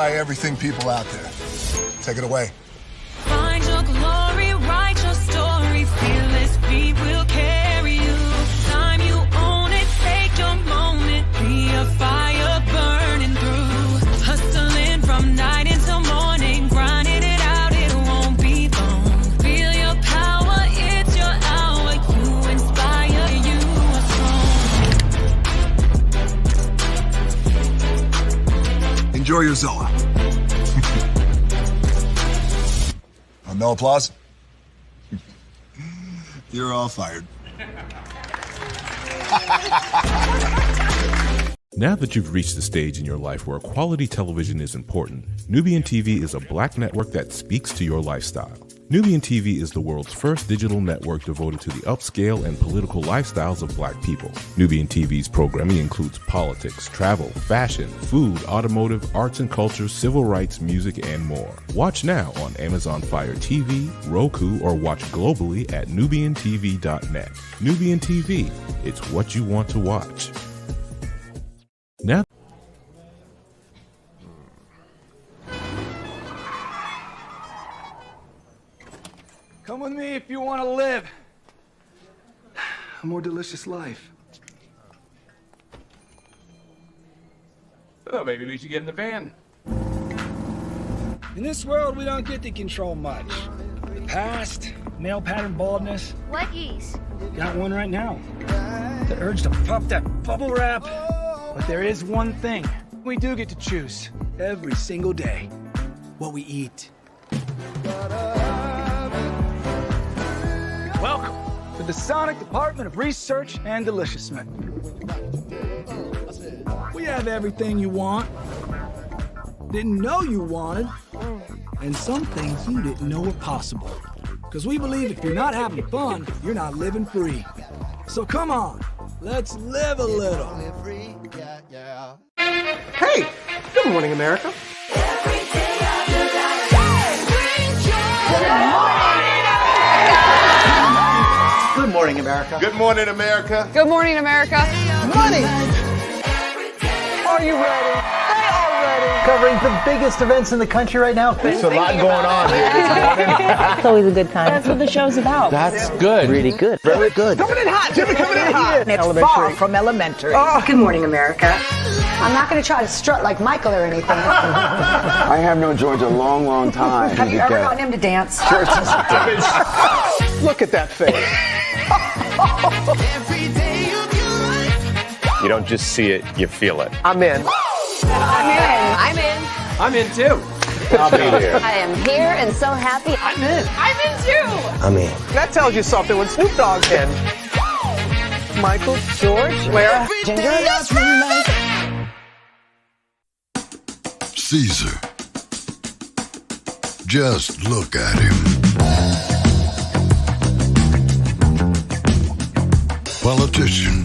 Everything people out there. Take it away. Find your glory, write your story, fearless feet will carry you. Time you own it, take your moment, be a fire burning through. Hustling from night until morning, grinding it out, it won't be long. Feel your power, it's your hour, you inspire, you are strong. Enjoy your Zoa. No applause? You're all fired. Now that you've reached the stage in your life where quality television is important, Nubian TV is a black network that speaks to your lifestyle. Nubian TV is the world's first digital network devoted to the upscale and political lifestyles of black people. Nubian TV's programming includes politics, travel, fashion, food, automotive, arts and culture, civil rights, music, and more. Watch now on Amazon Fire TV, Roku, or watch globally at nubiantv.net. Nubian TV, it's what you want to watch. Now, come with me if you want to live a more delicious life. Oh, maybe we should get in the van. In this world, we don't get to control much. The past, male pattern baldness. Leggies. Got one right now. The urge to pop that bubble wrap. But there is one thing we do get to choose every single day: what we eat. Welcome to the Sonic Department of Research and Deliciousment. We have everything you want, didn't know you wanted, and some things you didn't know were possible. Because we believe if you're not having fun, you're not living free. So come on, let's live a little. Hey, good morning, America. Good morning, America. Good morning, America. Good morning, America. Money. Are you ready? They are ready. Covering the biggest events in the country right now. There's a lot going on here. It's always a good time. That's what the show's about. That's good. Really good. Very good. Coming in hot, Jimmy, coming in hot. It's far from elementary. Good morning, America. I'm not going to try to strut like Michael or anything. I have known George a long, long time. Have you ever gotten him to dance? Look at that face. You don't just see it, you feel it. I'm in. I'm in. I'm in too. I'll be there. I am here and so happy. I'm in. I'm in too. I'm in. That tells you something when Snoop Dogg's in. Michael, George, Lara, Ginger. Caesar. Just look at him. Politician.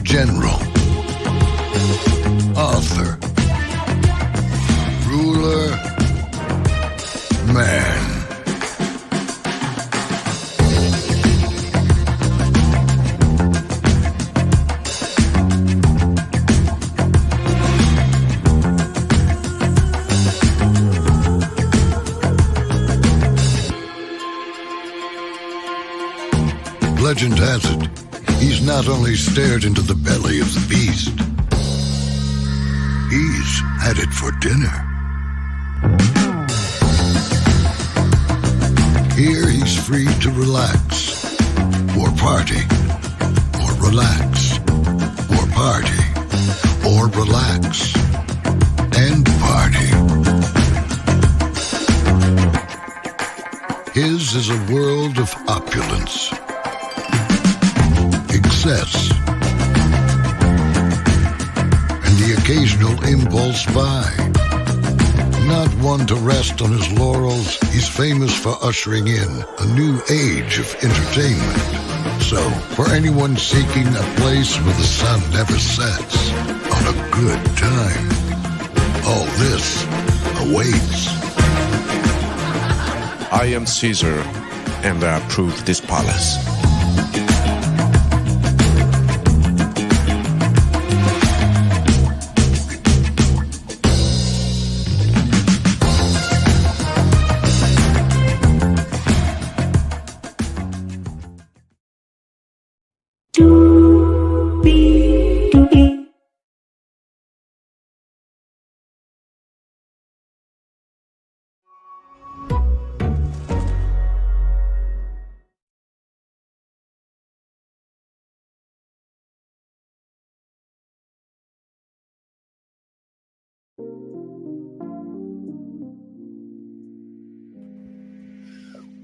General. Author. Ruler. Man. Legend has it, he's not only stared into the belly of the beast, he's had it for dinner. Here he's free to relax, or party, or relax, or party, or relax, and party. His is a world of opulence, excess, and the occasional impulse buy. Not one to rest on his laurels, he's famous for ushering in a new age of entertainment. So, for anyone seeking a place where the sun never sets on a good time, all this awaits. I am Caesar, and I approve this palace.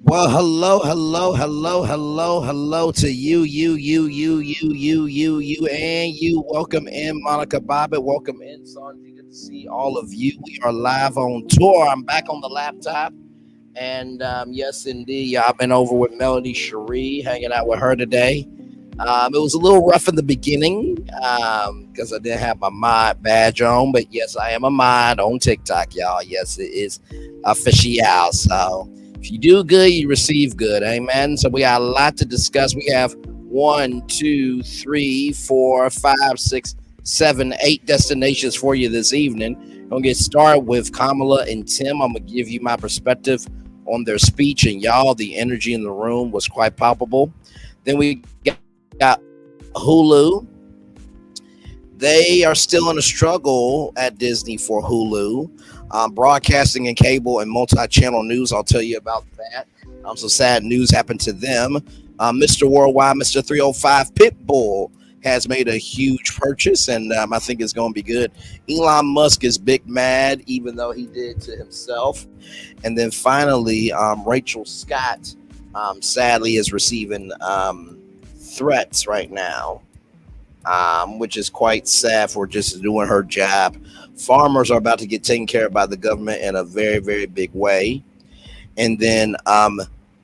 Well, hello to you, and you. Welcome in, Monica Bobbitt. Welcome in, Sanji. Good to see all of you. We are live on tour. I'm back on the laptop, and yes, indeed, I've been over with Melody Cherie, hanging out with her today. It was a little rough in the beginning because I didn't have my mod badge on, but yes, I am a mod on TikTok, y'all. Yes, it is official. So if you do good, you receive good. Amen. So we got a lot to discuss. We have 1, 2, 3, 4, 5, 6, 7, 8 destinations for you this evening. I'm going to get started with Kamala and Tim. I'm going to give you my perspective on their speech. And y'all, the energy in the room was quite palpable. Then we got Hulu. They are still in a struggle at Disney for Hulu. Broadcasting and cable and multi-channel news, I'll tell you about that. Some sad news happened to them. Mr. Worldwide, Mr. 305 Pitbull has made a huge purchase, and I think it's going to be good. Elon Musk is big mad, even though he did to himself. And then finally, Rachel Scott sadly is receiving threats right now, which is quite sad for just doing her job. Farmers are about to get taken care of by the government in a very, very big way. And then,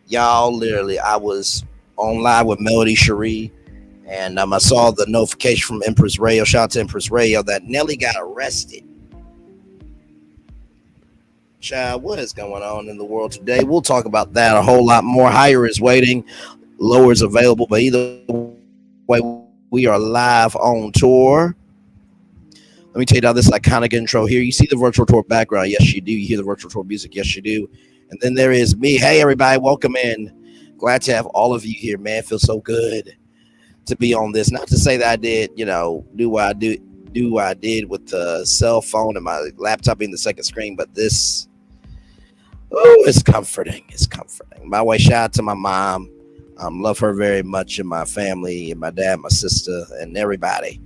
y'all, literally, I was on live with Melody Cherie, and I saw the notification from Empress Radio. Shout out to Empress Radio that Nelly got arrested. Child, what is going on in the world today? We'll talk about that a whole lot more. Higher is waiting, lower is available, but either way, we are live on tour. Let me tell you now, this iconic intro here. You see the virtual tour background. Yes, you do. You hear the virtual tour music. Yes, you do. And then there is me. Hey, everybody. Welcome in. Glad to have all of you here, man. Feels so good to be on this. Not to say that I did, do what I did with the cell phone and my laptop being the second screen, but this, it's comforting. It's comforting. By the way, shout out to my mom. Love her very much, and my family, and my dad, my sister, and everybody.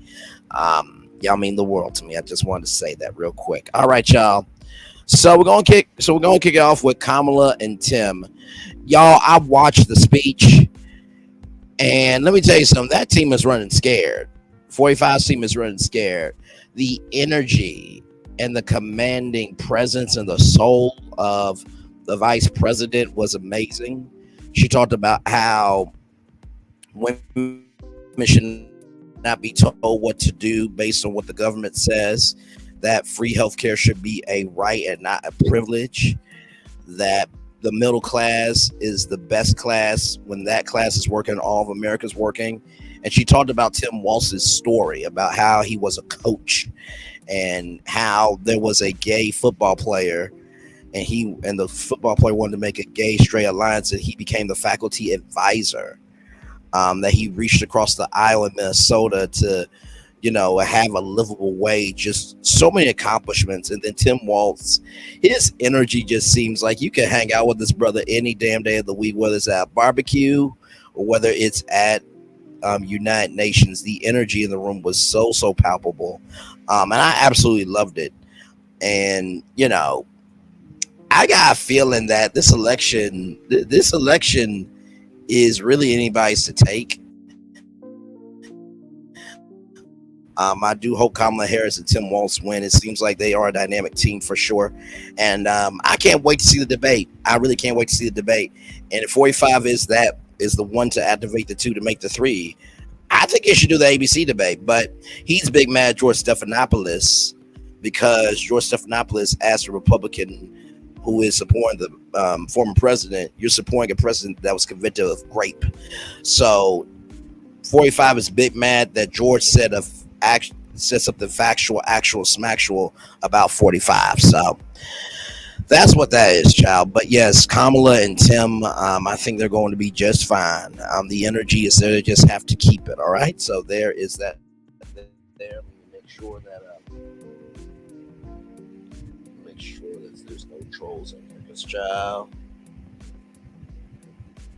Y'all mean the world to me. I just wanted to say that real quick. All right, y'all. So we're gonna kick it off with Kamala and Tim. Y'all, I watched the speech, and let me tell you something. That team is running scared. 45's team is running scared. The energy and the commanding presence and the soul of the vice president was amazing. She talked about how women should not be told what to do based on what the government says, that free healthcare should be a right and not a privilege, that the middle class is the best class when that class is working, all of America's working. And she talked about Tim Waltz's story about how he was a coach and how there was a gay football player, and the football player wanted to make a gay straight alliance, and he became the faculty advisor. That he reached across the aisle in Minnesota to, have a livable wage, just so many accomplishments. And then Tim Waltz, his energy just seems like you can hang out with this brother any damn day of the week, whether it's at barbecue or whether it's at United Nations. The energy in the room was so palpable. And I absolutely loved it. And, I got a feeling that this election is really anybody's to take. I do hope Kamala Harris and Tim Waltz win. It seems like they are a dynamic team for sure. And I can't wait to see the debate. I really can't wait to see the debate. And if 45 is the one to activate the 2 to make the 3, I think he should do the ABC debate. But he's big mad George Stephanopoulos because George Stephanopoulos asked a Republican who is supporting the former president, you're supporting a president that was convicted of rape. So 45 is big mad that George said something factual, actual, smacktual about 45. So that's what that is, child. But yes, Kamala and Tim, I think they're going to be just fine. The energy is there. They just have to keep it. All right. So there is that. There, make sure that there's no trolls in here, because child.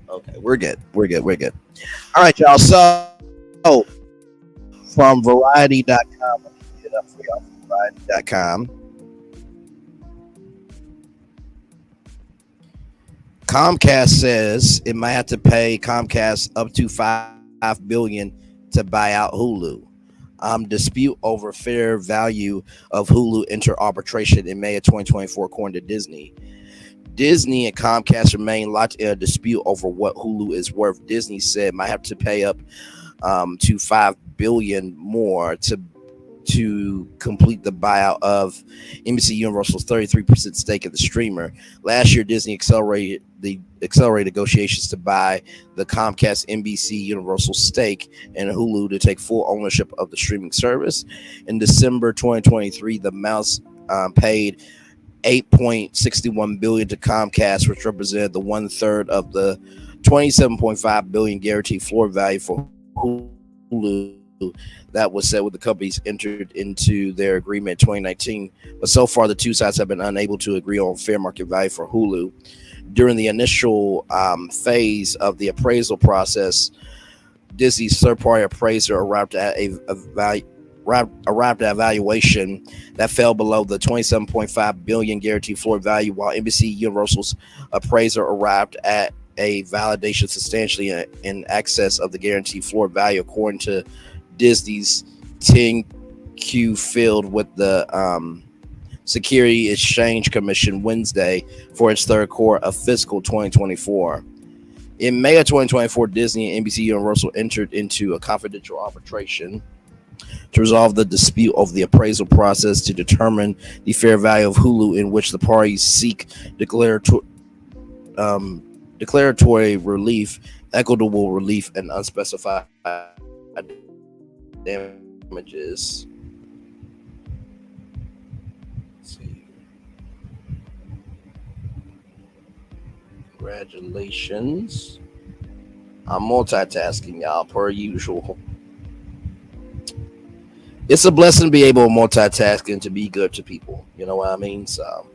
Okay, we're good. All right, y'all. So from Variety.com, let me get it up for y'all. Variety.com. Comcast says it might have to pay Comcast up to $5 billion to buy out Hulu. Dispute over fair value of Hulu enter arbitration in May of 2024, according to Disney. Disney and Comcast remain locked in a dispute over what Hulu is worth. Disney said might have to pay up to $5 billion more to complete the buyout of NBC Universal's 33% stake in the streamer. Last year, Disney accelerated negotiations to buy the Comcast NBC Universal stake in Hulu to take full ownership of the streaming service. In December 2023, the Mouse paid $8.61 billion to Comcast, which represented the 1/3 of the $27.5 billion guaranteed floor value for Hulu that was set when the companies entered into their agreement in 2019. But so far, the two sides have been unable to agree on fair market value for Hulu. During the initial phase of the appraisal process, Disney's third-party appraiser arrived at a valuation that fell below the $27.5 billion guaranteed floor value, while NBC Universal's appraiser arrived at a validation substantially in excess of the guaranteed floor value, according to Disney's 10-Q filed with the Security Exchange Commission Wednesday for its third quarter of fiscal 2024. In May of 2024, Disney and NBC Universal entered into a confidential arbitration to resolve the dispute of the appraisal process to determine the fair value of Hulu, in which the parties seek declaratory relief, equitable relief, and unspecified damages. Let's see. Congratulations. I'm multitasking, y'all, per usual. It's a blessing to be able to multitask and to be good to people. You know what I mean? So,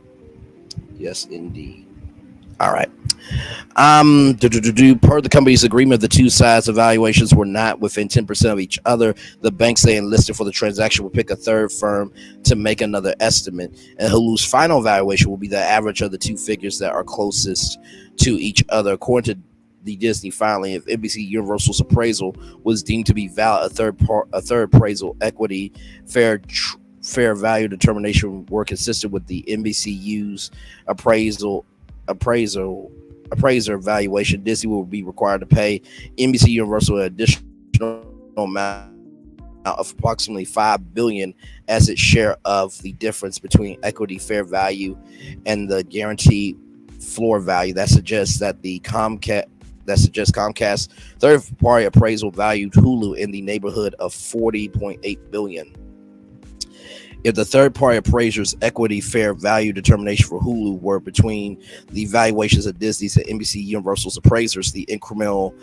yes, indeed. All right. Per the company's agreement, the two sides' evaluations were not within 10% of each other. The banks they enlisted for the transaction will pick a third firm to make another estimate, and Hulu's final valuation will be the average of the two figures that are closest to each other. According to the Disney filing, if NBC Universal's appraisal was deemed to be valid, a third appraisal equity fair value determination were consistent with the NBCU's appraiser valuation, Disney will be required to pay NBC Universal an additional amount of approximately $5 billion as its share of the difference between equity fair value and the guaranteed floor value. That suggests Comcast third-party appraisal valued Hulu in the neighborhood of $40.8 billion. If the third-party appraiser's equity fair value determination for Hulu were between the valuations of Disney's and NBC Universal's appraisers, the incremental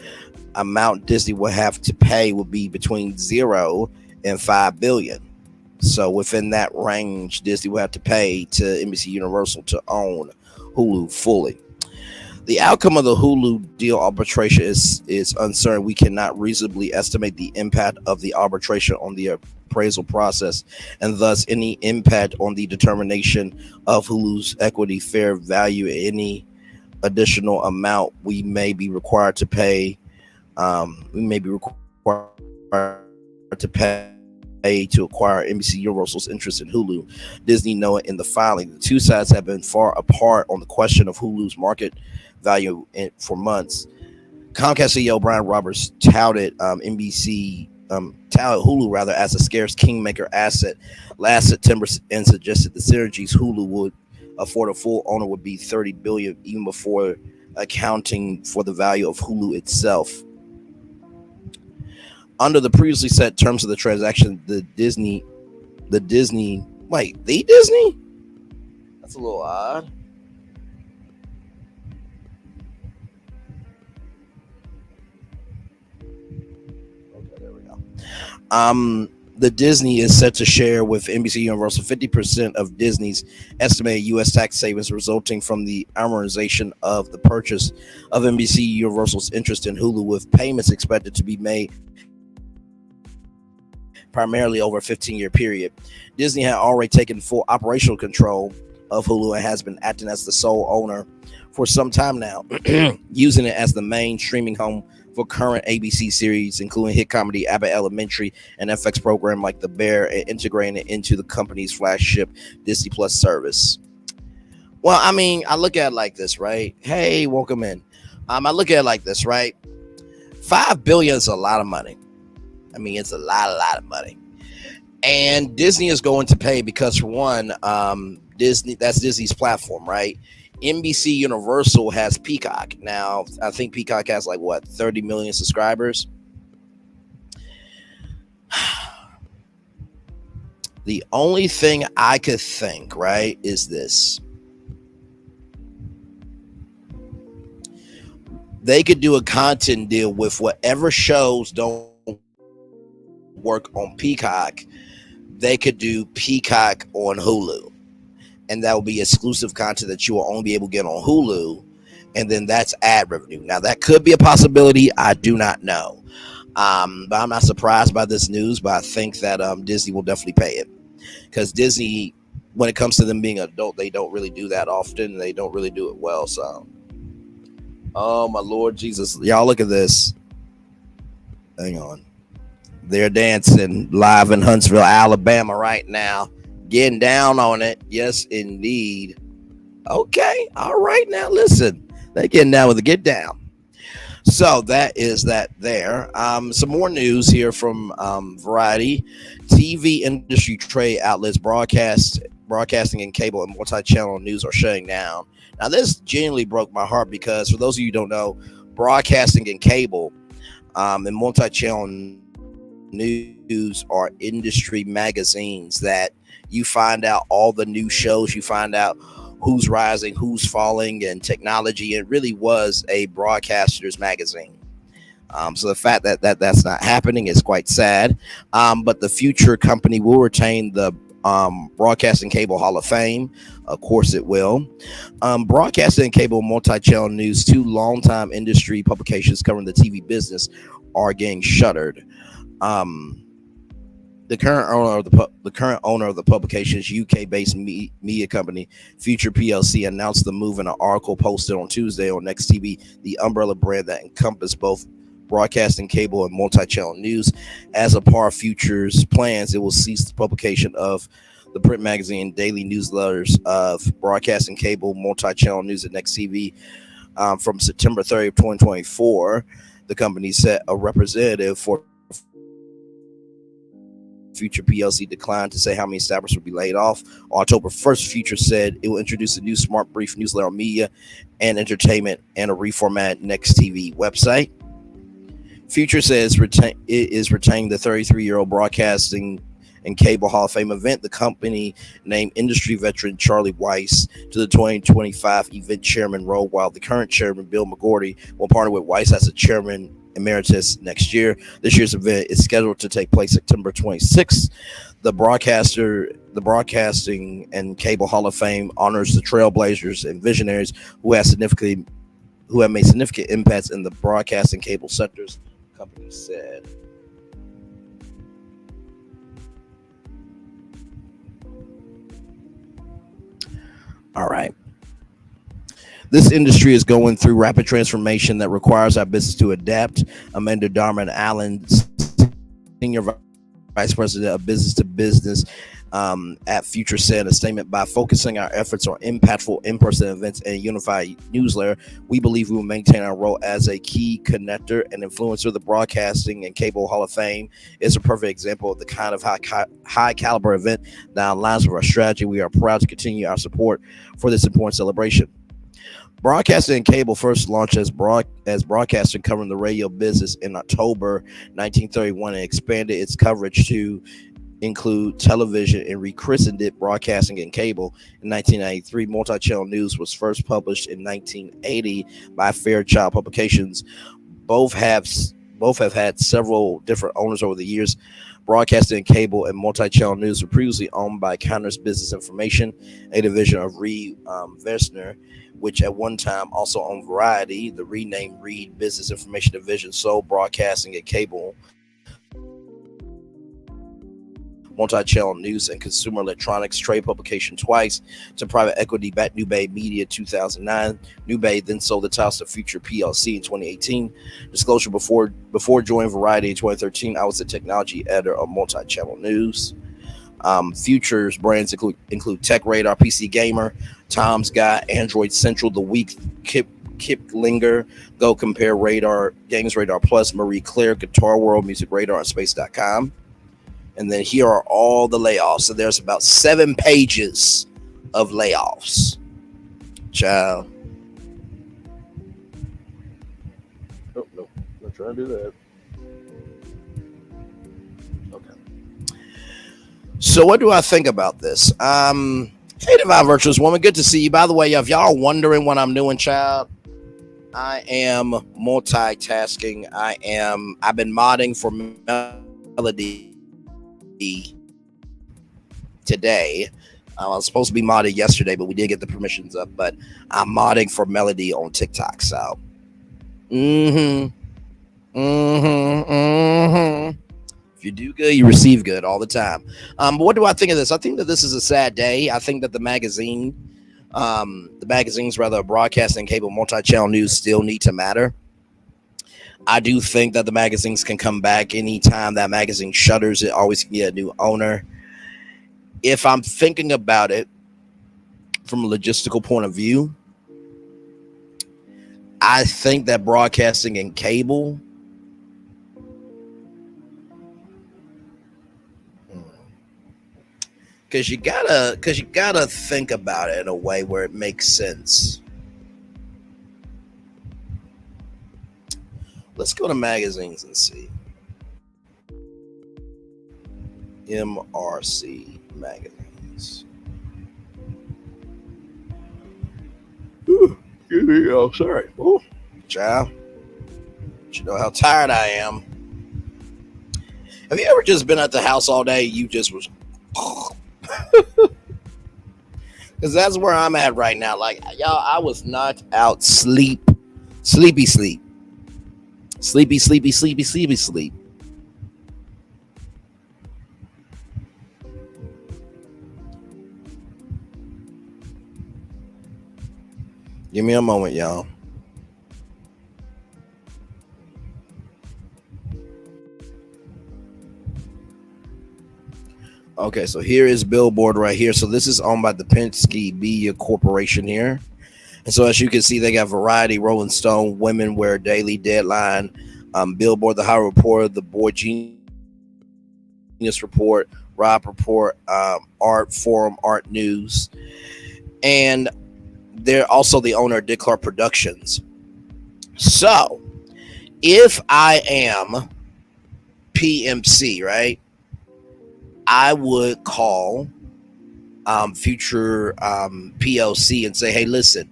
amount Disney would have to pay would be between $0 and $5 billion. So within that range, Disney would have to pay to NBC Universal to own Hulu fully. The outcome of the Hulu deal arbitration is uncertain. We cannot reasonably estimate the impact of the arbitration on the appraisal process, and thus any impact on the determination of Hulu's equity fair value. Any additional amount we may be required to pay. To acquire NBC Universal's interest in Hulu. Disney noted in the filing, the two sides have been far apart on the question of Hulu's market value for months. Comcast CEO Brian Roberts touted Hulu as a scarce kingmaker asset last September and suggested the synergies Hulu would afford a full owner would be $30 billion, even before accounting for the value of Hulu itself. Under the previously set terms of the transaction, the Disney? That's a little odd. Okay, there we go. The Disney is set to share with NBC Universal 50% of Disney's estimated U.S. tax savings resulting from the amortization of the purchase of NBC Universal's interest in Hulu, with payments expected to be made primarily over a 15-year period. Disney had already taken full operational control of Hulu and has been acting as the sole owner for some time now, using it as the main streaming home for current ABC series, including hit comedy Abbott Elementary and FX program like The Bear, and integrating it into the company's flagship Disney Plus service. Well, I mean, I look at it like this, right? Hey, welcome in. I look at it like this, right? $5 billion is a lot of money. I mean, it's a lot of money. And Disney is going to pay because, for one, that's Disney's platform, right? NBC Universal has Peacock. Now, I think Peacock has 30 million subscribers. The only thing I could think, right, is this. They could do a content deal with whatever shows don't work on Peacock. They could do Peacock on Hulu. And that will be exclusive content that you will only be able to get on Hulu. And then that's ad revenue. Now, that could be a possibility. I do not know. But I'm not surprised by this news. But I think that Disney will definitely pay it. Because Disney, when it comes to them being adult, they don't really do that often. They don't really do it well. So, oh, my Lord Jesus. Y'all look at this. Hang on. They're dancing live in Huntsville, Alabama right now. Getting down on it. Yes, indeed. Okay. All right. Now, listen. They're getting down with the get down. So that is that there. Some more news here from Variety. TV industry trade outlets, broadcasting and cable and multi-channel news are shutting down. Now, this genuinely broke my heart because, for those of you who don't know, broadcasting and cable and multi-channel news are industry magazines that you find out all the new shows, you find out who's rising, who's falling, and technology. It really was a broadcaster's magazine. So the fact that that's not happening is quite sad. But the future company will retain the Broadcasting Cable Hall of Fame. Of course it will. Broadcasting Cable Multi-Channel News, two longtime industry publications covering the TV business, are getting shuttered. The current owner of the publication's UK-based media company, Future PLC, announced the move in an article posted on Tuesday on Next TV, the umbrella brand that encompassed both broadcasting, cable, and multi-channel news. As a part of Future's plans, it will cease the publication of the print magazine and daily newsletters of broadcasting, cable, multi-channel news at Next TV from September 30th, 2024. The company said a representative for Future PLC declined to say how many staffers will be laid off. On October 1st, Future said it will introduce a new Smart Brief newsletter on media and entertainment and a reformatted Next TV website. Future says it is retaining the 33-year-old Broadcasting and Cable Hall of Fame event. The company named industry veteran Charlie Weiss to the 2025 event chairman role, while the current chairman, Bill McGordy, will partner with Weiss as a chairman emeritus next year. This year's event is scheduled to take place September 26th. The Broadcasting and Cable Hall of Fame honors the trailblazers and visionaries who have made significant impacts in the broadcasting cable sectors, the company said. All right. This industry is going through rapid transformation that requires our business to adapt. Amanda Darman Allen, Senior Vice President of Business to Business at Future, said in a statement, by focusing our efforts on impactful in-person events and unified newsletter, we believe we will maintain our role as a key connector and influencer. The Broadcasting and Cable Hall of Fame is a perfect example of the kind of high caliber event that aligns with our strategy. We are proud to continue our support for this important celebration. Broadcasting and Cable first launched as broadcasting covering the radio business in October 1931 and expanded its coverage to include television and rechristened it Broadcasting and Cable in 1993. Multi-channel news was first published in 1980 by Fairchild Publications. Both have had several different owners over the years. Broadcasting and Cable and Multi-channel news were previously owned by Counters Business Information, a division of Reed Vesner, which at one time also owned Variety. The renamed Reed Business Information Division sold Broadcasting and Cable multi-channel news and consumer electronics trade publication twice to private equity-backed New Bay Media 2009. New Bay then sold the titles to Future PLC in 2018. Disclosure: before joining Variety in 2013, I was the technology editor of Multichannel News. Future's brands include Tech Radar, PC Gamer, Tom's Guy, Android Central, The Week, Kiplinger, Go Compare, Radar, Games Radar Plus, Marie Claire, Guitar World, Music Radar, and Space.com. And then here are all the layoffs. So there's about 7 pages of layoffs. Child. Oh, no. I'm not trying to do that. So what do I think about this? Hey, Divine Virtuous Woman, good to see you. By the way, if y'all are wondering what I'm doing, child, I am multitasking. I've been modding for Melody today. I was supposed to be modded yesterday, but we did get the permissions up. But I'm modding for Melody on TikTok. So, If you do good, you receive good all the time. But what do I think of this? I think that this is a sad day. I think that the magazines, broadcasting, cable, multi-channel news still need to matter. I do think that the magazines can come back anytime that magazine shutters. It always can get a new owner. If I'm thinking about it from a logistical point of view, I think that broadcasting and cable because you gotta think about it in a way where it makes sense. Let's go to magazines and see. MRC magazines. Sorry. Oh, child. You know how tired I am. Have you ever just been at the house all day? You just was. Because that's where I'm at right now. Like, y'all, I was not out sleep. Sleepy. Give me a moment, y'all. Okay, so here is Billboard right here. So this is owned by the Penske Media Corporation here. And so as you can see, they got Variety, Rolling Stone, Women Wear Daily, Deadline, Billboard, The Hollywood Reporter, The Boy Genius Report, Rob Report, Art Forum, Art News. And they're also the owner of Dick Clark Productions. So if I am PMC, right, I would call future PLC and say, hey, listen,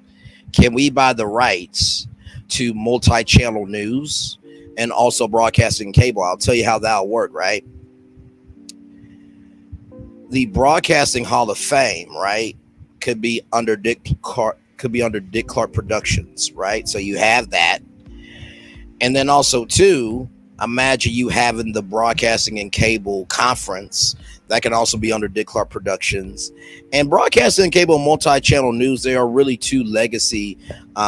can we buy the rights to multi-channel news and also broadcasting cable? I'll tell you how that'll work, right? The Broadcasting Hall of Fame, right, could be under Dick Clark Productions, right? So you have that. And then also, too, imagine you having the Broadcasting and Cable Conference. That can also be under Dick Clark Productions. And Broadcasting and Cable Multi-Channel News, they are really 2 legacy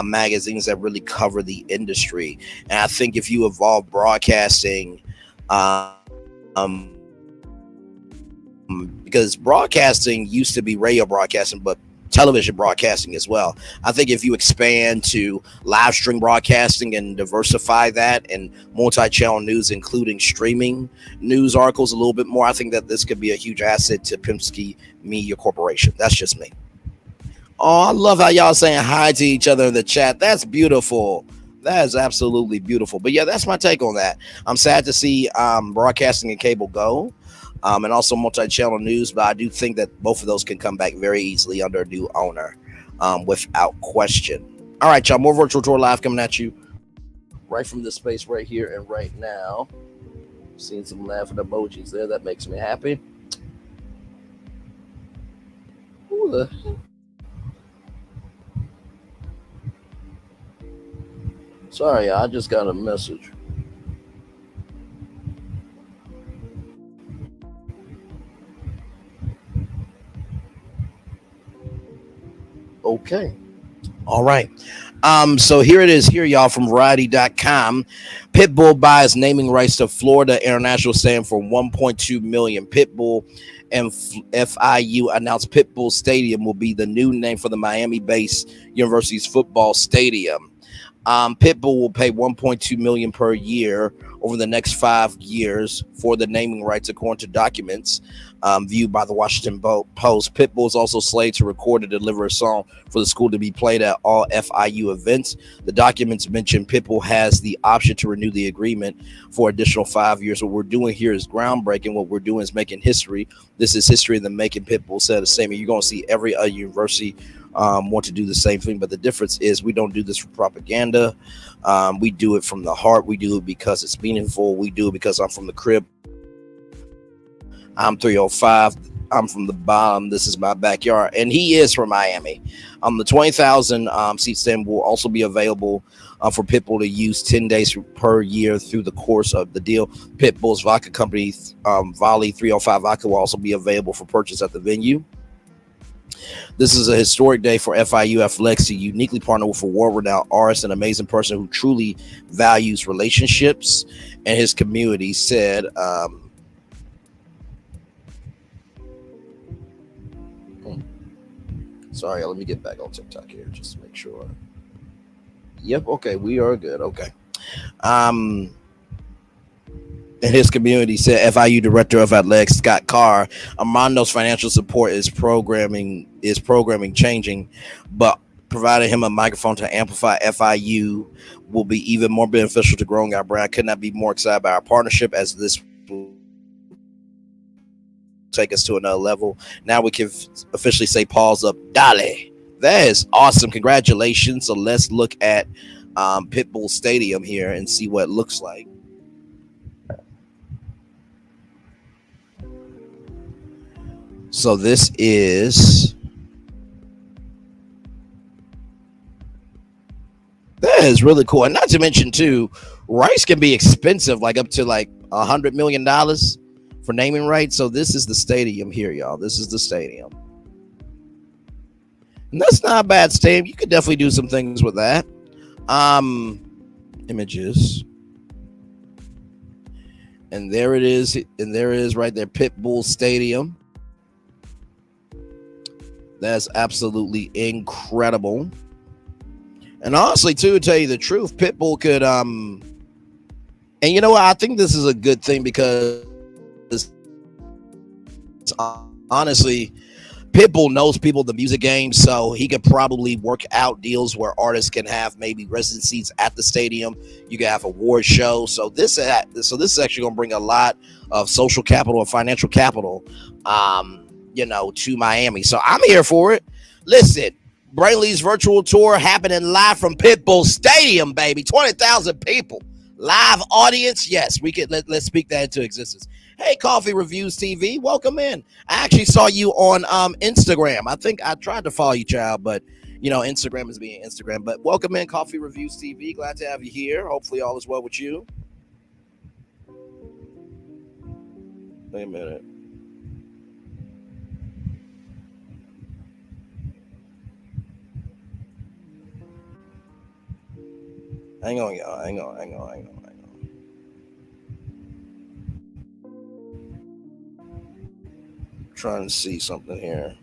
magazines that really cover the industry. And I think if you evolve broadcasting, because broadcasting used to be radio broadcasting, but television broadcasting as well. I think if you expand to live stream broadcasting and diversify that and multi-channel news, including streaming news articles a little bit more, I think that this could be a huge asset to Penske Media Corporation. That's just me. Oh, I love how y'all saying hi to each other in the chat. That's beautiful. That is absolutely beautiful. But yeah, that's my take on that. I'm sad to see broadcasting and cable go. And also multi-channel news, but I do think that both of those can come back very easily under a new owner, without question. All right, y'all, more Virtual Tour Live coming at you right from this space right here and right now. Seeing some laughing emojis there. That makes me happy. Sorry, I just got a message. Okay. All right. So here it is here, y'all, from Variety.com. Pitbull buys naming rights to Florida International Stadium for $1.2 million. Pitbull and FIU announced Pitbull Stadium will be the new name for the Miami-based university's football stadium. Pitbull will pay $1.2 million per year over the next 5 years for the naming rights, according to documents viewed by the Washington Post. Pitbull is also slated to record and deliver a song for the school to be played at all FIU events. The documents mention Pitbull has the option to renew the agreement for additional 5 years. What we're doing here is groundbreaking. What we're doing is making history. This is history in the making. Pitbull said the same. You're going to see every other university want to do the same thing, but the difference is we don't do this for propaganda. We do it from the heart. We do it because it's meaningful. We do it because I'm from the crib. I'm 305. I'm from the bottom. This is my backyard, and he is from Miami. The 20,000 seat stand will also be available for Pitbull to use 10 days per year through the course of the deal. Pitbull's vodka company, Volley 305 Vodka, will also be available for purchase at the venue. This is a historic day for FIU Athletics to uniquely partner with a world-renowned artist, an amazing person who truly values relationships and his community, said. Sorry, let me get back on TikTok here just to make sure. Yep, okay, we are good. Okay. And his community said FIU Director of Athletics Scott Carr, Armando's financial support is programming changing, but providing him a microphone to amplify FIU will be even more beneficial to growing our brand. I could not be more excited about our partnership, as this will take us to another level. Now we can officially say pause up. Dale. That is awesome. Congratulations. So let's look at Pitbull Stadium here and see what it looks like. So this is, that is really cool. And not to mention too, rights can be expensive, like up to like $100 million for naming rights. So this is the stadium here, y'all. This is the stadium. And that's not a bad stadium. You could definitely do some things with that. Images. And there it is. And there it is right there. Pitbull Stadium. That's absolutely incredible. And honestly, too, to tell you the truth, Pitbull could, and you know what? I think this is a good thing because honestly, Pitbull knows people in the music game, so he could probably work out deals where artists can have maybe residencies at the stadium. You can have award shows. So this is actually going to bring a lot of social capital and financial capital, to Miami. So I'm here for it. Listen, Brainley's virtual tour happening live from Pitbull Stadium, baby. 20,000 people. Live audience. Yes, we could let's speak that into existence. Hey, Coffee Reviews TV, welcome in. I actually saw you on Instagram. I think I tried to follow you, child, but Instagram is being Instagram. But welcome in, Coffee Reviews TV. Glad to have you here. Hopefully all is well with you. Wait a minute. Hang on, y'all. Hang on. Trying to see something here.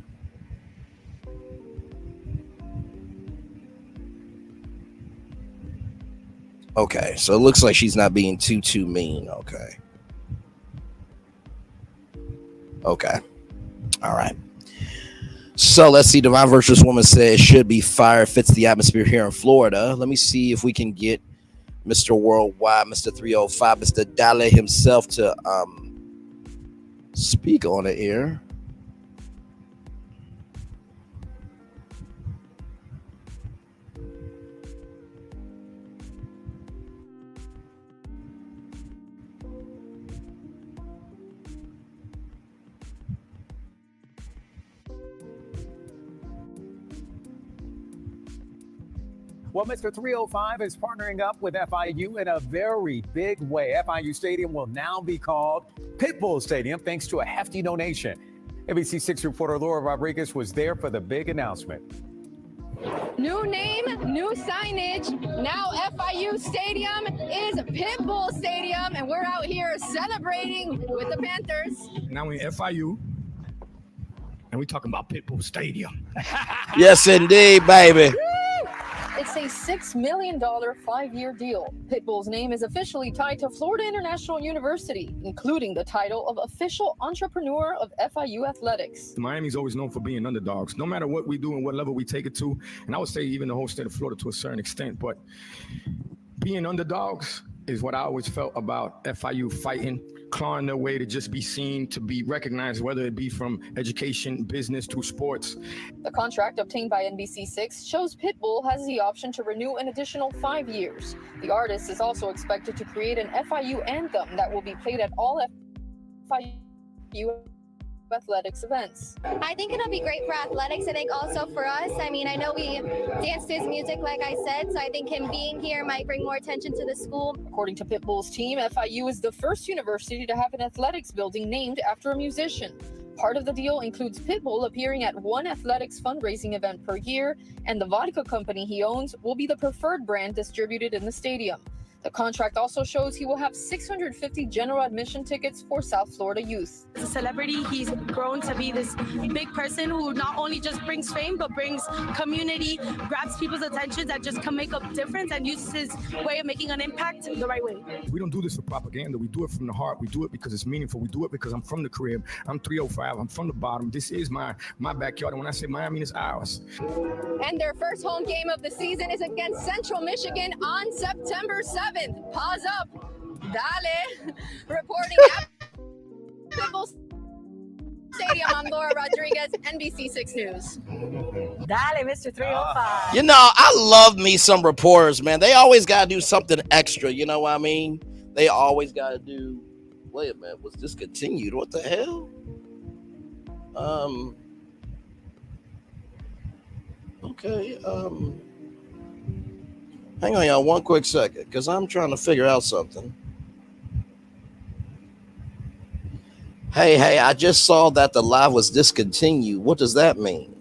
Okay, so it looks like she's not being too mean. Okay. All right. So let's see. Divine Virtuous Woman says should be fire, fits the atmosphere here in Florida. Let me see if we can get Mr. Worldwide, Mr. 305, Mr. Dale himself to speak on it here. Well, Mr. 305 is partnering up with FIU in a very big way. FIU Stadium will now be called Pitbull Stadium thanks to a hefty donation. ABC6 reporter Laura Rodriguez was there for the big announcement. New name, new signage. Now FIU Stadium is Pitbull Stadium, and we're out here celebrating with the Panthers. Now we're in FIU, and we're talking about Pitbull Stadium. Yes, indeed, baby. It's a $6 million 5-year deal. Pitbull's name is officially tied to Florida International University, including the title of Official Entrepreneur of FIU Athletics. Miami's always known for being underdogs, no matter what we do and what level we take it to. And I would say even the whole state of Florida to a certain extent. But being underdogs is what I always felt about FIU fighting, clawing their way to just be seen, to be recognized, whether it be from education, business, to sports. The contract obtained by NBC6 shows Pitbull has the option to renew an additional 5 years. The artist is also expected to create an FIU anthem that will be played at all FIU athletics events. I think it'll be great for athletics. I think also for us. I mean, I know we dance to his music, like I said, so I think him being here might bring more attention to the school. According to Pitbull's team, FIU is the first university to have an athletics building named after a musician. Part of the deal includes Pitbull appearing at one athletics fundraising event per year, and the vodka company he owns will be the preferred brand distributed in the stadium. The contract also shows he will have 650 general admission tickets for South Florida youth. As a celebrity, he's grown to be this big person who not only just brings fame, but brings community, grabs people's attention that just can make a difference and uses his way of making an impact the right way. We don't do this for propaganda. We do it from the heart. We do it because it's meaningful. We do it because I'm from the crib. I'm 305. I'm from the bottom. This is my backyard. And when I say Miami, it's ours. And their first home game of the season is against Central Michigan on September 7th. Pause up. Dale. Reporting at Pitbull Stadium, I'm Laura Rodriguez, NBC6 News. Dale, Mr. 305. You know, I love me some reporters, man. They always got to do something extra. You know what I mean? They always got to do. Wait a minute. Was discontinued? What the hell? Okay. Hang on, y'all, one quick second, because I'm trying to figure out something. Hey, I just saw that the live was discontinued. What does that mean?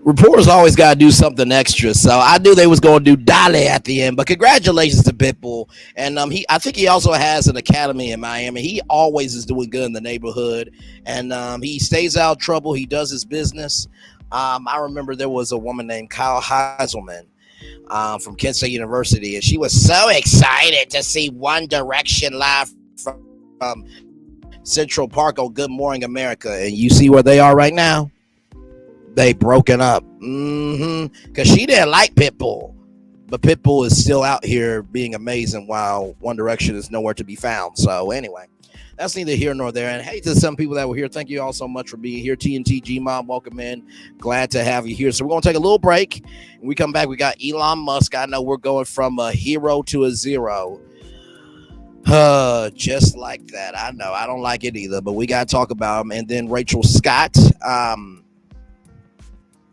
Reporters always got to do something extra, so I knew they was going to do Dale at the end, but congratulations to Pitbull. And I think he also has an academy in Miami. He always is doing good in the neighborhood, and he stays out of trouble. He does his business. I remember there was a woman named Kyle Heiselman from Kent State University, and she was so excited to see One Direction live from Central Park on Good Morning America. And you see where they are right now? They broken up. Because she didn't like Pitbull, but Pitbull is still out here being amazing while One Direction is nowhere to be found. So anyway, that's neither here nor there. And hey, to some people that were here, thank you all so much for being here. TNT G-Mom, welcome in. Glad to have you here. So we're going to take a little break. When we come back, we got Elon Musk. I know we're going from a hero to a zero. Just like that. I know. I don't like it either, but we got to talk about him. And then Rachel Scott.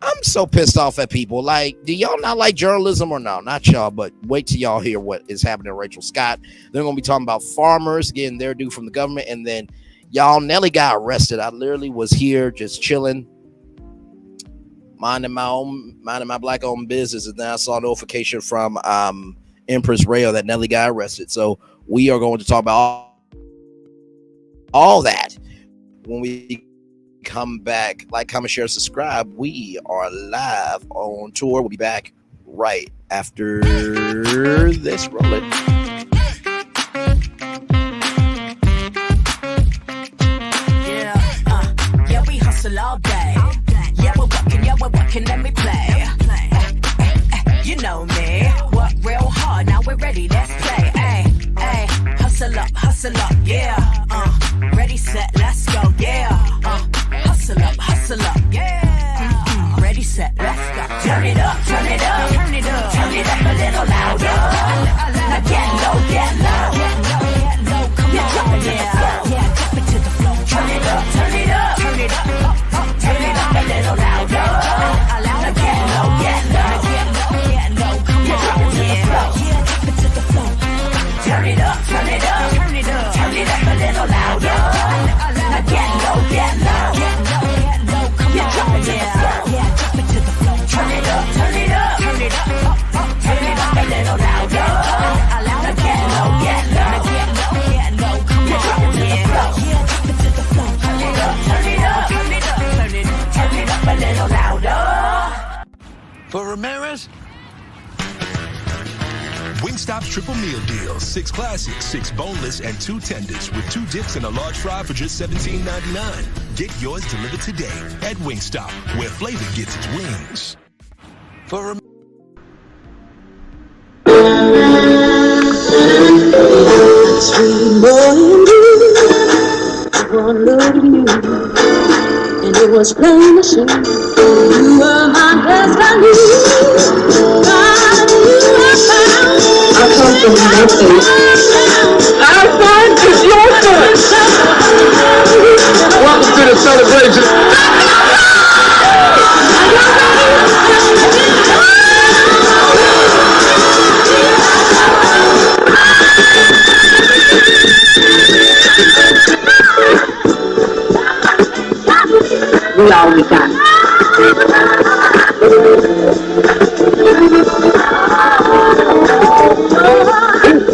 I'm so pissed off at people. Like, do y'all not like journalism or no? Not y'all, but wait till y'all hear what is happening to Rachel Scott. They're going to be talking about farmers getting their due from the government. And then, y'all, Nelly got arrested. I literally was here just chilling, minding my black-owned business. And then I saw a notification from Empress Radio that Nelly got arrested. So we are going to talk about all that when we come back. Like, comment, share, subscribe. We are live on tour. We'll be back right after this. Roll it. Yeah, we hustle all day. Yeah, we're working, let me play. You know me, work real hard, now we're ready, let's play. Hey, hustle up, yeah. Ready, set, let's go, yeah. Hustle up, yeah. Ready, set, let's go. Turn it up, turn it up, turn it up, turn it up a little louder. Again. For Ramirez? Wingstop's triple meal deal. 6 classics, 6 boneless, and 2 tenders with 2 dips and a large fry for just $17.99. Get yours delivered today at Wingstop, where flavor gets its wings. For And it was plain to see you were my destiny. God, you have found. I come from nothing. Our son is your son. Welcome to the celebration. We all we got.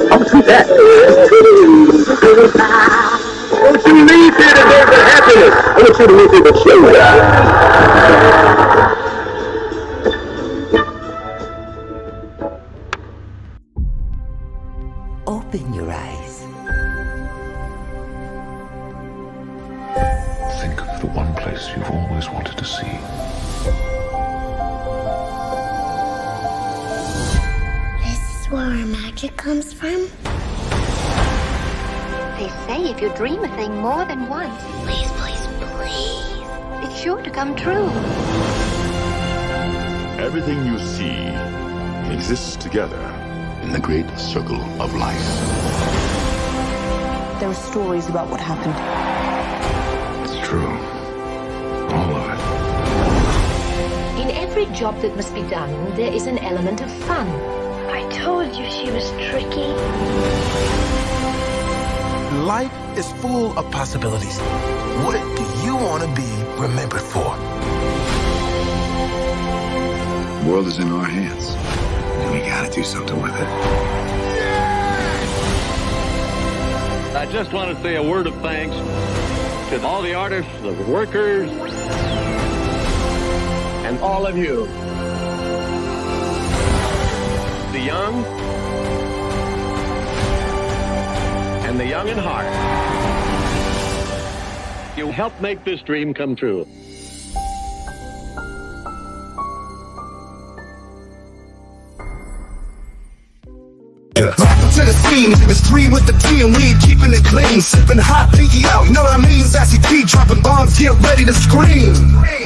I'll do that. Don't you leave here today for happiness. I want you to leave here with shame. Open your eyes. Think of the one place you've always wanted to see. This is where our magic comes from. They say if you dream a thing more than once, please, please, please, it's sure to come true. Everything you see exists together in the great circle of life. There are stories about what happened. It's true. All of it. In every job that must be done, there is an element of fun. I told you she was tricky. life is full of possibilities. What do you want to be remembered for? The world is in our hands, and we gotta do something with it. I just want to say a word of thanks to all the artists, the workers, and all of you. The young and the young in heart. You helped make this dream come true. Welcome to the scene, it's 3 with the T and we keeping it clean. Sipping hot, pinky out, you know what I mean? Sassy P dropping bombs, get ready to scream.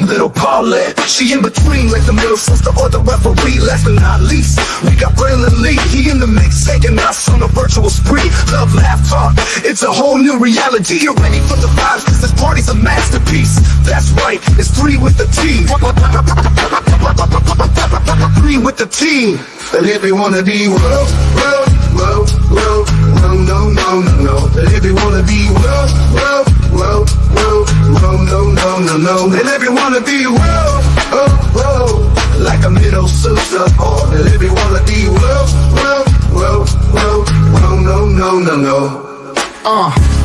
Little Paulette, she in between like the middle sister or the referee. Last but not least, we got Braylon Lee, he in the mix, taking us on a virtual spree. Love, laugh, talk, it's a whole new reality. Get ready for the vibes, cause this party's a masterpiece. That's right, it's 3 with the T. 3 with the T. And if you wanna be world, no, no, no, no. And if you wanna be world, no, no, no. And if you wanna be world, like a middle sister. And if you wanna be world, no, no.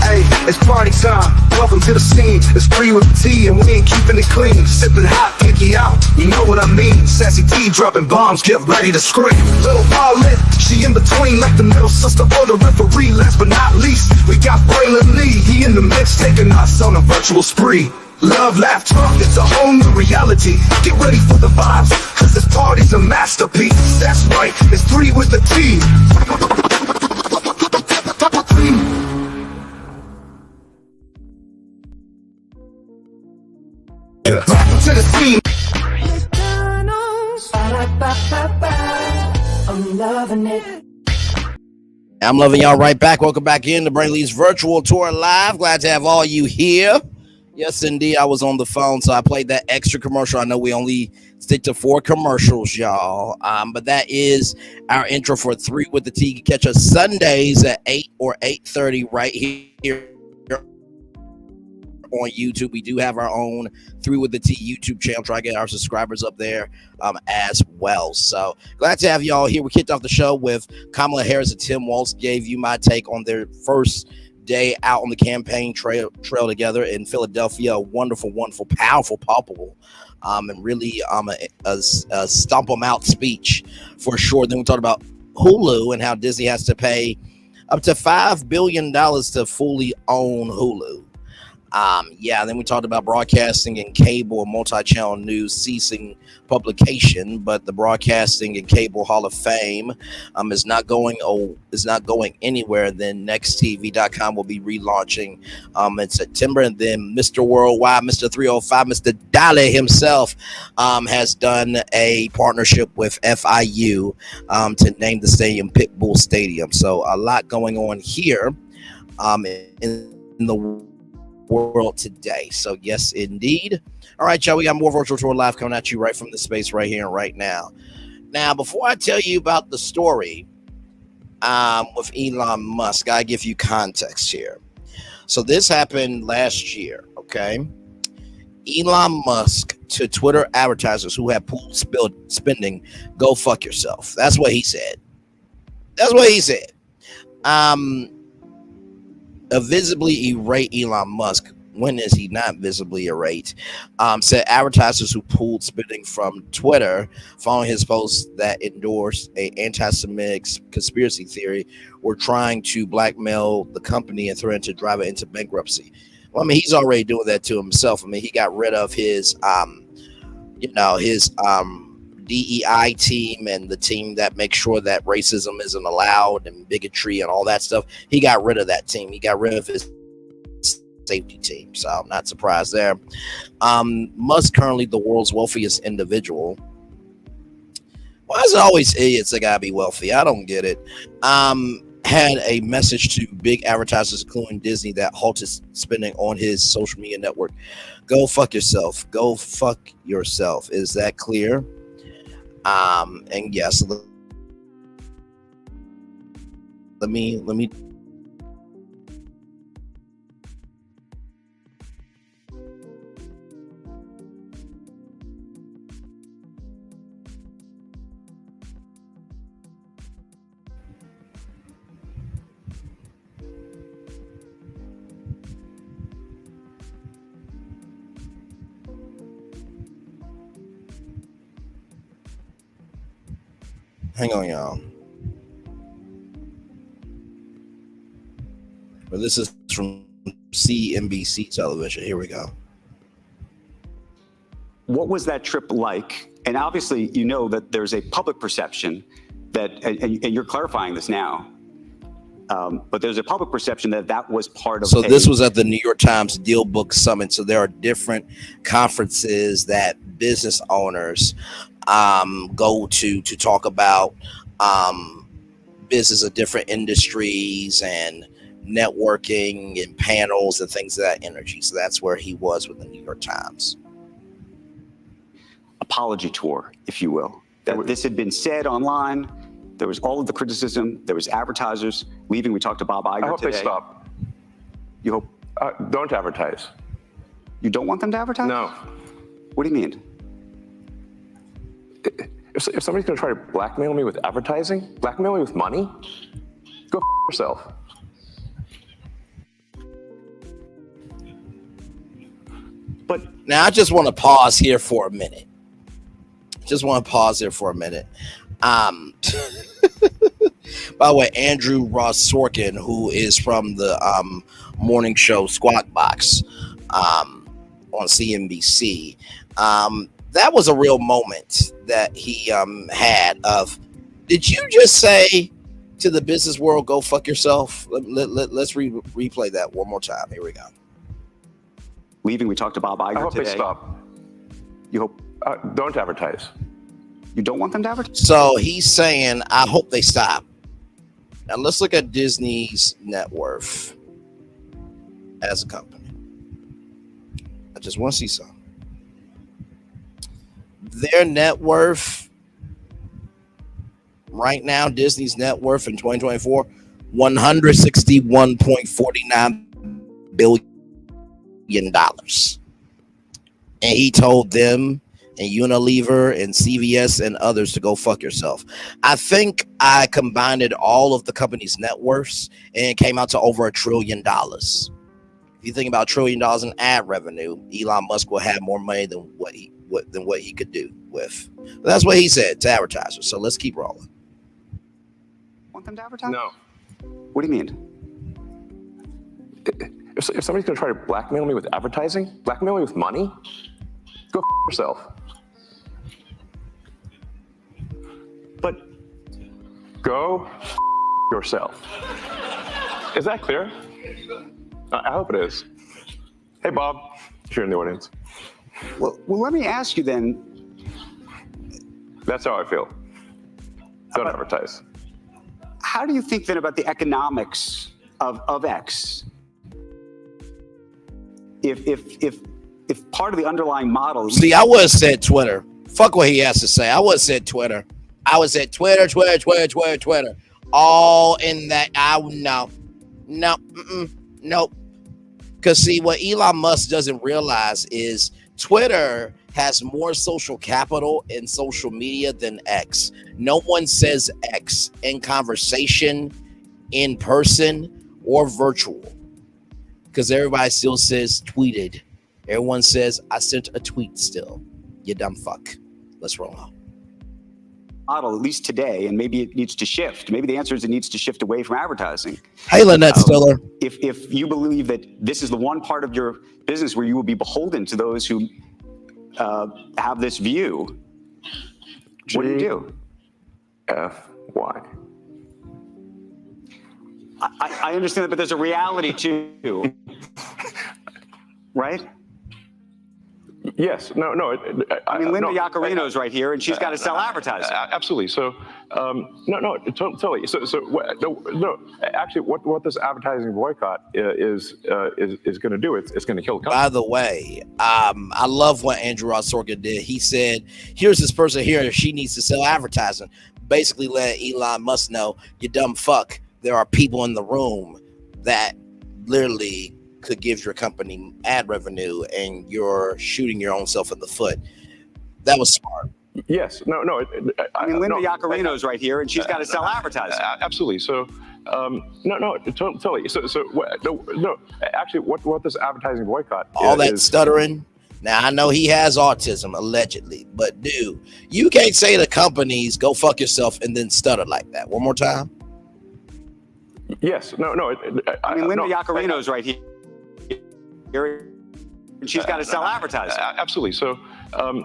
Hey, it's party time. Welcome to the scene. It's 3 with the T and we ain't keeping it clean. Sipping hot, pinky out, you know what I mean. Sassy T dropping bombs, get ready to scream. Little Paulette, she in between like the middle sister or the referee. Last but not least, we got Braylon Lee, he in the mix, taking us on a virtual spree. Love, laugh, talk, it's a whole new reality. Get ready for the vibes, cause this party's a masterpiece. That's right, it's 3 with the T. Welcome to the scene. I'm loving it. I'm loving y'all right back. Welcome back in to Brainley's virtual tour live. Glad to have all you here. Yes, indeed. I was on the phone, so I played that extra commercial. I know we only stick to 4 commercials, y'all. But that is our intro for 3 with the T. You can catch us Sundays at 8 or 8:30 right here on YouTube. We do have our own 3 with the T YouTube channel. Try to get our subscribers up there as well. So glad to have y'all here. We kicked off the show with Kamala Harris and Tim Waltz. Gave you my take on their first day out on the campaign trail together in Philadelphia. A wonderful, powerful, palpable and really a stomp them out speech for sure. Then we talked about Hulu and how Disney has to pay up to $5 billion to fully own Hulu. Then we talked about broadcasting and cable and multi-channel news ceasing publication, but the Broadcasting and Cable Hall of Fame is not going anywhere. Then nexttv.com will be relaunching in September, and then Mr. Worldwide, Mr. 305, Mr. Dolly himself has done a partnership with FIU to name the stadium Pitbull Stadium. So a lot going on here in the world today. So yes, indeed. All right, y'all, we got more Virtual Tour Live coming at you right from the space right here and right now. Now, before I tell you about the story with Elon Musk, I give you context here. So this happened last year, okay? Elon Musk to Twitter advertisers who had pooled spending, go fuck yourself. That's what he said. A visibly irate Elon Musk, when is he not visibly irate, said advertisers who pulled spending from Twitter following his post that endorsed an anti-Semitic conspiracy theory were trying to blackmail the company and threaten to drive it into bankruptcy. Well, I mean, he's already doing that to himself. I mean, he got rid of his DEI team and the team that makes sure that racism isn't allowed and bigotry and all that stuff. He got rid of that team. He got rid of his safety team. So I'm not surprised there. Musk, currently the world's wealthiest individual. Why is it always idiots that gotta be wealthy? I don't get it. Had a message to big advertisers, including Disney, that halted spending on his social media network. Go fuck yourself. Go fuck yourself. Is that clear? And yes, let me hang on, y'all. But this is from CNBC television. Here we go. What was that trip like? And obviously, you know that there's a public perception that, and you're clarifying this now, but there's a public perception that that was part of. So this was at the New York Times Deal Book Summit. So there are different conferences that business owners go to talk about business of different industries and networking and panels and things of that energy. So that's where he was with the New York Times. Apology tour, if you will. That this had been said online. There was all of the criticism. There was advertisers leaving. We talked to Bob Iger today. I hope they stop. You hope? Don't advertise. You don't want them to advertise? No. What do you mean? If somebody's going to try to blackmail me with advertising, blackmail me with money, go yourself. But now I just want to pause here for a minute. By the way, Andrew Ross Sorkin, who is from the morning show Squawk Box on CNBC, that was a real moment that he had of, did you just say to the business world, go fuck yourself? Let's replay that one more time. Here we go. Leaving, we talked to Bob Iger today. I hope they stop. You hope? Don't advertise. You don't want them to advertise? So he's saying, I hope they stop. Now let's look at Disney's net worth as a company. I just want to see some. Their net worth right now, Disney's net worth in 2024, $161.49 billion. And he told them and Unilever and CVS and others to go fuck yourself. I think I combined all of the company's net worths and it came out to over $1 trillion. If you think about $1 trillion in ad revenue, Elon Musk will have more money than what what he could do with. That's what he said to advertisers. So let's keep rolling. Want them to advertise? No. What do you mean? If somebody's going to try to blackmail me with advertising, blackmail me with money, go yourself. But go yourself. Is that clear? I hope it is. Hey, Bob, if you're in the audience. Well, let me ask you then. That's how I feel. Don't advertise. How do you think then about the economics of X? If part of the underlying model. See, I would have said Twitter. Fuck what he has to say. I would have said Twitter. I would say Twitter. All in that. Nope. Because see, what Elon Musk doesn't realize is Twitter has more social capital in social media than X. No one says X in conversation, in person, or virtual. Because everybody still says tweeted. Everyone says, I sent a tweet still. You dumb fuck. Let's roll on. Model, at least today, and maybe it needs to shift. Maybe the answer is it needs to shift away from advertising. Hey, Lynette Stiller. If you believe that this is the one part of your business where you will be beholden to those who have this view, what do you do? Why? I understand that, but there's a reality too, right? Yes. No. I mean, Linda Yaccarino's right here, and she's got to sell advertising. Absolutely. So, totally. No. Actually, what this advertising boycott is going to do? It's going to kill the company. By the way, I love what Andrew Ross Sorkin did. He said, "Here's this person here. She needs to sell advertising." Basically, let Elon Musk know, you dumb fuck. There are people in the room that literally could give your company ad revenue, and you're shooting your own self in the foot. That was smart. Yes. No. I mean, Linda Yaccarino's right here, and she's got to sell advertising. Absolutely. So, totally. No. Actually, what this advertising boycott all that stuttering. Now I know he has autism allegedly, but dude, you can't say to companies go fuck yourself and then stutter like that. One more time. Yes. No. I mean, Linda Yaccarino's right here. And she's got to sell advertising. Absolutely. So, totally.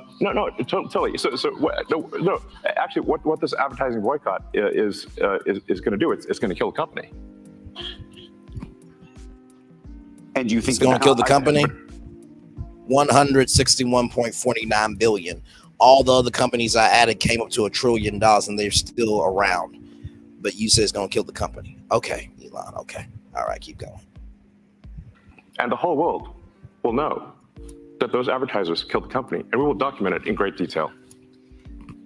No. Actually, what this advertising boycott is going to do? It's going to kill the company. And do you think it's going to kill the company? 161.49 billion. All the other companies I added came up to $1 trillion, and they're still around. But you said it's going to kill the company. Okay, Elon. Okay. All right, keep going. And the whole world will know that those advertisers killed the company, and we will document it in great detail.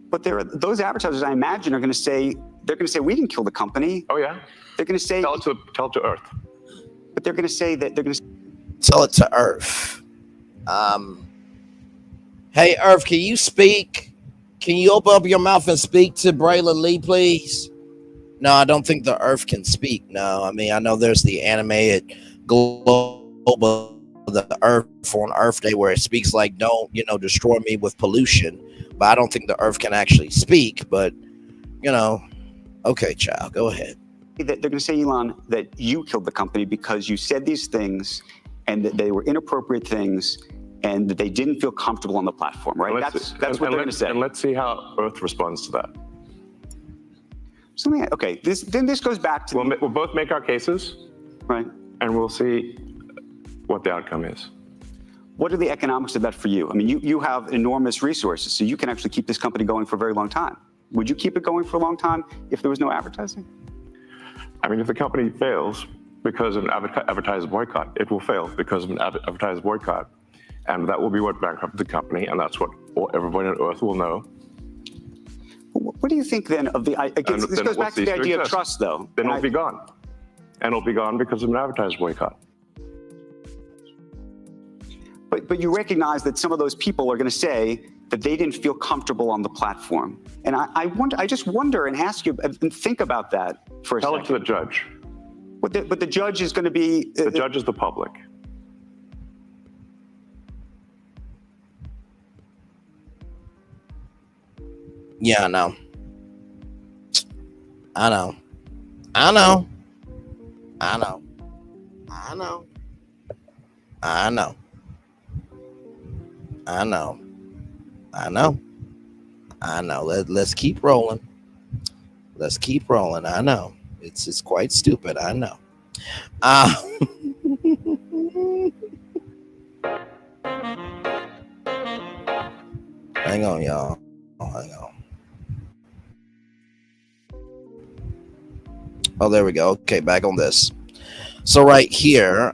But those advertisers, I imagine, are going to say, we didn't kill the company. Oh yeah. They're going to say, tell it to Earth. But they're going to say that they're going to tell it to Earth. Hey Earth, can you speak? Can you open up your mouth and speak to Braylon Lee, please? No, I don't think the Earth can speak. No, I mean, I know there's the animated globe of the Earth on Earth Day where it speaks like, don't, destroy me with pollution. But I don't think the Earth can actually speak. But, okay, child, go ahead. They're going to say, Elon, that you killed the company because you said these things and that they were inappropriate things and that they didn't feel comfortable on the platform, right? That's what they're going to say. And let's see how Earth responds to that. This goes back to... We'll both make our cases. Right. And we'll see what the outcome is. What are the economics of that for you? I mean, you have enormous resources, so you can actually keep this company going for a very long time. Would you keep it going for a long time if there was no advertising? I mean, if the company fails because of an advertiser boycott, it will fail because of an advertiser boycott. And that will be what bankrupted the company, and that's what everybody on Earth will know. What do you think then of the... this goes back to the idea of trust, though. Then it'll be gone. And it'll be gone because of an advertiser boycott. But you recognize that some of those people are going to say that they didn't feel comfortable on the platform. And I just wonder and ask you and think about that for a second. Tell it to the judge. But the judge is going to be... The judge is the public. Yeah, I know. I know. I know. I know. I know. I know. I know. I know. I know. Let's keep rolling. Let's keep rolling. I know. It's quite stupid. I know. Hang on, y'all. Oh, hang on. Oh, there we go. Okay, back on this. So right here,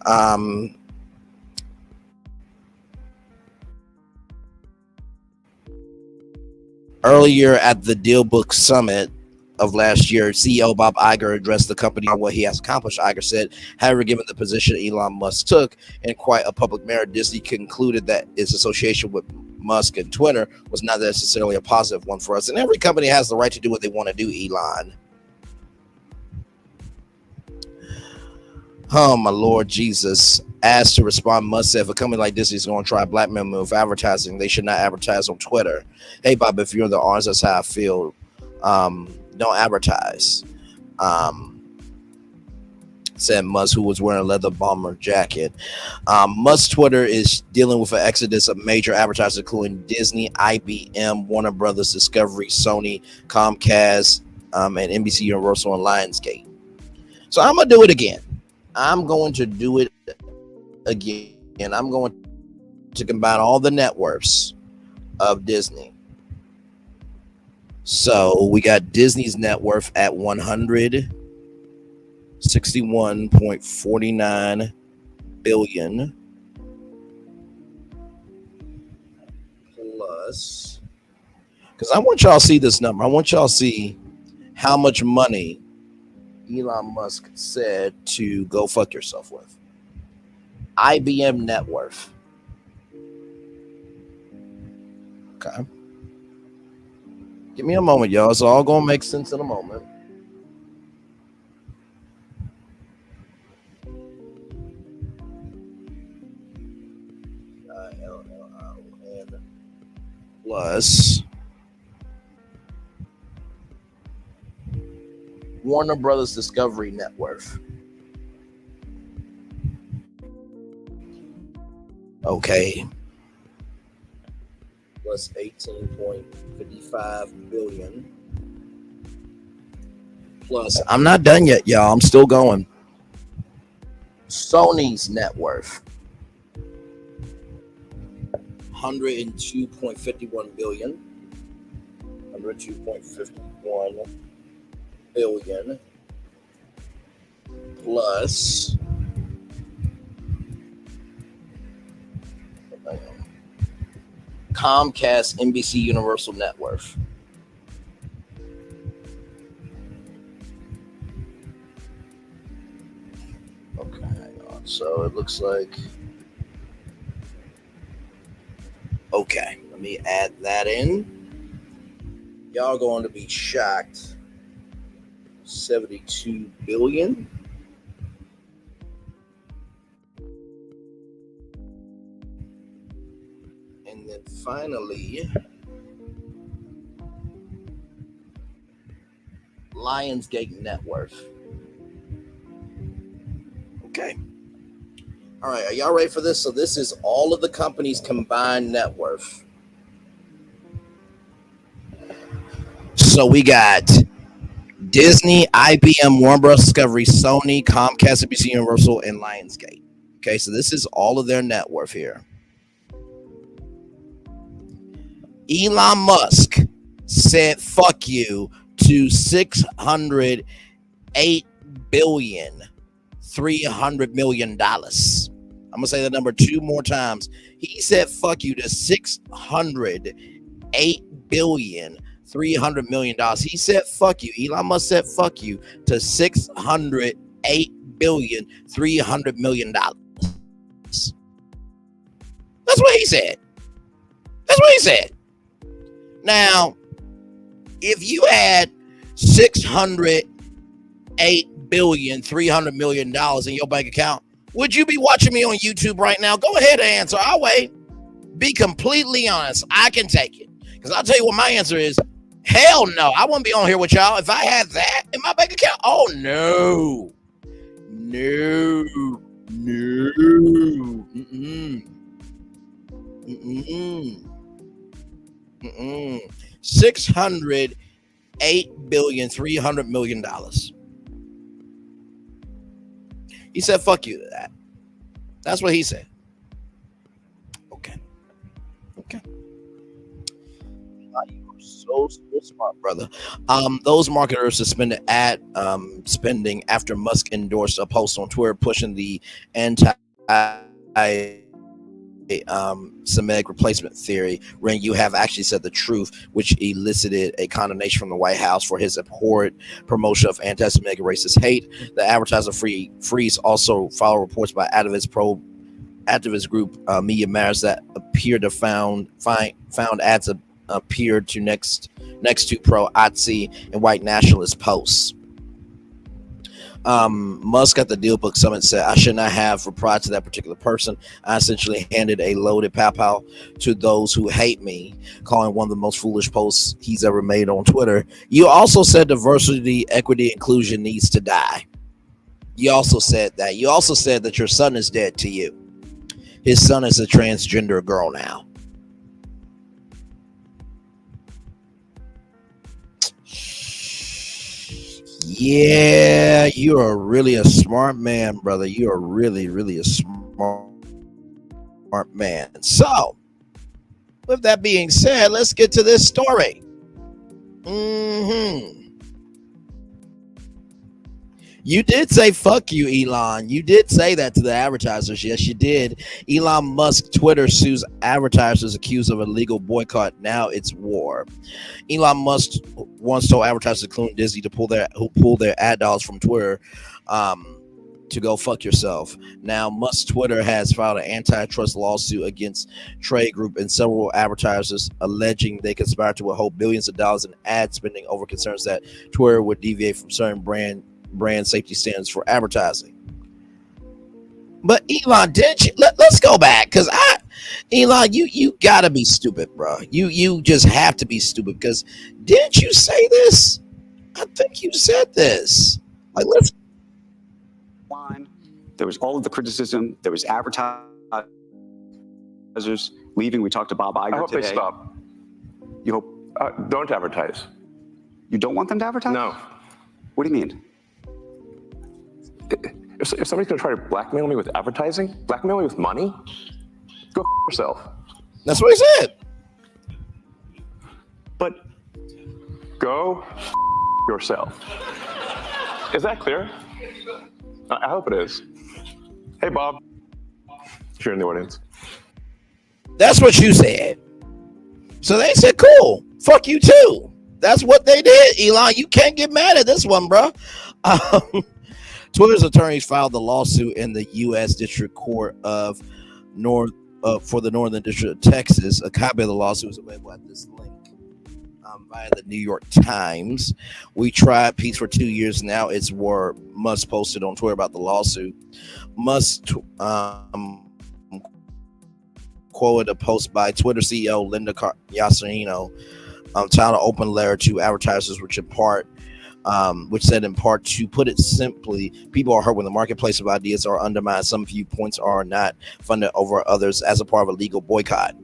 earlier at the Dealbook Summit of last year, CEO Bob Iger addressed the company on what he has accomplished. Iger said, however, given the position Elon Musk took in quite a public manner, Disney concluded that its association with Musk and Twitter was not necessarily a positive one for us. And every company has the right to do what they want to do, Elon. Oh, my Lord Jesus. Asked to respond, Musk said, if a company like Disney is going to try blackmail me with advertising, they should not advertise on Twitter. Hey, Bob, if you're the artist, that's how I feel. Don't advertise. Said Musk, who was wearing a leather bomber jacket. Musk's Twitter is dealing with an exodus of major advertisers, including Disney, IBM, Warner Brothers, Discovery, Sony, Comcast, and NBC Universal and Lionsgate. So I'm going to do it again. I'm going to do it again. I'm going to combine all the net worths of Disney. So we got Disney's net worth at $161.49 billion plus, because I want y'all to see this number. I want y'all to see how much money Elon Musk said to go fuck yourself with. IBM net worth. Okay. Give me a moment, y'all. It's all going to make sense in a moment. ILLION plus Warner Brothers Discovery net worth. Okay. Plus 18.55 billion. Plus, I'm not done yet, y'all. I'm still going. Sony's net worth. 102.51 billion. 102.51 billion plus Comcast NBC Universal net worth. Okay, hang on. So it looks like, okay, let me add that in. Y'all going to be shocked. 72 billion. And then finally, Lionsgate net worth. Okay. All right, are y'all ready for this? So this is all of the companies' combined net worth. So we got Disney, IBM, Warner Bros. Discovery, Sony, Comcast, NBC Universal, and Lionsgate. Okay, so this is all of their net worth here. Elon Musk said fuck you to $608 billion, $300 million. I'm going to say the number two more times. He said fuck you to $608 billion, $300 million. He said fuck you. Elon Musk said fuck you to $608 billion, $300 million. That's what he said. That's what he said. Now, if you had $608 billion, $300 million in your bank account, would you be watching me on YouTube right now? Go ahead and answer. I'll wait. Be completely honest. I can take it. Because I'll tell you what my answer is. Hell no. I wouldn't be on here with y'all if I had that in my bank account. Oh no. No. Mm-mm. Mm-mm. Mm-mm. $608,300,000,000. He said, fuck you to that. That's what he said. Okay. You are so smart, brother. Those marketers suspended ad spending after Musk endorsed a post on Twitter pushing the Semitic replacement theory, when you have actually said the truth, which elicited a condemnation from the White House for his abhorrent promotion of anti-Semitic racist hate. The advertiser freeze also followed reports by activist group Media Matters that appeared to found ads appeared to next to pro-Nazi and white nationalist posts. Musk at the Deal Book Summit said, I should not have replied to that particular person. I essentially handed a loaded PayPal to those who hate me, calling one of the most foolish posts he's ever made on Twitter. You also said diversity, equity, inclusion needs to die. You also said that. You also said that your son is dead to you. His son is a transgender girl now. Yeah, you are really a smart man, brother. You are really, really a smart man. So, with that being said, let's get to this story. You did say fuck you, Elon. You did say that to the advertisers. Yes, you did. Elon Musk Twitter sues advertisers accused of illegal boycott. Now it's war. Elon Musk once told advertisers, including Disney, to pull their ad dollars from Twitter to go fuck yourself. Now Musk Twitter has filed an antitrust lawsuit against Trade Group and several advertisers, alleging they conspired to withhold billions of dollars in ad spending over concerns that Twitter would deviate from certain brand safety standards for advertising. But Elon, didn't you? Let's go back, because Elon, you gotta be stupid, bro. You just have to be stupid, because didn't you say this? I think you said this. Like, let's. There was all of the criticism. There was advertisers leaving. We talked to Bob Iger I hope today. they stop. You hope? Don't advertise. You don't want them to advertise? No. What do you mean? If somebody's going to try to blackmail me with advertising, blackmail me with money, go yourself. That's what he said. But go yourself. Is that clear? I hope it is. Hey, Bob, if you're in the audience. That's what you said. So they said, cool, fuck you too. That's what they did, Elon. You can't get mad at this one, bro. Twitter's attorneys filed the lawsuit in the U.S. District Court for the Northern District of Texas. A copy of the lawsuit is available at this link via the New York Times. We tried peace for 2 years now. It's where Musk posted on Twitter about the lawsuit. Musk quoted a post by Twitter CEO Linda Yaccarino, titled "Open Letter to Advertisers," which said in part, to put it simply, people are hurt when the marketplace of ideas are undermined. Some viewpoints are not funded over others as a part of a legal boycott.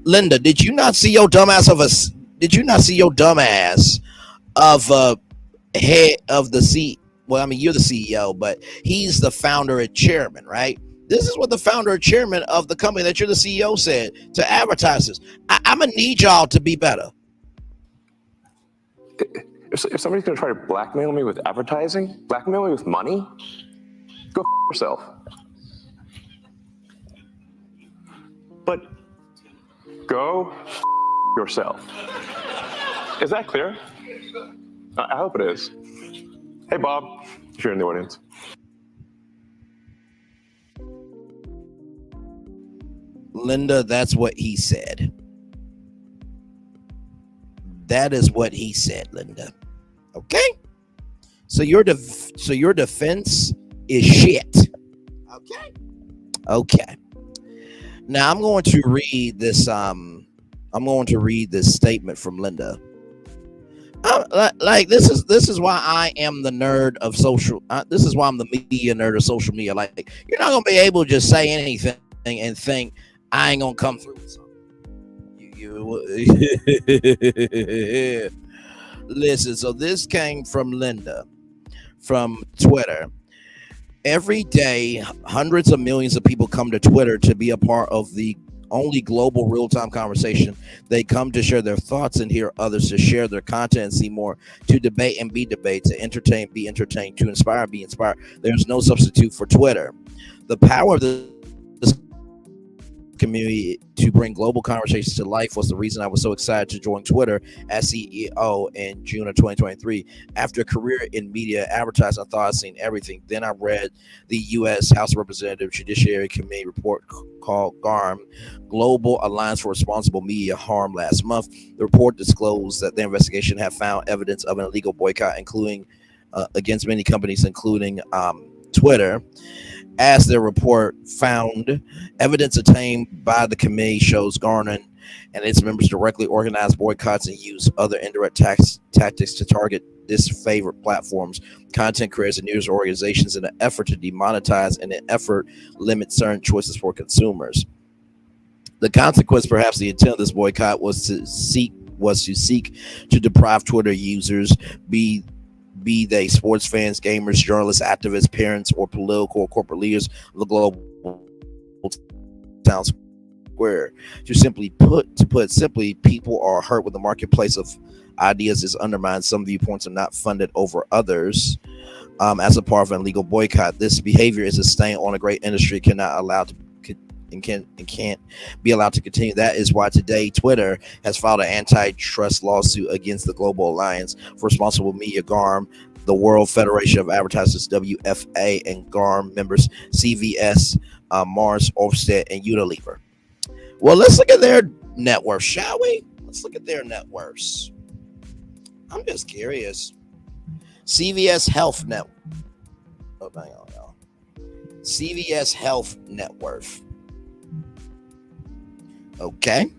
Linda, did you not see your dumbass of head of the seat? Well, I mean, you're the CEO, but he's the founder and chairman, right? This is what the founder and chairman of the company that you're the CEO said to advertisers. I'm gonna need y'all to be better. If somebody's going to try to blackmail me with advertising, blackmail me with money, go yourself. But go yourself. Is that clear? I hope it is. Hey, Bob, if you're in the audience. Linda, that's what he said. That is what he said, Linda. Okay? So your defense is shit. Okay? Okay. Now I'm going to read this statement from Linda. Like this is why I am the nerd of social. This is why I'm the media nerd of social media. Like you're not gonna be able to just say anything and think I ain't gonna come through with something. Listen. So this came from Linda from Twitter. Every day, hundreds of millions of people come to Twitter to be a part of the only global real-time conversation. They come to share their thoughts and hear others, to share their content and see more, to debate and be debated, to entertain, be entertained, to inspire, be inspired. There's no substitute for Twitter. The power of this community to bring global conversations to life was the reason I was so excited to join Twitter as CEO in June of 2023. After a career in media advertising, I thought I'd seen everything. Then I read the U.S. House of Representatives Judiciary Committee report called GARM, Global Alliance for Responsible Media Harm, last month. The report disclosed that the investigation had found evidence of an illegal boycott, including against many companies, including Twitter. As their report found, evidence obtained by the committee shows Garmin and its members directly organize boycotts and use other indirect tactics to target disfavored platforms, content creators, and news organizations in an effort to demonetize and an effort limit certain choices for consumers. The consequence, perhaps the intent of this boycott, was to seek to deprive Twitter users, be they sports fans, gamers, journalists, activists, parents, or political or corporate leaders of the global town square. To put simply, people are hurt when the marketplace of ideas is undermined. Some viewpoints are not funded over others. As a part of an illegal boycott, this behavior is a stain on a great industry, can't be allowed to continue. That is why today Twitter has filed an antitrust lawsuit against the Global Alliance for Responsible Media, GARM, the World Federation of Advertisers, WFA, and GARM members CVS, Mars, Ofsted, and Unilever. Well, let's look at their net worth, shall we? Let's look at their net worths. I'm just curious. CVS Health Net. Oh, hang on, y'all. CVS Health net worth. Okay.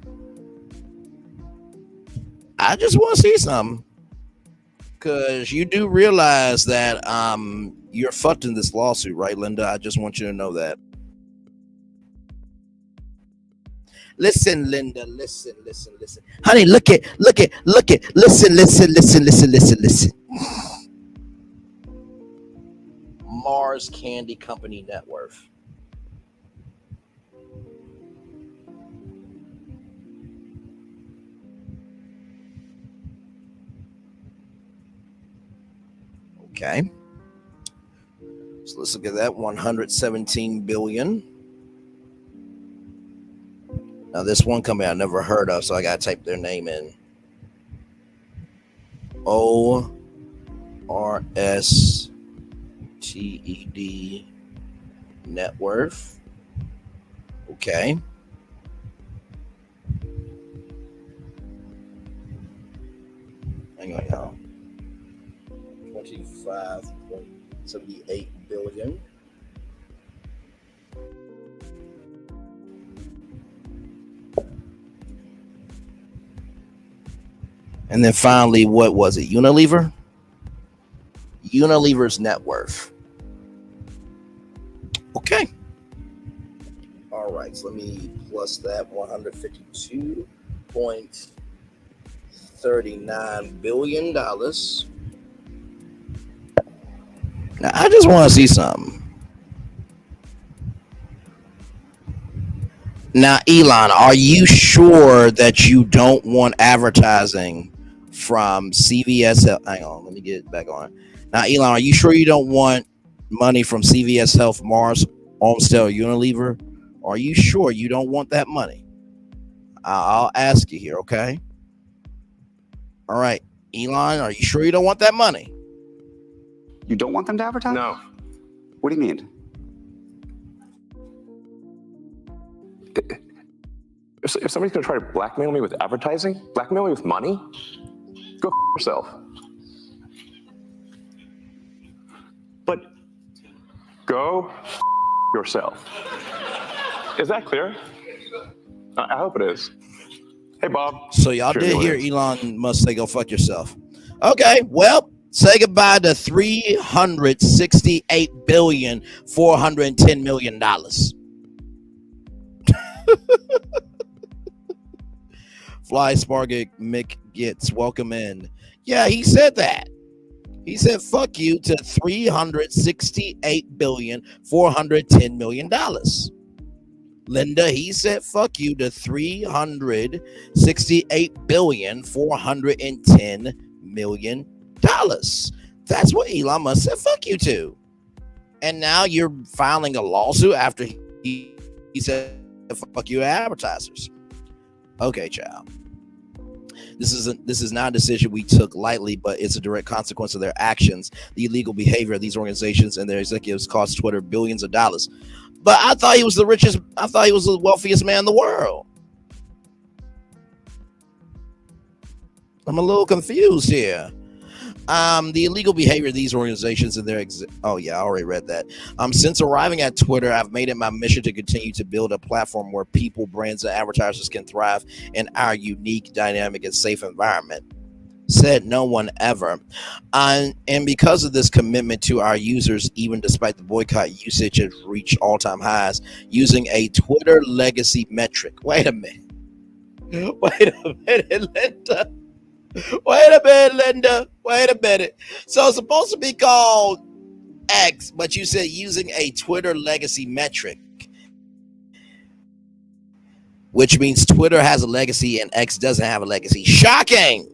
I just want to see something, because you do realize that you're fucked in this lawsuit, right, Linda? I just want you to know that. Listen, Linda, listen. Honey, look it. Listen. Mars Candy Company net worth. Okay, so let's look at that. 117 billion. Now this one company I never heard of, so I gotta type their name in. ORSTED net worth. Okay. Hang on, y'all. 25.78 billion. And then finally, what was it? Unilever? Unilever's net worth. Okay. All right, so let me plus that. 152.39 billion dollars. Now, I just want to see something. Now, Elon, are you sure that you don't want advertising from CVS? Hang on, let me get it back on. Now, Elon, are you sure you don't want money from CVS Health, Mars, Olmsted, or Unilever? Are you sure you don't want that money? I'll ask you here, okay? All right, Elon, are you sure you don't want that money? You don't want them to advertise? No. What do you mean? If somebody's going to try to blackmail me with advertising, blackmail me with money, go yourself. But go yourself. Is that clear? I hope it is. Hey, Bob. So y'all did hear Elon Musk say, go fuck yourself. Okay, well, say goodbye to $368,410,000,000. Fly Spargate Mick gets welcome in. Yeah, he said that. He said, fuck you to $368,410,000,000. Linda, he said, fuck you to $368,410,000,000. That's what Elon Musk said, fuck you to. And now you're filing a lawsuit after he said, fuck you advertisers. Okay, child. This is not a decision we took lightly, but it's a direct consequence of their actions. The illegal behavior of these organizations and their executives cost Twitter billions of dollars. But I thought he was the richest. I thought he was the wealthiest man in the world. I'm a little confused here. The illegal behavior of these organizations and their I already read that. Since arriving at Twitter, I've made it my mission to continue to build a platform where people, brands, and advertisers can thrive in our unique, dynamic, and safe environment. Said no one ever. And because of this commitment to our users, even despite the boycott, usage has reached all-time highs using a Twitter legacy metric. Wait a minute, Linda. Wait a minute. So it's supposed to be called X, but you said using a Twitter legacy metric, which means Twitter has a legacy and X doesn't have a legacy. Shocking.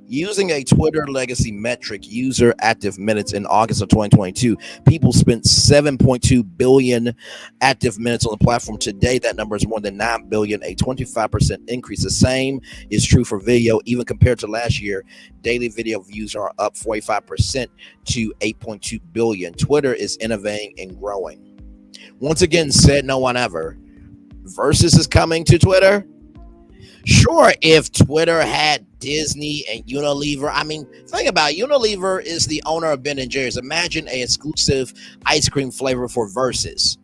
Using a Twitter legacy metric, user active minutes in August of 2022, people spent 7.2 billion active minutes on the platform. Today, that number is more than 9 billion, a 25% increase. The same is true for video. Even compared to last year, daily video views are up 45% to 8.2 billion. Twitter is innovating and growing. Once again, said no one ever. Versus is coming to Twitter. Sure, if Twitter had Disney and Unilever, I mean, think about it. Unilever is the owner of Ben & Jerry's. Imagine an exclusive ice cream flavor for Versus.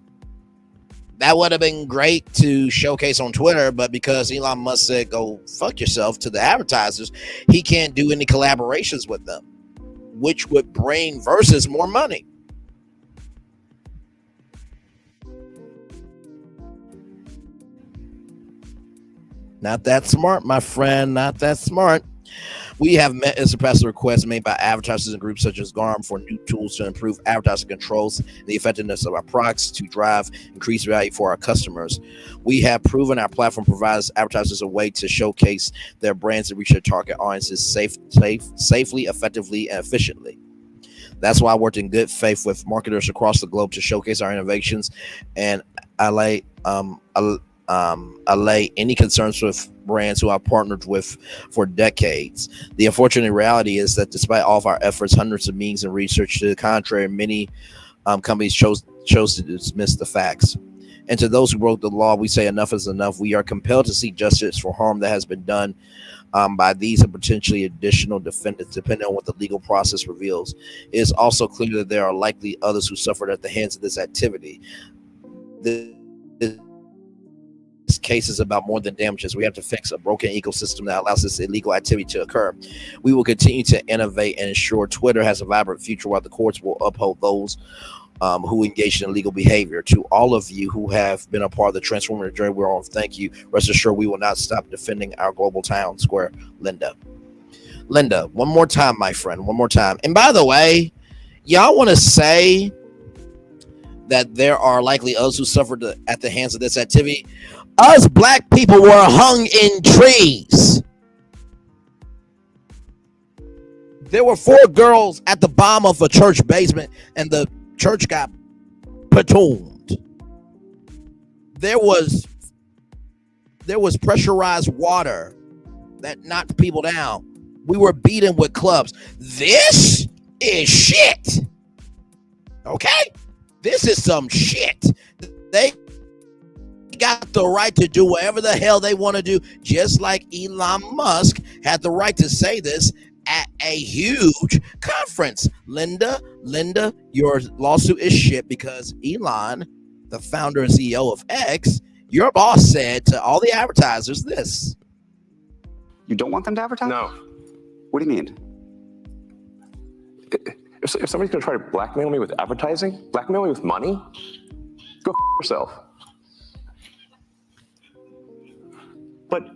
That would have been great to showcase on Twitter, but because Elon Musk said, go fuck yourself to the advertisers, he can't do any collaborations with them, which would bring Versus more money. Not that smart, my friend. Not that smart. We have met and surpassed the requests made by advertisers and groups such as GARM for new tools to improve advertising controls and the effectiveness of our products to drive increased value for our customers. We have proven our platform provides advertisers a way to showcase their brands and reach their target audiences safely, effectively, and efficiently. That's why I worked in good faith with marketers across the globe to showcase our innovations and allay any concerns with brands who I've partnered with for decades. The unfortunate reality is that despite all of our efforts, hundreds of meetings and research to the contrary, many companies chose to dismiss the facts. And to those who broke the law, we say enough is enough. We are compelled to seek justice for harm that has been done by these and potentially additional defendants, depending on what the legal process reveals. It is also clear that there are likely others who suffered at the hands of this activity. This case is about more than damages. We have to fix a broken ecosystem that allows this illegal activity to occur. We will continue to innovate and ensure Twitter has a vibrant future while the courts will uphold those who engage in illegal behavior. To all of you who have been a part of the transformative journey we're on, thank you. Rest assured we will not stop defending our global town square. Linda, one more time, my friend, one more time. And by the way, y'all want to say that there are likely others who suffered at the hands of this activity? Us black people were hung in trees. There were 4 girls at the bottom of a church basement and the church got platooned. There was pressurized water that knocked people down. We were beaten with clubs. This is shit. Okay? This is some shit. They got the right to do whatever the hell they want to do, just like Elon Musk had the right to say this at a huge conference. Linda, your lawsuit is shit because Elon, the founder and CEO of X, your boss said to all the advertisers this. You don't want them to advertise? No. What do you mean? If somebody's going to try to blackmail me with advertising, blackmail me with money, go yourself. But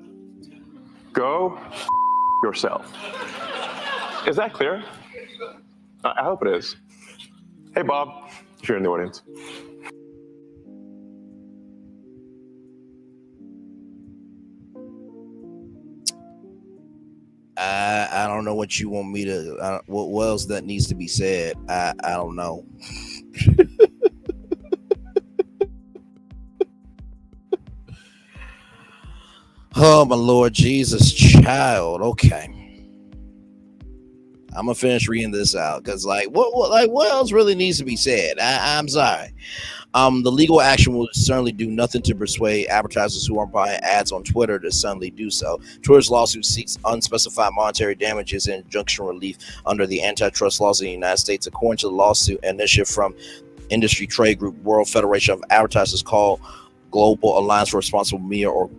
go yourself. Is that clear? I hope it is. Hey, Bob, if you're in the audience. I don't know what you want me to. What else that needs to be said? I don't know. Oh my Lord Jesus, child. Okay, I'm gonna finish reading this out because, what else really needs to be said? I'm sorry. The legal action will certainly do nothing to persuade advertisers who are buying ads on Twitter to suddenly do so. Twitter's lawsuit seeks unspecified monetary damages and injunction relief under the antitrust laws in the United States. According to the lawsuit, an initiative from industry trade group World Federation of Advertisers called Global Alliance for Responsible Media, or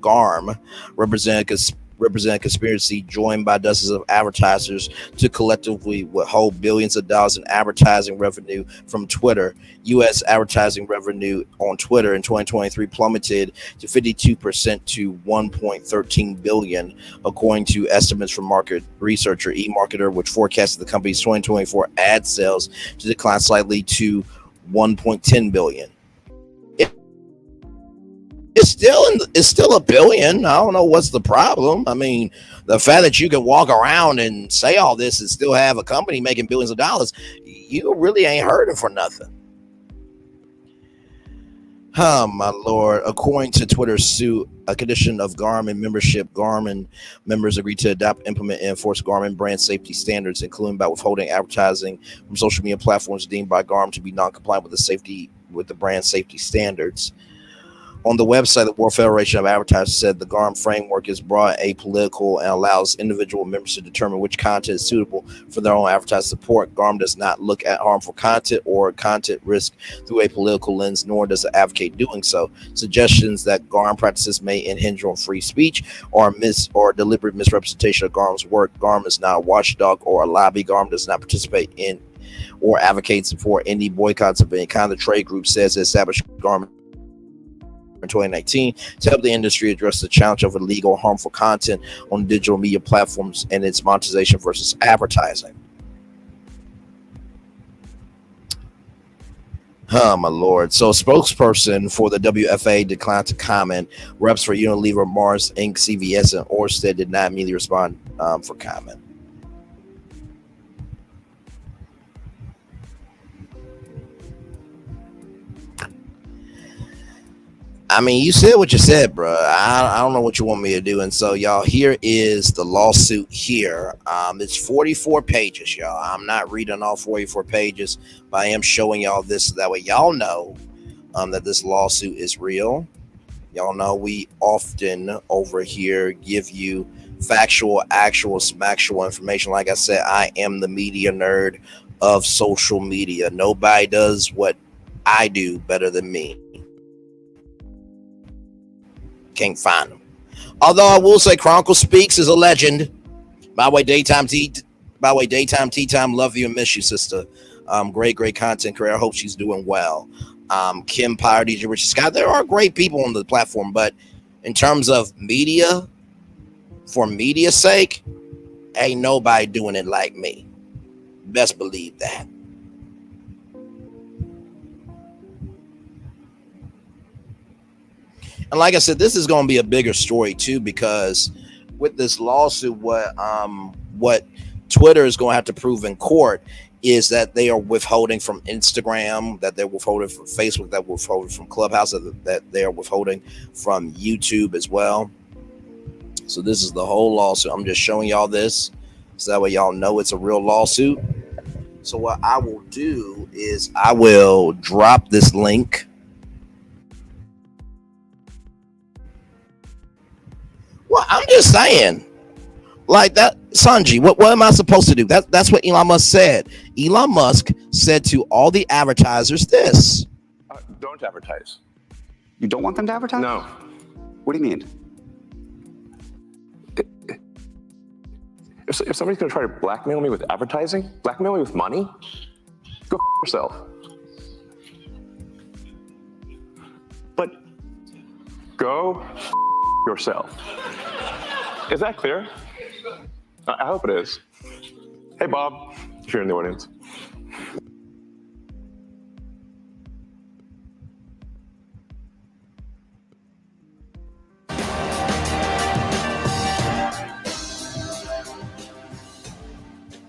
GARM, represent a conspiracy joined by dozens of advertisers to collectively withhold billions of dollars in advertising revenue from Twitter. U.S. advertising revenue on Twitter in 2023 plummeted to 52% to $1.13 billion, according to estimates from market researcher eMarketer, which forecasted the company's 2024 ad sales to decline slightly to $1.10 billion. It's still $1 billion. I don't know what's the problem. I mean, the fact that you can walk around and say all this and still have a company making billions of dollars, you really ain't hurting for nothing. Oh my Lord. According to Twitter's suit, a condition of Garmin membership, Garmin members agreed to adopt, implement, and enforce Garmin brand safety standards, including by withholding advertising from social media platforms deemed by Garmin to be non-compliant with the brand safety standards. On the website, the World Federation of Advertisers said the GARM framework is broad, apolitical, and allows individual members to determine which content is suitable for their own advertising support. GARM does not look at harmful content or content risk through a political lens, nor does it advocate doing so. Suggestions that GARM practices may impinge on free speech or deliberate misrepresentation of GARM's work. GARM is not a watchdog or a lobby. GARM does not participate in or advocate for any boycotts of any kind. The trade group says it established GARM in 2019 to help the industry address the challenge of illegal, harmful content on digital media platforms and its monetization versus advertising. Oh my Lord. So a spokesperson for the WFA declined to comment. Reps for Unilever, Mars Inc., CVS, and Orsted did not immediately respond for comment. I mean, you said what you said, bro. I don't know what you want me to do. And so, y'all, here is the lawsuit here. It's 44 pages, y'all. I'm not reading all 44 pages, but I am showing y'all this so that way y'all know that this lawsuit is real. Y'all know we often over here give you factual, actual, smacktual information. Like I said, I am the media nerd of social media. Nobody does what I do better than me. Can't find them. Although I will say Chronicle Speaks is a legend. By the way, Daytime Tea Time, love you and miss you, sister. Great content creator. I hope she's doing well. Kim Pyre, DJ Richard Scott. There are great people on the platform, but in terms of media, for media's sake, ain't nobody doing it like me. Best believe that. And like I said, this is going to be a bigger story too, because with this lawsuit, what Twitter is going to have to prove in court is that they are withholding from Instagram, that they're withholding from Facebook, that they're withholding from Clubhouse, that they are withholding from YouTube as well. So this is the whole lawsuit. I'm just showing y'all this so that way y'all know it's a real lawsuit. So what I will do is I will drop this link. Well, I'm just saying, like that, Sanji, what am I supposed to do? That's what Elon Musk said. Elon Musk said to all the advertisers this. Don't advertise. You don't want them to advertise? No. What do you mean? If somebody's going to try to blackmail me with advertising, blackmail me with money, go yourself. But go yourself. Is that clear? I hope it is. Hey, Bob, if you're in the audience.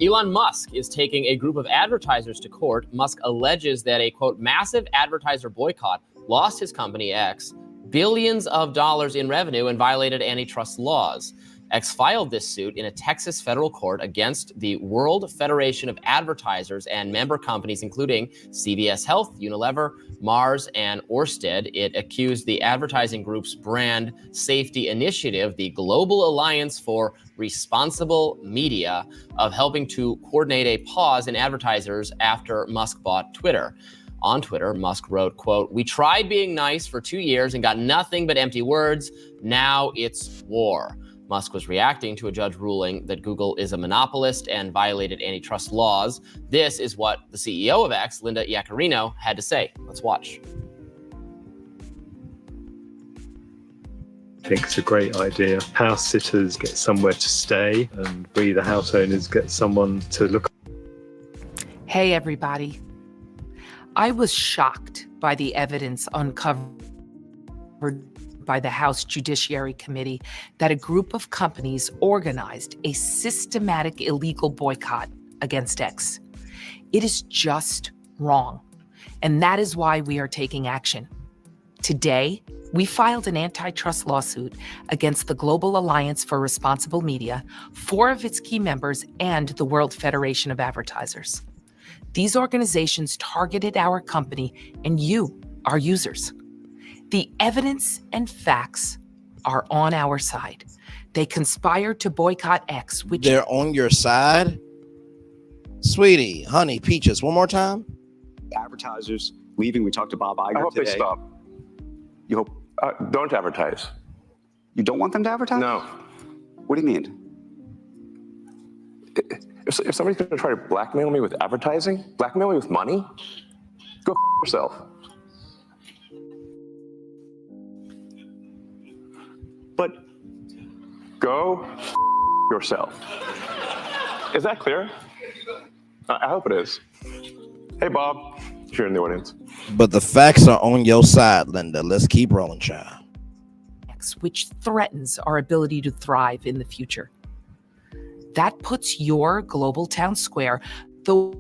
Elon Musk is taking a group of advertisers to court. Musk alleges that a, quote, massive advertiser boycott lost his company, X, billions of dollars in revenue and violated antitrust laws. X filed this suit in a Texas federal court against the World Federation of Advertisers and member companies, including CVS Health, Unilever, Mars, and Orsted. It accused the advertising group's brand safety initiative, the Global Alliance for Responsible Media, of helping to coordinate a pause in advertisers after Musk bought Twitter. On Twitter, Musk wrote, quote, "We tried being nice for 2 years and got nothing but empty words. Now it's war." Musk was reacting to a judge ruling that Google is a monopolist and violated antitrust laws. This is what the CEO of X, Linda Yaccarino, had to say. Let's watch. I think it's a great idea. House sitters get somewhere to stay, and we, the house owners, get someone to look. Hey, everybody. I was shocked by the evidence uncovered by the House Judiciary Committee that a group of companies organized a systematic illegal boycott against X. It is just wrong, and that is why we are taking action. Today, we filed an antitrust lawsuit against the Global Alliance for Responsible Media, 4 of its key members, and the World Federation of Advertisers. These organizations targeted our company and you, our users. The evidence and facts are on our side. They conspired to boycott X, which... They're on your side? Sweetie, honey, peaches, one more time? Advertisers leaving. We talked to Bob Iger I hope today. they stop. You hope... Don't advertise. You don't want them to advertise? No. What do you mean? If somebody's going to try to blackmail me with advertising, blackmail me with money, go yourself. But go yourself. Is that clear? I hope it is. Hey, Bob, if you're in the audience. But the facts are on your side, Linda. Let's keep rolling, child. Which threatens our ability to thrive in the future. That puts your global town square, the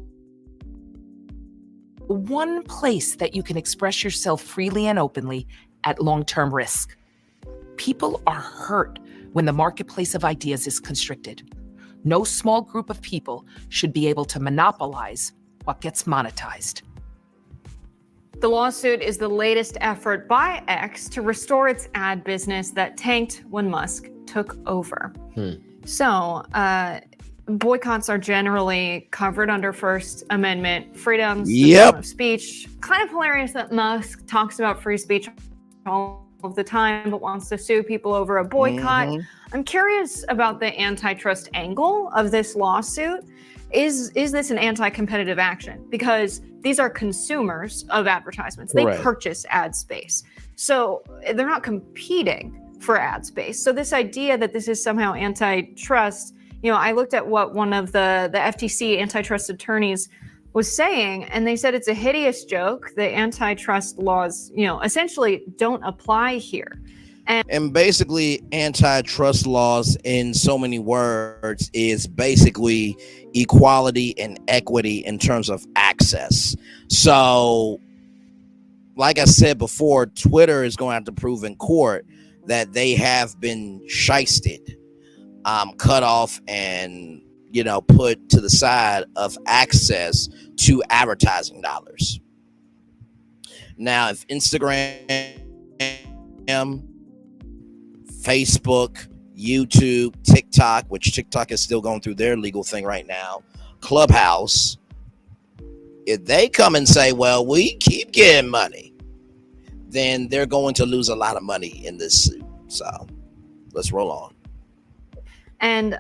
one place that you can express yourself freely and openly, at long-term risk. People are hurt when the marketplace of ideas is constricted. No small group of people should be able to monopolize what gets monetized. The lawsuit is the latest effort by X to restore its ad business that tanked when Musk took over. So, boycotts are generally covered under First Amendment freedoms of speech. Kind of hilarious that Musk talks about free speech all of the time, but wants to sue people over a boycott. I'm curious about the antitrust angle of this lawsuit. Is this an anti-competitive action? Because these are consumers of advertisements. They purchase ad space. So they're not competing for ad space. So this idea that this is somehow antitrust, I looked at what one of the FTC antitrust attorneys was saying, and they said it's a hideous joke. The antitrust laws, essentially don't apply here. And basically, antitrust laws, in so many words, is basically equality and equity in terms of access. So, like I said before, Twitter is going to have to prove in court that they have been shysted, cut off, and put to the side of access to advertising dollars. Now, if Instagram, Facebook, YouTube, TikTok, which TikTok is still going through their legal thing right now, Clubhouse, if they come and say, well, we keep getting money, then they're going to lose a lot of money in this suit. So let's roll on. And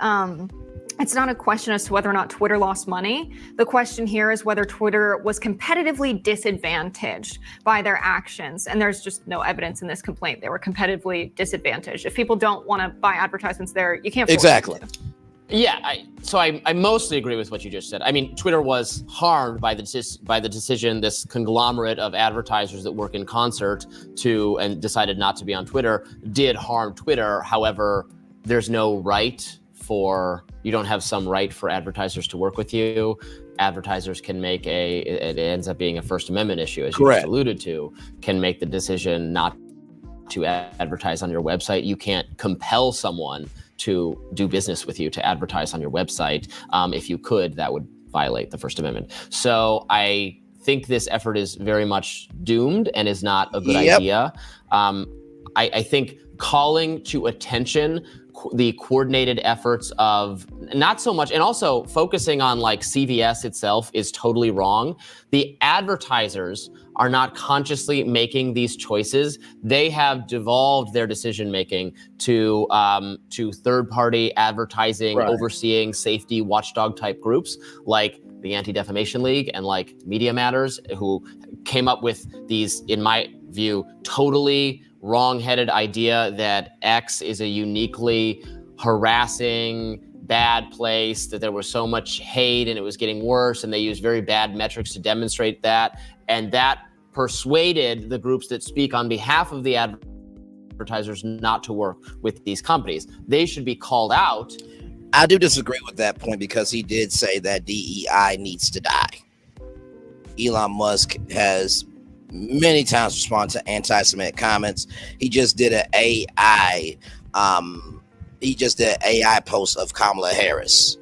It's not a question as to whether or not Twitter lost money. The question here is whether Twitter was competitively disadvantaged by their actions. And there's just no evidence in this complaint they were competitively disadvantaged. If people don't want to buy advertisements there, you can't force them to. Yeah, I mostly agree with what you just said. I mean, Twitter was harmed by the decision, this conglomerate of advertisers that work in concert and decided not to be on Twitter did harm Twitter. However, there's no right you don't have some right for advertisers to work with you. Advertisers can make it ends up being a First Amendment issue, as you just alluded to, can make the decision not to advertise on your website. You can't compel someone to do business with you to advertise on your website. If you could, that would violate the First Amendment. So I think this effort is very much doomed and is not a good idea. I think calling to attention the coordinated efforts of not so much, and also focusing on like CVS itself is totally wrong. The advertisers are not consciously making these choices. They have devolved their decision making to third-party advertising, overseeing safety watchdog type groups like the Anti-Defamation League and like Media Matters, who came up with these, in my view, totally wrong-headed idea that X is a uniquely harassing, bad place, that there was so much hate and it was getting worse, and they used very bad metrics to demonstrate that. And that persuaded the groups that speak on behalf of the advertisers not to work with these companies. They should be called out. I do disagree with that point because he did say that DEI needs to die. Elon Musk has many times respond to anti-Semitic comments. He just did an AI post of Kamala Harris.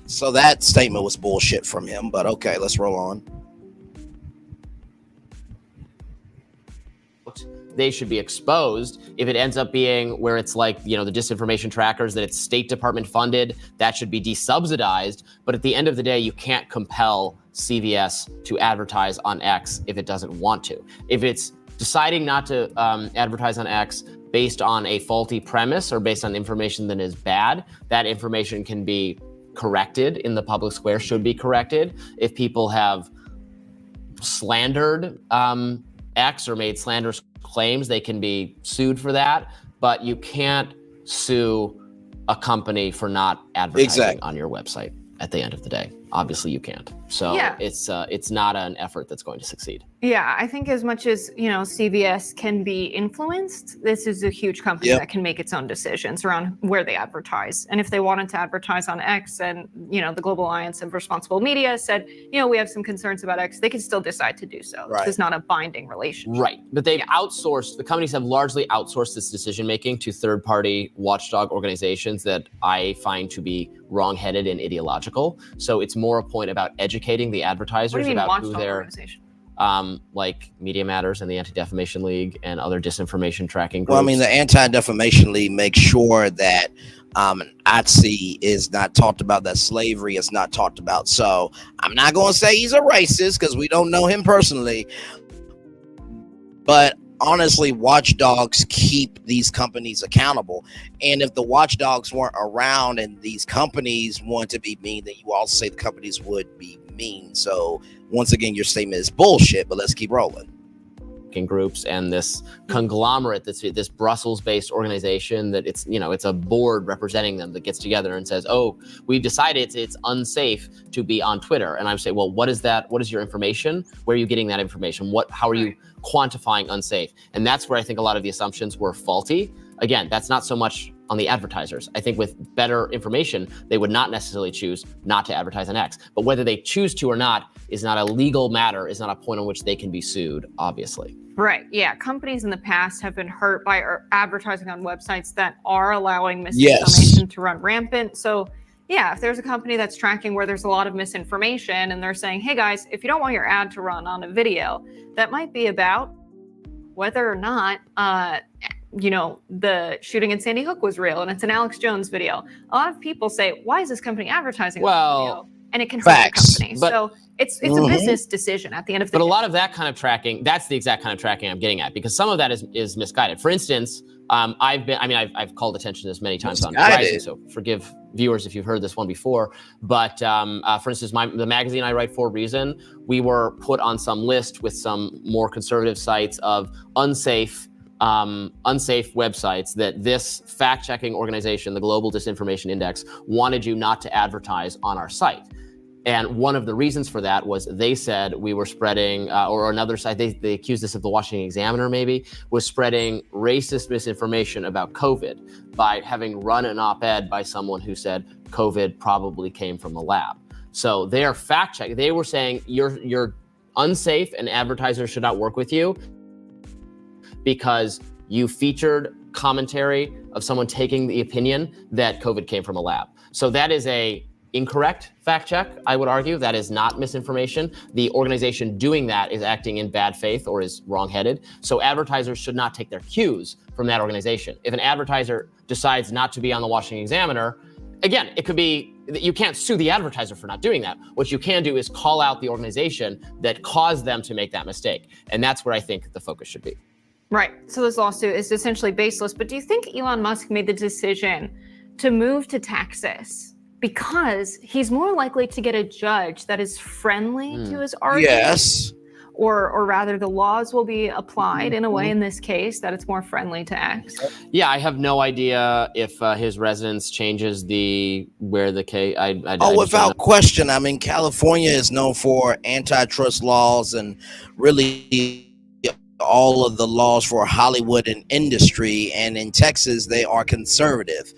So that statement was bullshit from him, but okay, let's roll on. They should be exposed. If it ends up being where it's like, the disinformation trackers, that it's State Department funded, that should be desubsidized. But at the end of the day, you can't compel CVS to advertise on X if it doesn't want to. If it's deciding not to advertise on X based on a faulty premise or based on information that is bad, that information can be corrected in the public square, should be corrected. If people have slandered X or made slanderous claims, they can be sued for that, but you can't sue a company for not advertising on your website at the end of the day. Obviously you can't. So it's not an effort that's going to succeed. Yeah, I think as much as, CVS can be influenced, this is a huge company that can make its own decisions around where they advertise. And if they wanted to advertise on X and, the Global Alliance of Responsible Media said, we have some concerns about X, they can still decide to do so. Right. This is not a binding relationship. Right. But they've outsourced, the companies have largely outsourced this decision-making to third-party watchdog organizations that I find to be wrong-headed and ideological. So it's more a point about educating the advertisers about who they're like Media Matters and the Anti-Defamation League and other disinformation tracking groups. Well, I mean, the Anti-Defamation League makes sure that Nazi is not talked about, that slavery is not talked about. So I'm not going to say he's a racist because we don't know him personally. But honestly, watchdogs keep these companies accountable. And if the watchdogs weren't around and these companies want to be mean, then you also say the companies would be mean. So once again, your statement is bullshit, but let's keep rolling. Groups and this conglomerate, this Brussels-based organization that it's a board representing them that gets together and says, oh, we decided it's unsafe to be on Twitter. And I'm saying, well, what is that? What is your information? Where are you getting that information? How are you quantifying unsafe? And that's where I think a lot of the assumptions were faulty. Again, that's not so much on the advertisers. I think with better information, they would not necessarily choose not to advertise on X. But whether they choose to or not is not a legal matter, is not a point on which they can be sued, obviously. Right. Yeah. Companies in the past have been hurt by advertising on websites that are allowing misinformation to run rampant. So yeah, if there's a company that's tracking where there's a lot of misinformation and they're saying, hey guys, if you don't want your ad to run on a video that might be about whether or not, the shooting in Sandy Hook was real and it's an Alex Jones video. A lot of people say, why is this company advertising on the video? and it can hurt the company. But- So it's a business decision at the end of the But day. a lot of that kind of tracking, that's the exact kind of tracking I'm getting at, because some of that is misguided. For instance, I've called attention to this many times on Rising, so forgive viewers if you've heard this one before. But for instance, the magazine I write for, Reason, we were put on some list with some more conservative sites of unsafe websites that this fact-checking organization, the Global Disinformation Index, wanted you not to advertise on our site. And one of the reasons for that was they said we were spreading, or another site, they accused us of the Washington Examiner maybe, was spreading racist misinformation about COVID by having run an op-ed by someone who said COVID probably came from a lab. So their fact check, they were saying you're unsafe and advertisers should not work with you because you featured commentary of someone taking the opinion that COVID came from a lab. So that is a incorrect fact check, I would argue. That is not misinformation. The organization doing that is acting in bad faith or is wrong-headed. So advertisers should not take their cues from that organization. If an advertiser decides not to be on the Washington Examiner, again, it could be that you can't sue the advertiser for not doing that. What you can do is call out the organization that caused them to make that mistake. And that's where I think the focus should be. Right. So this lawsuit is essentially baseless. But do you think Elon Musk made the decision to move to Texas because he's more likely to get a judge that is friendly to his argument? Yes. Or rather, the laws will be applied in a way in this case that it's more friendly to X. Yeah, I have no idea if his residence changes where the case. Without question. I mean, California is known for antitrust laws and really all of the laws for Hollywood and industry. And in Texas, they are conservative.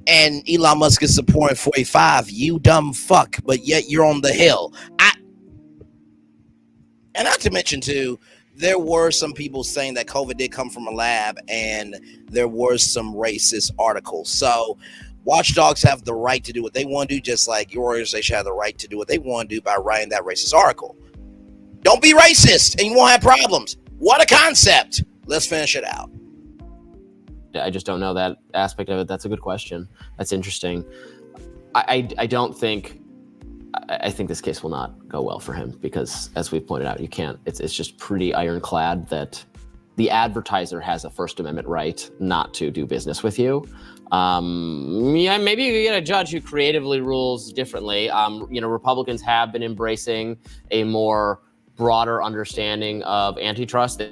And Elon Musk is supporting 45. You dumb fuck, but yet you're on the Hill. And not to mention, too, there were some people saying that COVID did come from a lab, and there were some racist articles. So watchdogs have the right to do what they want to do, just like your organization have the right to do what they want to do by writing that racist article. Don't be racist, and you won't have problems. What a concept. Let's finish it out. I just don't know that aspect of it. That's a good question. That's interesting. I don't think... I think this case will not go well for him because, as we pointed out, you can't. It's just pretty ironclad that the advertiser has a First Amendment right not to do business with you. Yeah, maybe you get a judge who creatively rules differently. Republicans have been embracing a more broader understanding of antitrust.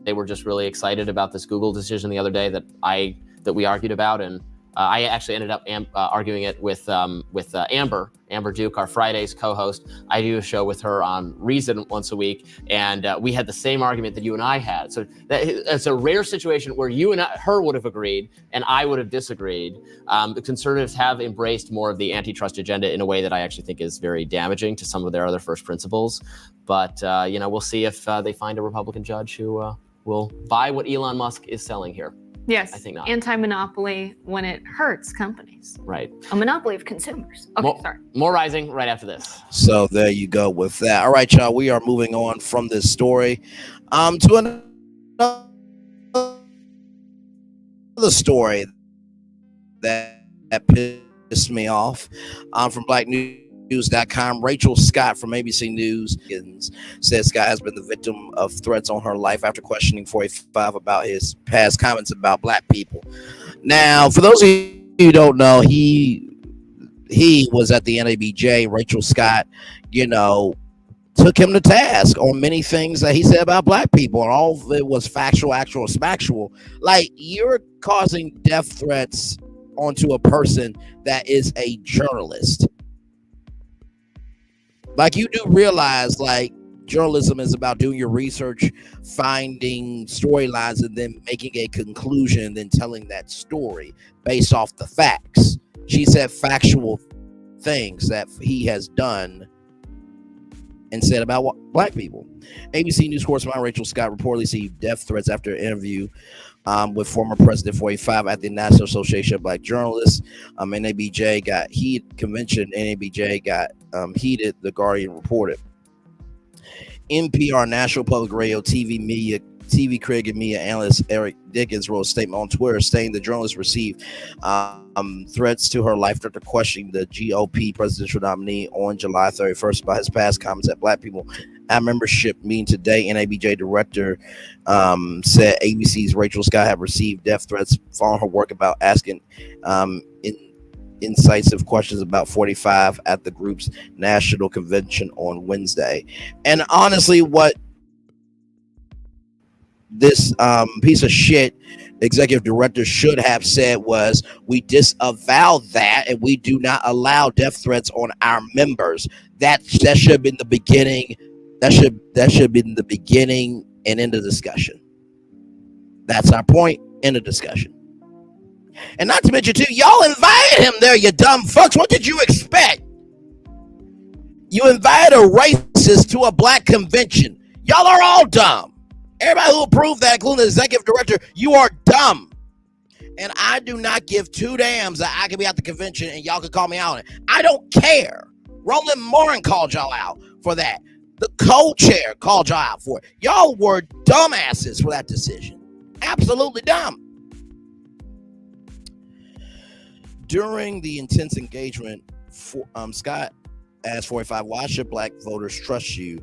They were just really excited about this Google decision the other day that we argued about, and I actually ended up arguing it with Amber Duke, our Fridays co-host. I do a show with her on Reason once a week, and we had the same argument that you and I had. So it's a rare situation where you and her would have agreed, and I would have disagreed. The conservatives have embraced more of the antitrust agenda in a way that I actually think is very damaging to some of their other first principles. But we'll see if they find a Republican judge who will buy what Elon Musk is selling here. Yes, I think not. Anti-monopoly when it hurts companies. Right. A monopoly of consumers. Okay, sorry. More Rising right after this. So there you go with that. All right, y'all. We are moving on from this story to another story that pissed me off from BlackNews.com. Rachel Scott from ABC News says Scott has been the victim of threats on her life after questioning 45 about his past comments about black people. Now, for those of you who don't know, he was at the NABJ. Rachel Scott, took him to task on many things that he said about black people, and all of it was factual, actual, factual. Like, you're causing death threats onto a person that is a journalist. Like, you do realize, like, journalism is about doing your research, finding storylines, and then making a conclusion, and then telling that story based off the facts. She said factual things that he has done and said about black people. ABC News correspondent Rachel Scott reportedly received death threats after an interview with former President 45 at the National Association of Black Journalists. NABJ got heated. Convention NABJ got heated, The Guardian reported. NPR, National Public Radio, TV Media TV critic and media analyst Eric Dickens wrote a statement on Twitter saying the journalist received threats to her life after questioning the GOP presidential nominee on July 31st about his past comments at Black people at membership meeting today. NABJ director said ABC's Rachel Scott have received death threats following her work about asking incisive questions about 45 at the group's national convention on Wednesday. And honestly, what this piece of shit executive director should have said was, we disavow that and we do not allow death threats on our members. That should have been the beginning. That should have been the beginning and end of discussion. That's our point. End of discussion. And not to mention, too, y'all invited him there, you dumb fucks. What did you expect? You invited a racist to a black convention. Y'all are all dumb. Everybody who approved that, including the executive director, you are dumb. And I do not give two damns that I can be at the convention and y'all can call me out on it. I don't care. Roland Martin called y'all out for that. The co-chair called y'all out for it. Y'all were dumbasses for that decision. Absolutely dumb. During the intense engagement, Scott asked 45, why should black voters trust you?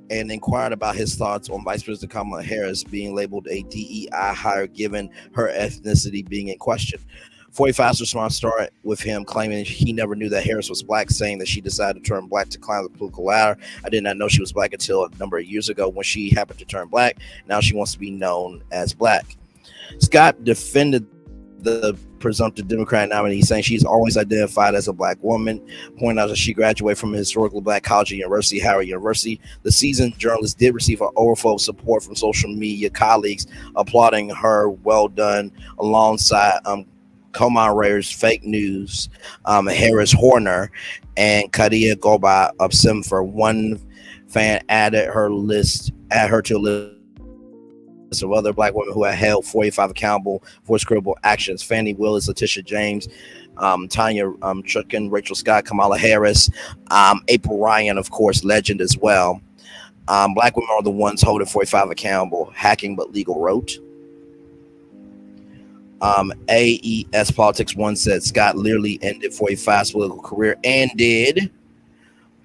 And inquired about his thoughts on Vice President Kamala Harris being labeled a DEI hire given her ethnicity being in question. 45's response started with him claiming he never knew that Harris was black, saying that she decided to turn black to climb the political ladder. I did not know she was black until a number of years ago when she happened to turn black. Now she wants to be known as black. Scott defended the presumptive Democratic nominee, saying she's always identified as a black woman, pointing out that she graduated from a historically black college and university, Howard University. The seasoned journalist did receive an overflow of support from social media colleagues, applauding her well done alongside co-moderators Fake News, Harris Horner, and Kadia Goba of Simfer. One fan added her to a list of other black women who have held 45 accountable for scribble actions. Fannie Willis, Letitia James, Tanya Chutkin, Rachel Scott, Kamala Harris, April Ryan, of course, legend as well. Black women are the ones holding 45 accountable. Hacking but legal wrote. AES Politics 1 said Scott literally ended 45's political career and did.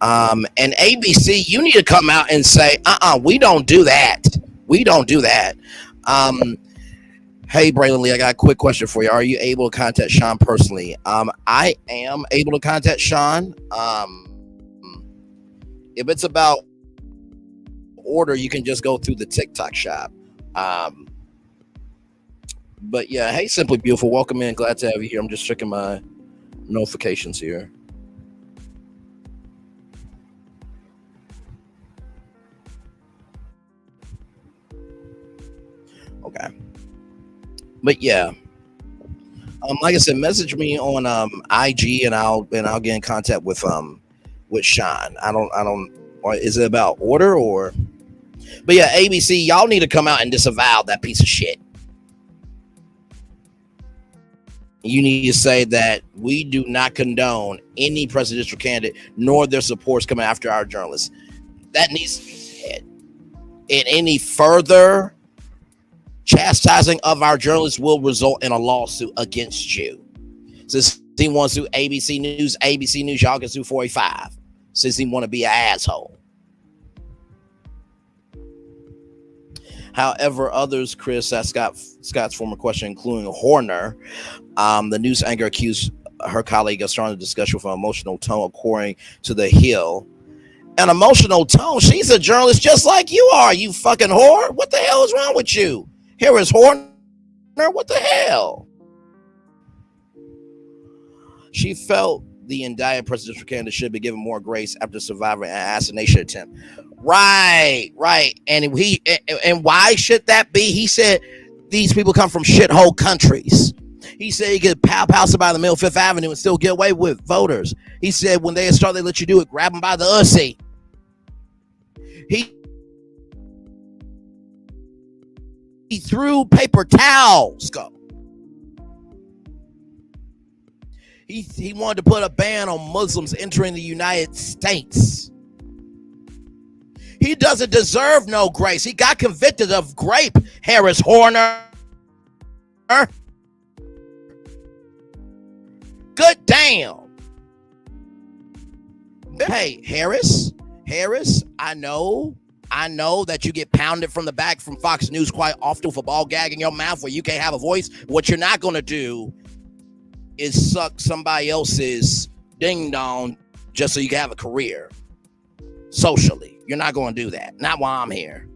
And ABC, you need to come out and say, we don't do that. We don't do that. Hey, Braylon Lee, I got a quick question for you. Are you able to contact Sean personally? I am able to contact Sean. If it's about order, you can just go through the TikTok shop. But yeah, hey, Simply Beautiful, welcome in. Glad to have you here. I'm just checking my notifications here. Okay. But yeah, like I said, message me on IG and I'll get in contact with Sean. I don't. Is it about order or? But yeah, ABC, y'all need to come out and disavow that piece of shit. You need to say that we do not condone any presidential candidate nor their supports coming after our journalists. That needs to be said. And any further chastising of our journalists will result in a lawsuit against you. Since he wants to sue ABC News, y'all can sue 45. Since he want to be an asshole. However, others criticized Scott's former question, including Horner. The news anchor accused her colleague of starting the discussion with an emotional tone, according to The Hill. An emotional tone? She's a journalist just like you are, you fucking whore. What the hell is wrong with you? Here is Horner. What the hell? She felt the indicted presidential candidate should be given more grace after surviving an assassination attempt. Right. And why should that be? He said these people come from shithole countries. He said you could pow somebody in the middle of Fifth Avenue and still get away with voters. He said when they start, they let you do it. Grab them by the ussy. He threw paper towels. Go. He wanted to put a ban on Muslims entering the United States. He He doesn't deserve no grace. He got convicted of rape, Harris Horner. Good damn. Hey, Harris, I know that you get pounded from the back from Fox News quite often with a ball gag in your mouth where you can't have a voice. What you're not going to do is suck somebody else's ding dong just so you can have a career socially. You're not going to do that. Not while I'm here.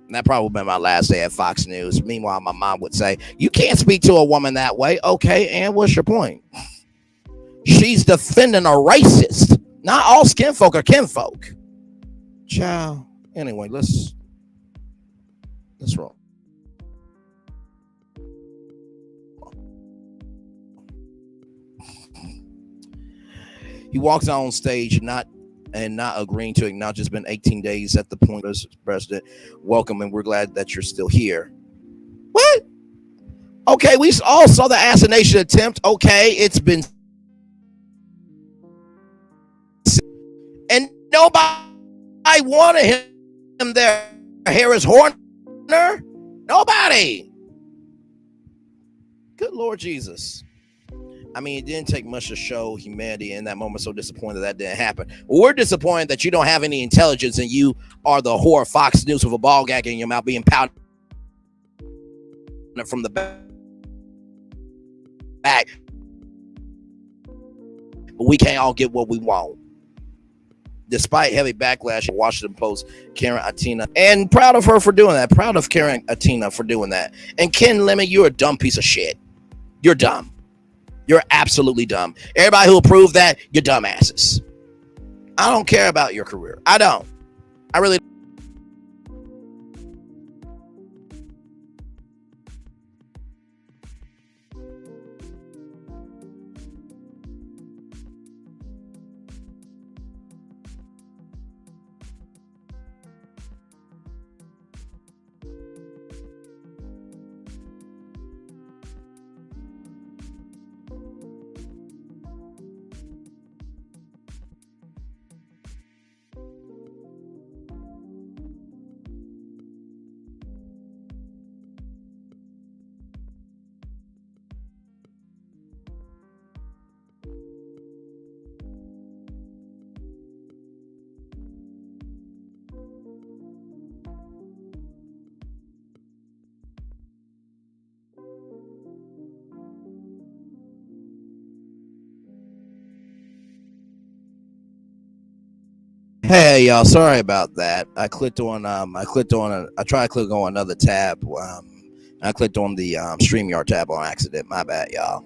And that probably would have been my last day at Fox News. Meanwhile, my mom would say, you can't speak to a woman that way. Okay, and what's your point? She's defending a racist. Not all skin folk are kinfolk. Ciao. Anyway, let's roll. He walks on stage not agreeing to acknowledge it's been 18 days at the point of President. Welcome, and we're glad that you're still here. What? Okay, we all saw the assassination attempt. Okay, it's been, and nobody wanted him there. Harris Horner? Nobody. Good Lord Jesus. I mean, it didn't take much to show humanity in that moment. So disappointed that didn't happen. We're disappointed that you don't have any intelligence and you are the whore Fox News with a ball gag in your mouth being pouted from the back. But we can't all get what we want. Despite heavy backlash, Washington Post, Karen Atina, and proud of her for doing that. Proud of Karen Atina for doing that. And Ken Lemon, you're a dumb piece of shit. You're dumb. You're absolutely dumb. Everybody who approved that, you're dumbasses. I don't care about your career. I don't. I really don't. Hey y'all, sorry about that. I tried to click on another tab. I clicked on the StreamYard tab on accident. My bad, y'all.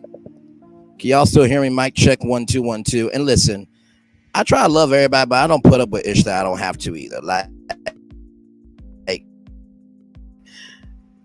Can y'all still hear me? Mic check 1 2 1 2. And listen, I try to love everybody, but I don't put up with ish that I don't have to either. Like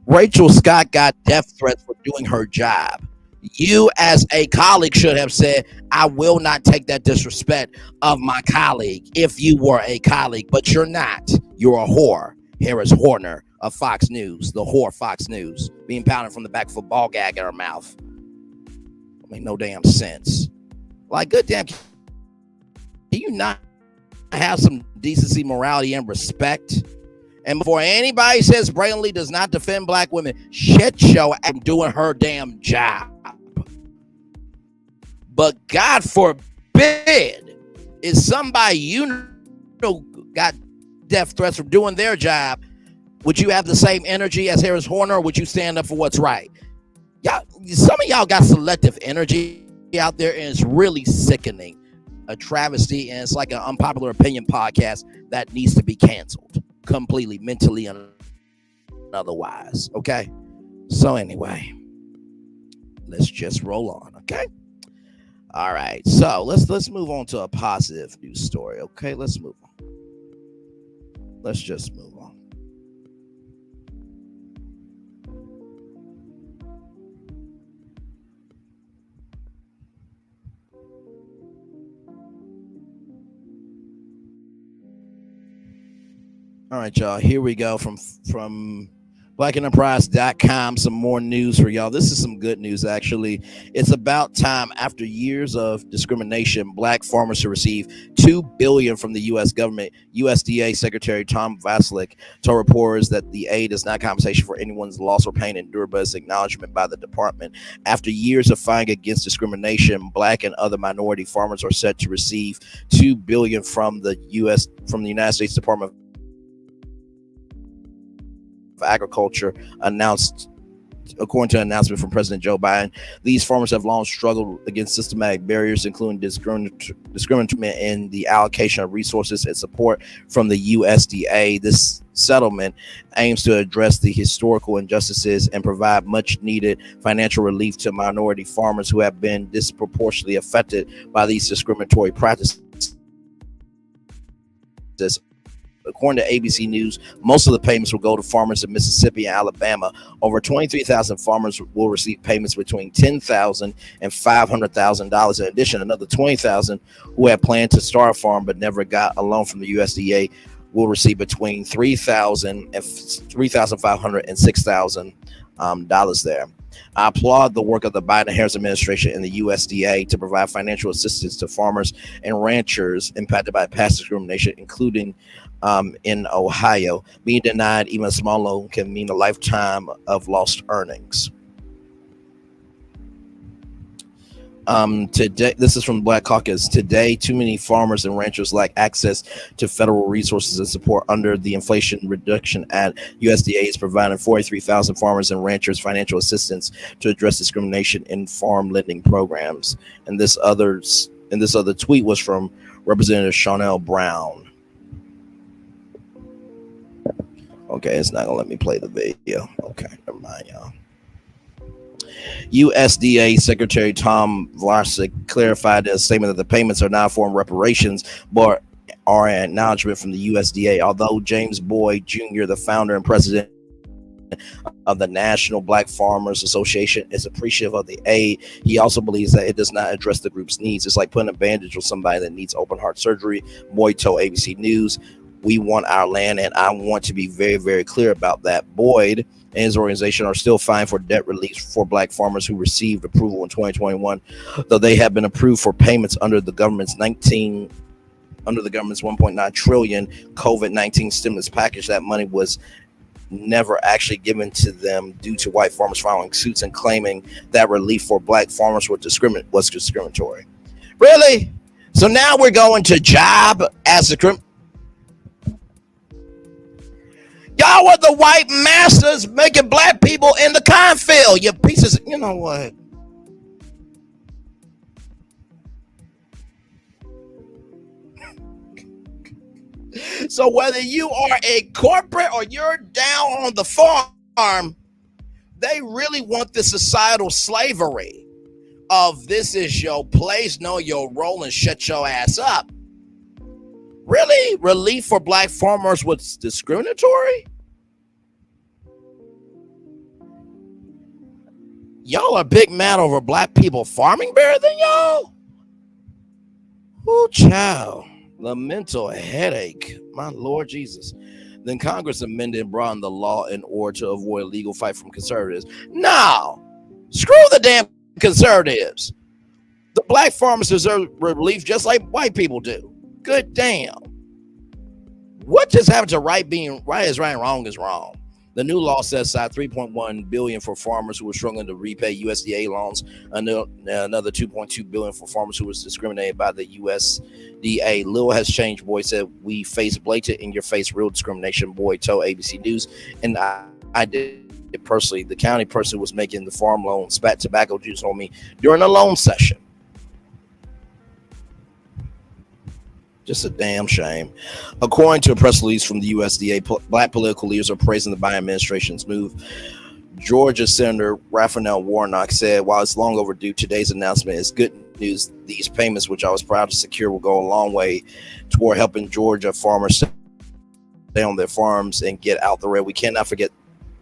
Rachel Scott got death threats for doing her job. You as a colleague should have said, I will not take that disrespect of my colleague if you were a colleague, but you're not. You're a whore. Harris Horner of Fox News, the whore Fox News, being pounded from the back with a ball gag in her mouth. I mean, no damn sense. Like, good damn, can you not have some decency, morality, and respect? And before anybody says Braylon Lee does not defend black women, shit show at doing her damn job. But God forbid, is somebody you know got death threats from doing their job, would you have the same energy as Harris Horner, or would you stand up for what's right? Y'all, some of y'all got selective energy out there, and it's really sickening. A travesty, and it's like an unpopular opinion podcast that needs to be canceled completely, mentally, and otherwise. Okay, so anyway, let's just roll on. Okay, all right, so let's move on to a positive news story. Okay, let's move on. Let's just move on. All right, y'all, here we go from blackenterprise.com. Some more news for y'all. This is some good news, actually. It's about time, after years of discrimination, black farmers to receive $2 billion from the U.S. government. USDA Secretary Tom Vasek told reporters that the aid is not compensation for anyone's loss or pain endured, but it's acknowledgement by the department. After years of fighting against discrimination, black and other minority farmers are set to receive $2 billion from the United States Department of Agriculture, announced according to an announcement from President Joe Biden. These farmers have long struggled against systematic barriers, including discrimination in the allocation of resources and support from the USDA. This settlement aims to address the historical injustices and provide much needed financial relief to minority farmers who have been disproportionately affected by these discriminatory practices. According to ABC News, most of the payments will go to farmers in Mississippi and Alabama. Over 23,000 farmers will receive payments between $10,000 and $500,000. In addition, another 20,000 who had planned to start a farm but never got a loan from the USDA will receive between $3,000 and $3,500 and $6,000 there. I applaud the work of the Biden-Harris administration and the USDA to provide financial assistance to farmers and ranchers impacted by past discrimination, including in Ohio. Being denied even a small loan can mean a lifetime of lost earnings. Today, this is from Black Caucus. Today, too many farmers and ranchers lack access to federal resources and support. Under the Inflation Reduction Act, USDA is providing 43,000 farmers and ranchers financial assistance to address discrimination in farm lending programs. And this other tweet was from Representative Chanel Brown. Okay, it's not gonna let me play the video. Okay, never mind, y'all. USDA Secretary Tom Vasek clarified in a statement that the payments are not for reparations, but are an acknowledgement from the USDA. Although James Boyd Jr., the founder and president of the National Black Farmers Association, is appreciative of the aid, he also believes that it does not address the group's needs. It's like putting a bandage on somebody that needs open heart surgery. Boyd told ABC News, "We want our land, and I want to be very, very clear about that." Boyd and his organization are still fighting for debt relief for black farmers who received approval in 2021, though they have been approved for payments under the government's 1.9 trillion COVID-19 stimulus package. That money was never actually given to them due to white farmers filing suits and claiming that relief for black farmers was discriminatory. Really? So now we're going to job as a Y'all are the white masters making black people in the cornfield. You pieces. You know what? So whether you are a corporate or you're down on the farm, they really want the societal slavery of this is your place, know your role, and shut your ass up. Really? Relief for black farmers was discriminatory? Y'all are big mad over black people farming better than y'all? Oh, child. The mental headache. My Lord Jesus. Then Congress amended and brought in the law in order to avoid a legal fight from conservatives. No. Screw the damn conservatives. The black farmers deserve relief just like white people do. Good damn. What just happened to right being right is right and wrong is wrong? The new law sets aside $3.1 billion for farmers who were struggling to repay USDA loans, another $2.2 billion for farmers who was discriminated by the USDA. Little has changed, Boyd said. We face blatant in-your-face real discrimination, Boyd told ABC News. And I did it personally. The county person who was making the farm loan spat tobacco juice on me during a loan session. Just a damn shame. According to a press release from the USDA, black political leaders are praising the Biden administration's move. Georgia Senator Raphael Warnock said, while it's long overdue, today's announcement is good news. These payments, which I was proud to secure, will go a long way toward helping Georgia farmers stay on their farms and get out the rail. We cannot forget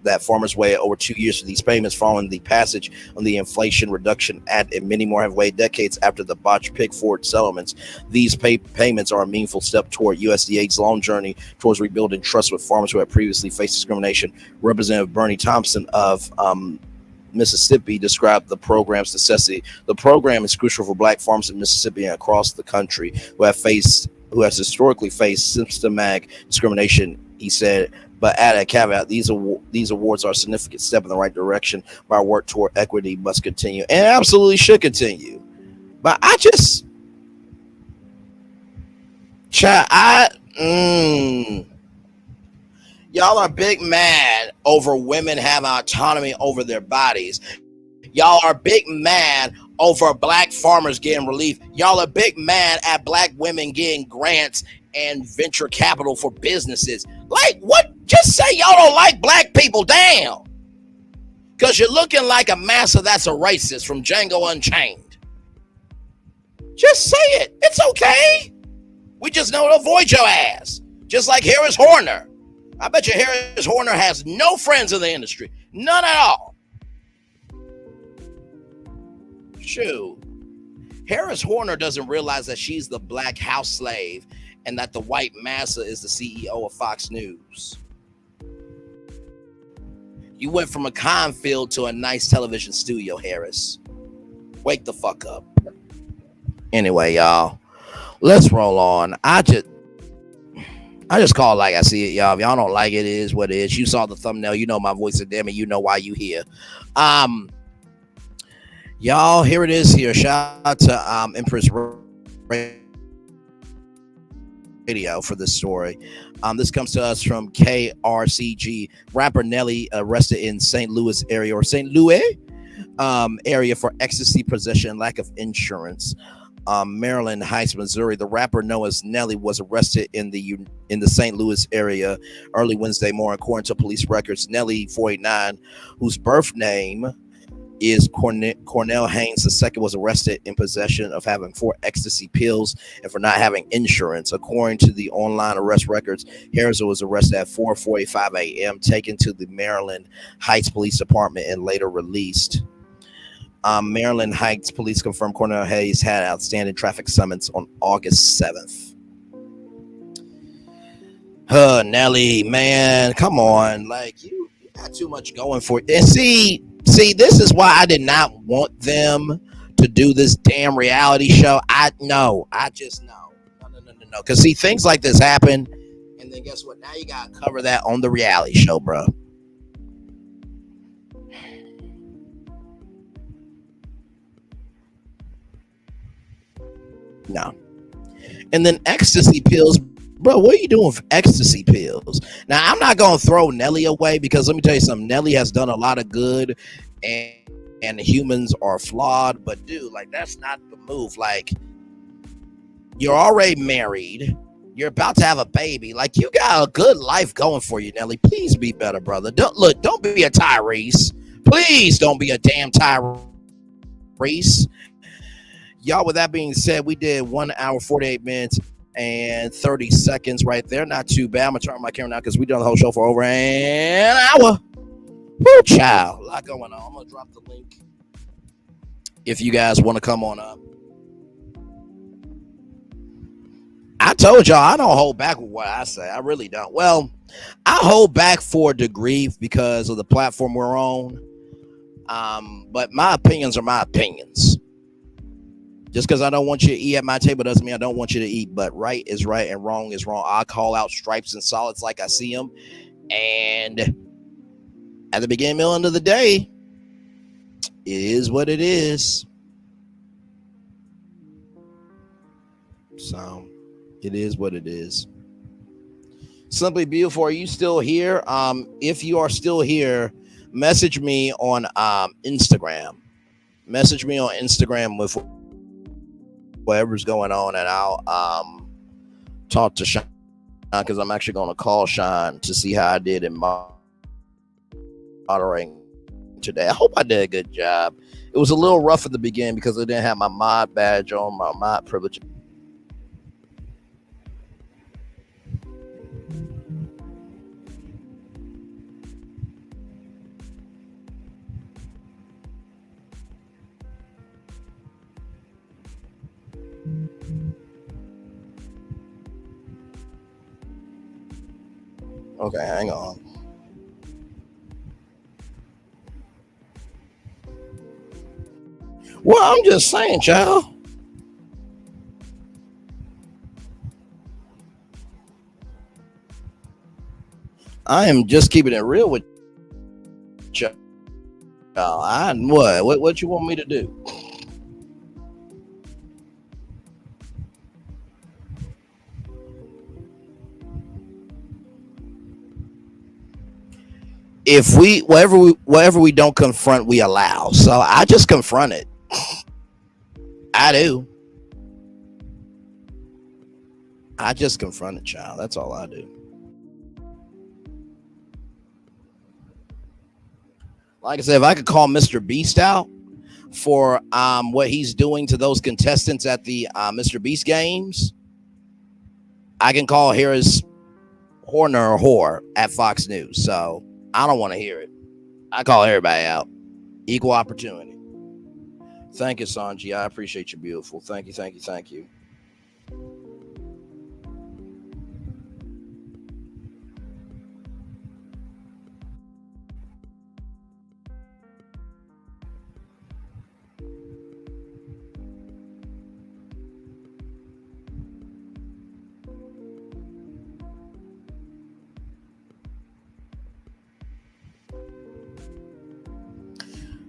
that farmers waited over 2 years for these payments following the passage on the Inflation Reduction Act, and many more have waited decades after the botched Pickford settlements. These payments are a meaningful step toward USDA's long journey towards rebuilding trust with farmers who have previously faced discrimination. Representative Bernie Thompson of Mississippi described the program's necessity. The program is crucial for Black farmers in Mississippi and across the country who has historically faced systematic discrimination, he said. But add a caveat: these awards are a significant step in the right direction, but our work toward equity must continue, and absolutely should continue. But I just, y'all are big mad over women having autonomy over their bodies. Y'all are big mad over Black farmers getting relief. Y'all are big mad at Black women getting grants and venture capital for businesses. Like, what? Just say y'all don't like Black people. Damn. Because you're looking like a master that's a racist from Django Unchained. Just say it. It's okay. We just know to avoid your ass. Just like Harris Horner. I bet you Harris Horner has no friends in the industry. None at all. Shoot. Harris Horner doesn't realize that she's the Black house slave and that the white massa is the CEO of Fox News. You went from a cornfield to a nice television studio, Harris. Wake the fuck up. Anyway, y'all, let's roll on. I just call it like I see it, y'all. If y'all don't like it, it is what it is. You saw the thumbnail. You know my voice, and damn it, you know why you here. Y'all, here it is here. Shout out to Empress Radio for this story. This comes to us from KRCG. Rapper Nelly arrested in St. Louis area area for ecstasy possession and lack of insurance. Maryland Heights, Missouri. The rapper known as Nelly was arrested in the St. Louis area early Wednesday morning, according to police records. Nelly, 49, whose birth name is Cornell Haynes II, was arrested in possession of having 4 ecstasy pills and for not having insurance. According to the online arrest records, Harris was arrested at 4:45 a.m., taken to the Maryland Heights Police Department, and later released. Maryland Heights Police confirmed Cornell Hayes had outstanding traffic summons on August 7th. Nelly, man, come on. Like, you got too much going for it. And see, this is why I did not want them to do this damn reality show. No. Because see, things like this happen, and then guess what? Now you gotta cover that on the reality show, bro. No. And then ecstasy pills. Bro, what are you doing with ecstasy pills? Now, I'm not going to throw Nelly away because let me tell you something. Nelly has done a lot of good and humans are flawed. But, dude, like, that's not the move. Like, you're already married. You're about to have a baby. Like, you got a good life going for you, Nelly. Please be better, brother. Don't be a Tyrese. Please don't be a damn Tyrese. Y'all, with that being said, we did 1 hour, 48 minutes. And 30 seconds right there. Not too bad. I'm going to turn my camera now because we done the whole show for over an hour. Woo, child. A lot going on. I'm going to drop the link if you guys want to come on up. I told y'all I don't hold back with what I say. I really don't. Well, I hold back for a degree because of the platform we're on. But my opinions are my opinions. Just because I don't want you to eat at my table doesn't mean I don't want you to eat. But right is right and wrong is wrong. I call out stripes and solids like I see them. And at the beginning, middle, end of the day, it is what it is. So it is what it is. Simply Beautiful, are you still here? If you are still here, message me on Instagram. Message me on Instagram with whatever's going on, and I'll talk to Sean because I'm actually going to call Sean to see how I did in moderating today. I hope I did a good job. It was a little rough at the beginning because I didn't have my mod badge on, my mod privilege. Okay, hang on. Well, I'm just saying, child. I am just keeping it real with you. What you want me to do? If whatever we don't confront, we allow. So I just confront it. I do. I just confront it, child. That's all I do. Like I said, if I could call Mr. Beast out for what he's doing to those contestants at the Mr. Beast games, I can call Harris Horner or whore at Fox News. So I don't want to hear it. I call everybody out. Equal opportunity. Thank you, Sanji. I appreciate you, beautiful. Thank you, thank you, thank you.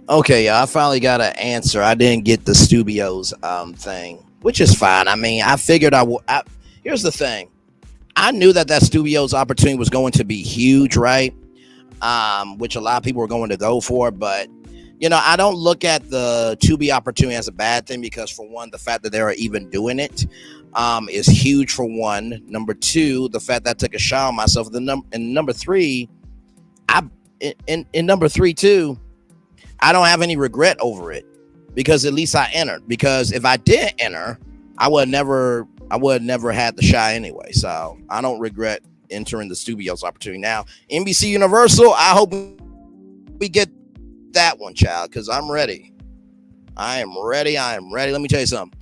Okay, yeah, I finally got an answer. I didn't get the Studios thing, which is fine. I mean, I figured I would. Here's the thing. I knew that Studios opportunity was going to be huge, right? Which a lot of people were going to go for. But, you know, I don't look at the Tubi opportunity as a bad thing because, for one, the fact that they're even doing it is huge, for one. Number two, the fact that I took a shot on myself. And number three, in number three, too, I don't have any regret over it because at least I entered. Because if I didn't enter, I would never had the shot anyway. So I don't regret entering the Studios opportunity. Now, NBC Universal, I hope we get that one, child, because I'm ready. I am ready. Let me tell you something.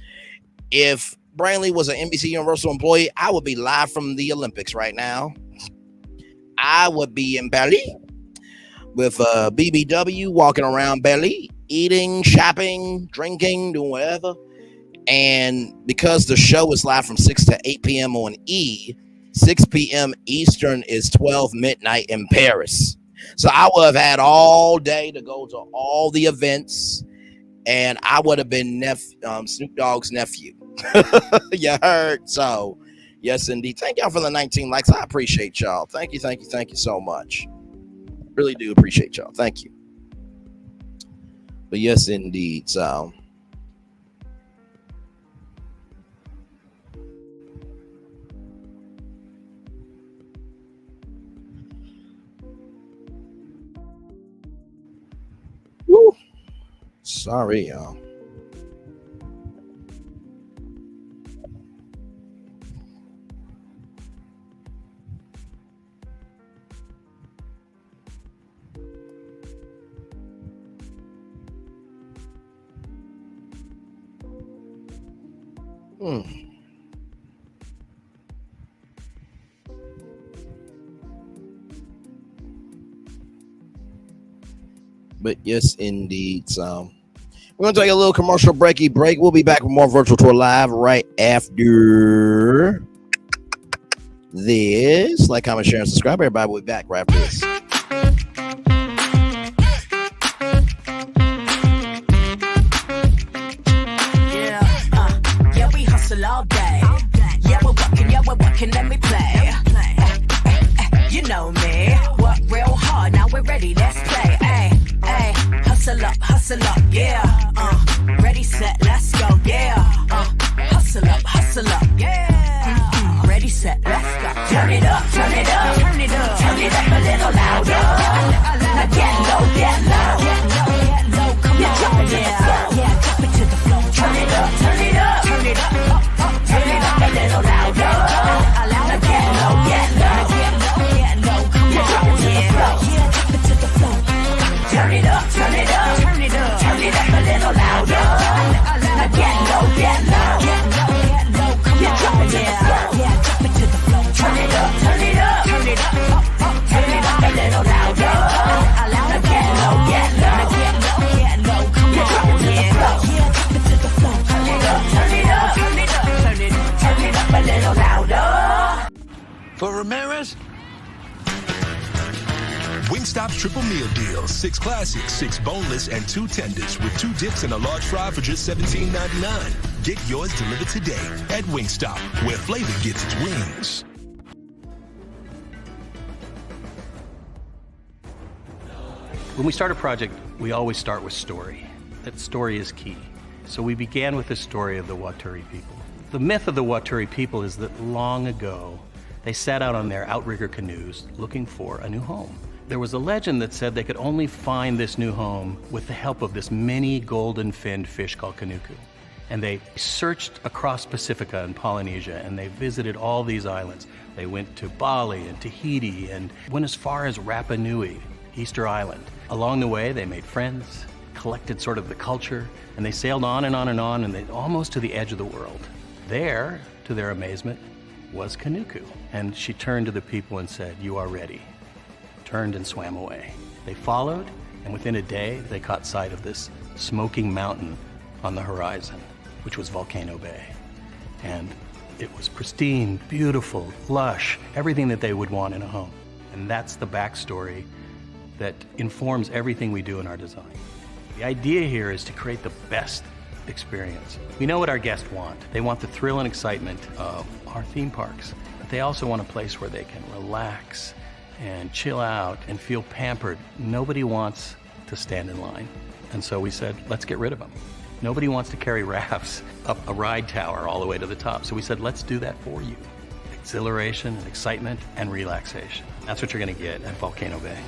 If Brainley was an NBC Universal employee, I would be live from the Olympics right now. I would be in Paris with BBW, walking around Belly, eating, shopping, drinking, doing whatever. And because the show is live from 6 to 8 p.m. on 6 p.m. Eastern is 12 midnight in Paris. So I would have had all day to go to all the events, and I would have been Snoop Dogg's nephew. You heard? So, yes, indeed. Thank y'all for the 19 likes. I appreciate y'all. Thank you so much. Really do appreciate y'all. Thank you. But yes, indeed. So woo. Sorry, y'all. But yes, indeed. So we're going to take a little commercial break. We'll be back with more Virtual Tour Live right after this. Like, comment, share, and subscribe. Everybody will be back right after this. Yeah, we hustle all day. Yeah, we're working, let me play. You know me. Work real hard, now we're ready, let's play. Hustle up, yeah. Ready, set, let's go, yeah. Hustle up, yeah. Ready, set, let's go. Turn it up, turn it up, turn it up, turn it up a little louder. Wingstop's triple meal deal. 6 classics, 6 boneless, and 2 tenders with 2 dips and a large fry for just $17.99. Get yours delivered today at Wingstop, where flavor gets its wings. When we start a project, we always start with story. That story is key. So we began with the story of the Waturi people. The myth of the Waturi people is that long ago, they set out on their outrigger canoes looking for a new home. There was a legend that said they could only find this new home with the help of this mini golden-finned fish called kanuku. And they searched across Pacifica and Polynesia, and they visited all these islands. They went to Bali and Tahiti and went as far as Rapa Nui, Easter Island. Along the way, they made friends, collected sort of the culture, and they sailed on and on and on, and they almost to the edge of the world. There, to their amazement, was Kanuku. And she turned to the people and said, "You are ready." Turned and swam away. They followed, and within a day, they caught sight of this smoking mountain on the horizon, which was Volcano Bay. And it was pristine, beautiful, lush, everything that they would want in a home. And that's the backstory that informs everything we do in our design. The idea here is to create the best experience. We know what our guests want. They want the thrill and excitement of our theme parks, but they also want a place where they can relax and chill out and feel pampered. Nobody wants to stand in line. And so we said, let's get rid of them. Nobody wants to carry rafts up a ride tower all the way to the top. So we said, let's do that for you. Exhilaration and excitement and relaxation. That's what you're gonna get at Volcano Bay.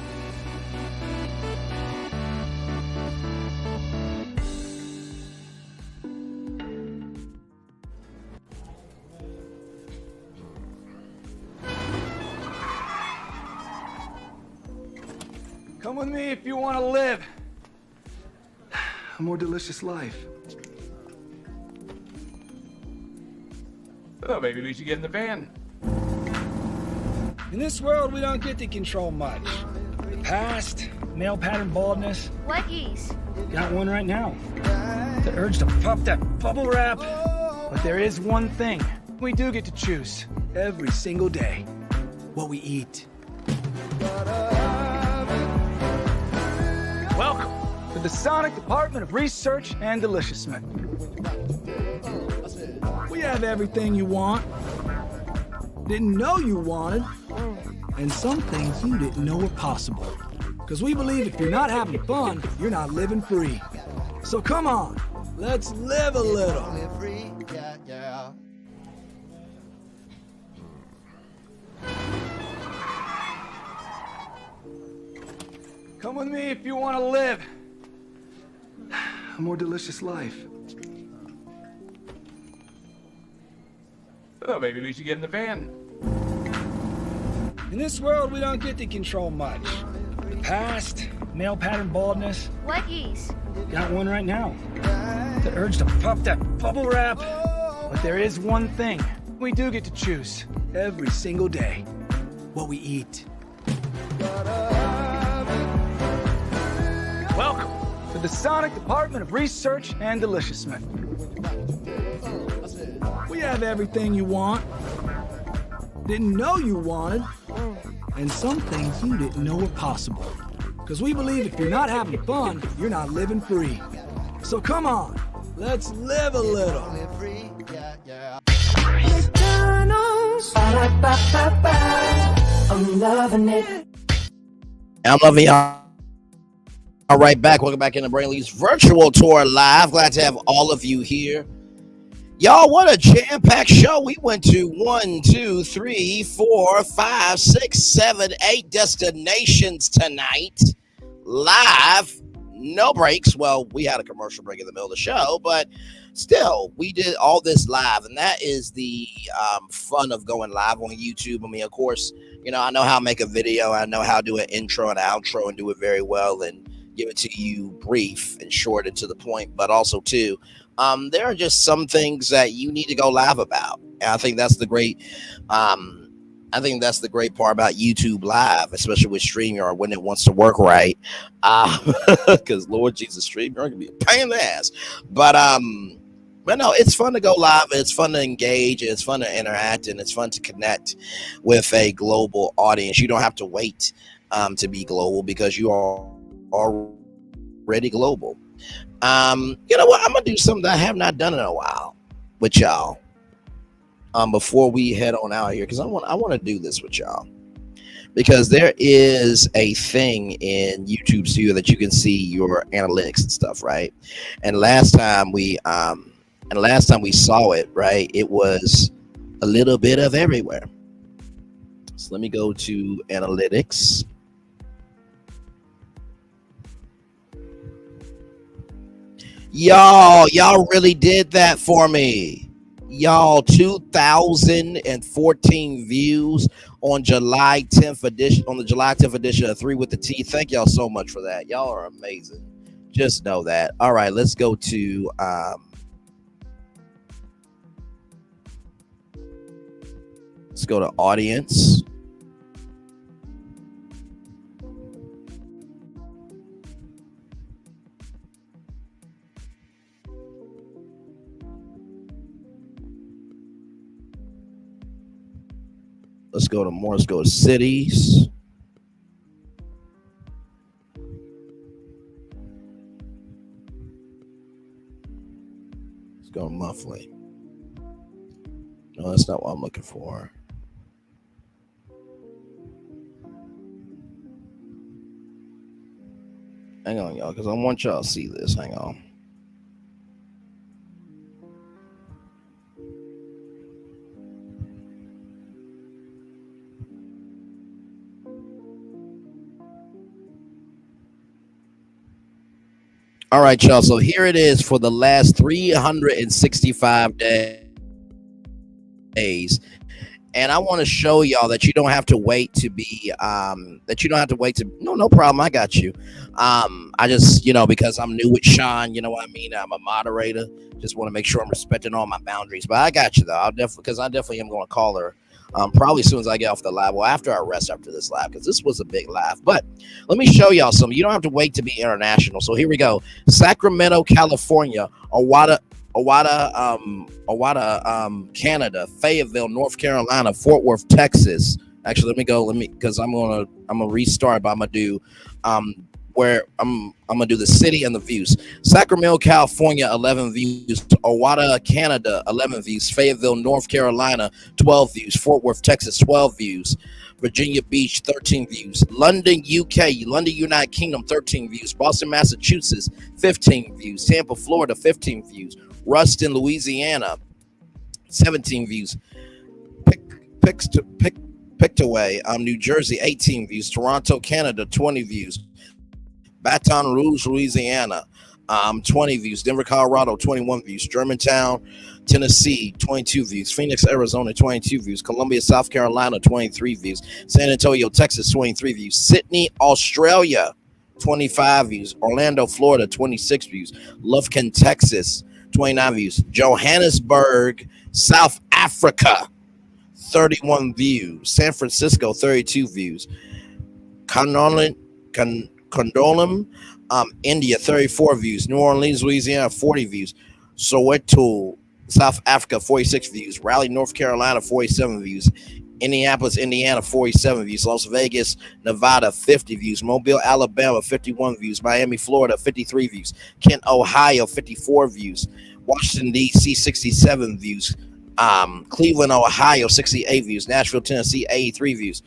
Come with me if you want to live a more delicious life. Oh, maybe we should get in the van. In this world, we don't get to control much. The past, male pattern baldness. Leggies. Got one right now. The urge to puff that bubble wrap. But there is one thing we do get to choose every single day: what we eat. Welcome to the Sonic Department of Research and Deliciousment. We have everything you want, didn't know you wanted, and some things you didn't know were possible. Because we believe if you're not having fun, you're not living free. So come on, let's live a little. Come with me if you want to live a more delicious life. Oh, maybe we should get in the van. In this world, we don't get to control much. The past, male pattern baldness. Leggies. Got one right now. The urge to puff that bubble wrap. But there is one thing we do get to choose every single day: what we eat. Welcome to the Sonic Department of Research and Deliciousment. We have everything you want, didn't know you wanted, and some things you didn't know were possible. Because we believe if you're not having fun, you're not living free. So come on, let's live a little. I'm loving it. I'm loving y'all. All right, welcome back into Brainley's virtual tour live. Glad to have all of you here. Y'all, what a jam-packed show. We went to 1, 2, 3, 4, 5, 6, 7, 8 destinations tonight. Live, no breaks. Well, we had a commercial break in the middle of the show, but still, we did all this live, and that is the fun of going live on YouTube. I mean, of course, you know, I know how to make a video. I know how to do an intro and outro and do it very well and give it to you brief and short and to the point, but also too, there are just some things that you need to go live about. And I think that's the great, part about YouTube Live, especially with StreamYard when it wants to work right. Because Lord Jesus, StreamYard can be a pain in the ass. But no, it's fun to go live. It's fun to engage. It's fun to interact, and it's fun to connect with a global audience. You don't have to wait to be global because you are already global. You know what? I'm gonna do something that I have not done in a while with y'all. Before we head on out here, because I want to do this with y'all, because there is a thing in YouTube Studio that you can see your analytics and stuff, right? And last time we saw it, right, it was a little bit of everywhere. So let me go to analytics. Y'all really did that for me. Y'all, 2,014 views on July 10th edition, on the July 10th edition of 3 with the T. Thank y'all so much for that. Y'all are amazing. Just know that. All right, let's go to audience. Let's go to more. Let's go to cities. Let's go monthly. No, that's not what I'm looking for. Hang on, y'all, because I want y'all to see this. Hang on. All right, y'all. So here it is for the last 365 days. And I want to show y'all that you don't have to wait to be, no problem. I got you. I just, because I'm new with Sean, you know what I mean? I'm a moderator. Just want to make sure I'm respecting all my boundaries. But I got you, though. I definitely am going to call her probably as soon as I get off the live. Well, after I rest after this live, because this was a big live. But let me show y'all something. You don't have to wait to be international. So here we go. Sacramento, California, Owata, Canada, Fayetteville, North Carolina, Fort Worth, Texas. Actually, because I'm gonna restart, but I'm gonna do where I'm gonna do the city and the views. Sacramento, California, 11 views. Owata, Canada, 11 views. Fayetteville, North Carolina, 12 views. Fort Worth, Texas, 12 views. Virginia Beach, 13 views. London, UK, London, United Kingdom, 13 views. Boston, Massachusetts, 15 views. Tampa, Florida, 15 views. Ruston, Louisiana, 17 views. Pictaway, New Jersey, 18 views. Toronto, Canada, 20 views. Baton Rouge, Louisiana, 20 views. Denver, Colorado, 21 views. Germantown, Tennessee, 22 views. Phoenix, Arizona, 22 views. Columbia, South Carolina, 23 views. San Antonio, Texas, 23 views. Sydney, Australia, 25 views. Orlando, Florida, 26 views. Lufkin, Texas, 29 views. Johannesburg, South Africa, 31 views. San Francisco, 32 views. Condolum, India, 34 views. New Orleans, Louisiana, 40 views. Soweto, South Africa, 46 views. Raleigh, North Carolina, 47 views. Indianapolis, Indiana, 47 views. Las Vegas, Nevada, 50 views. Mobile, Alabama, 51 views. Miami, Florida, 53 views. Kent, Ohio, 54 views. Washington, D.C., 67 views. Cleveland, Ohio, 68 views. Nashville, Tennessee, 83 views.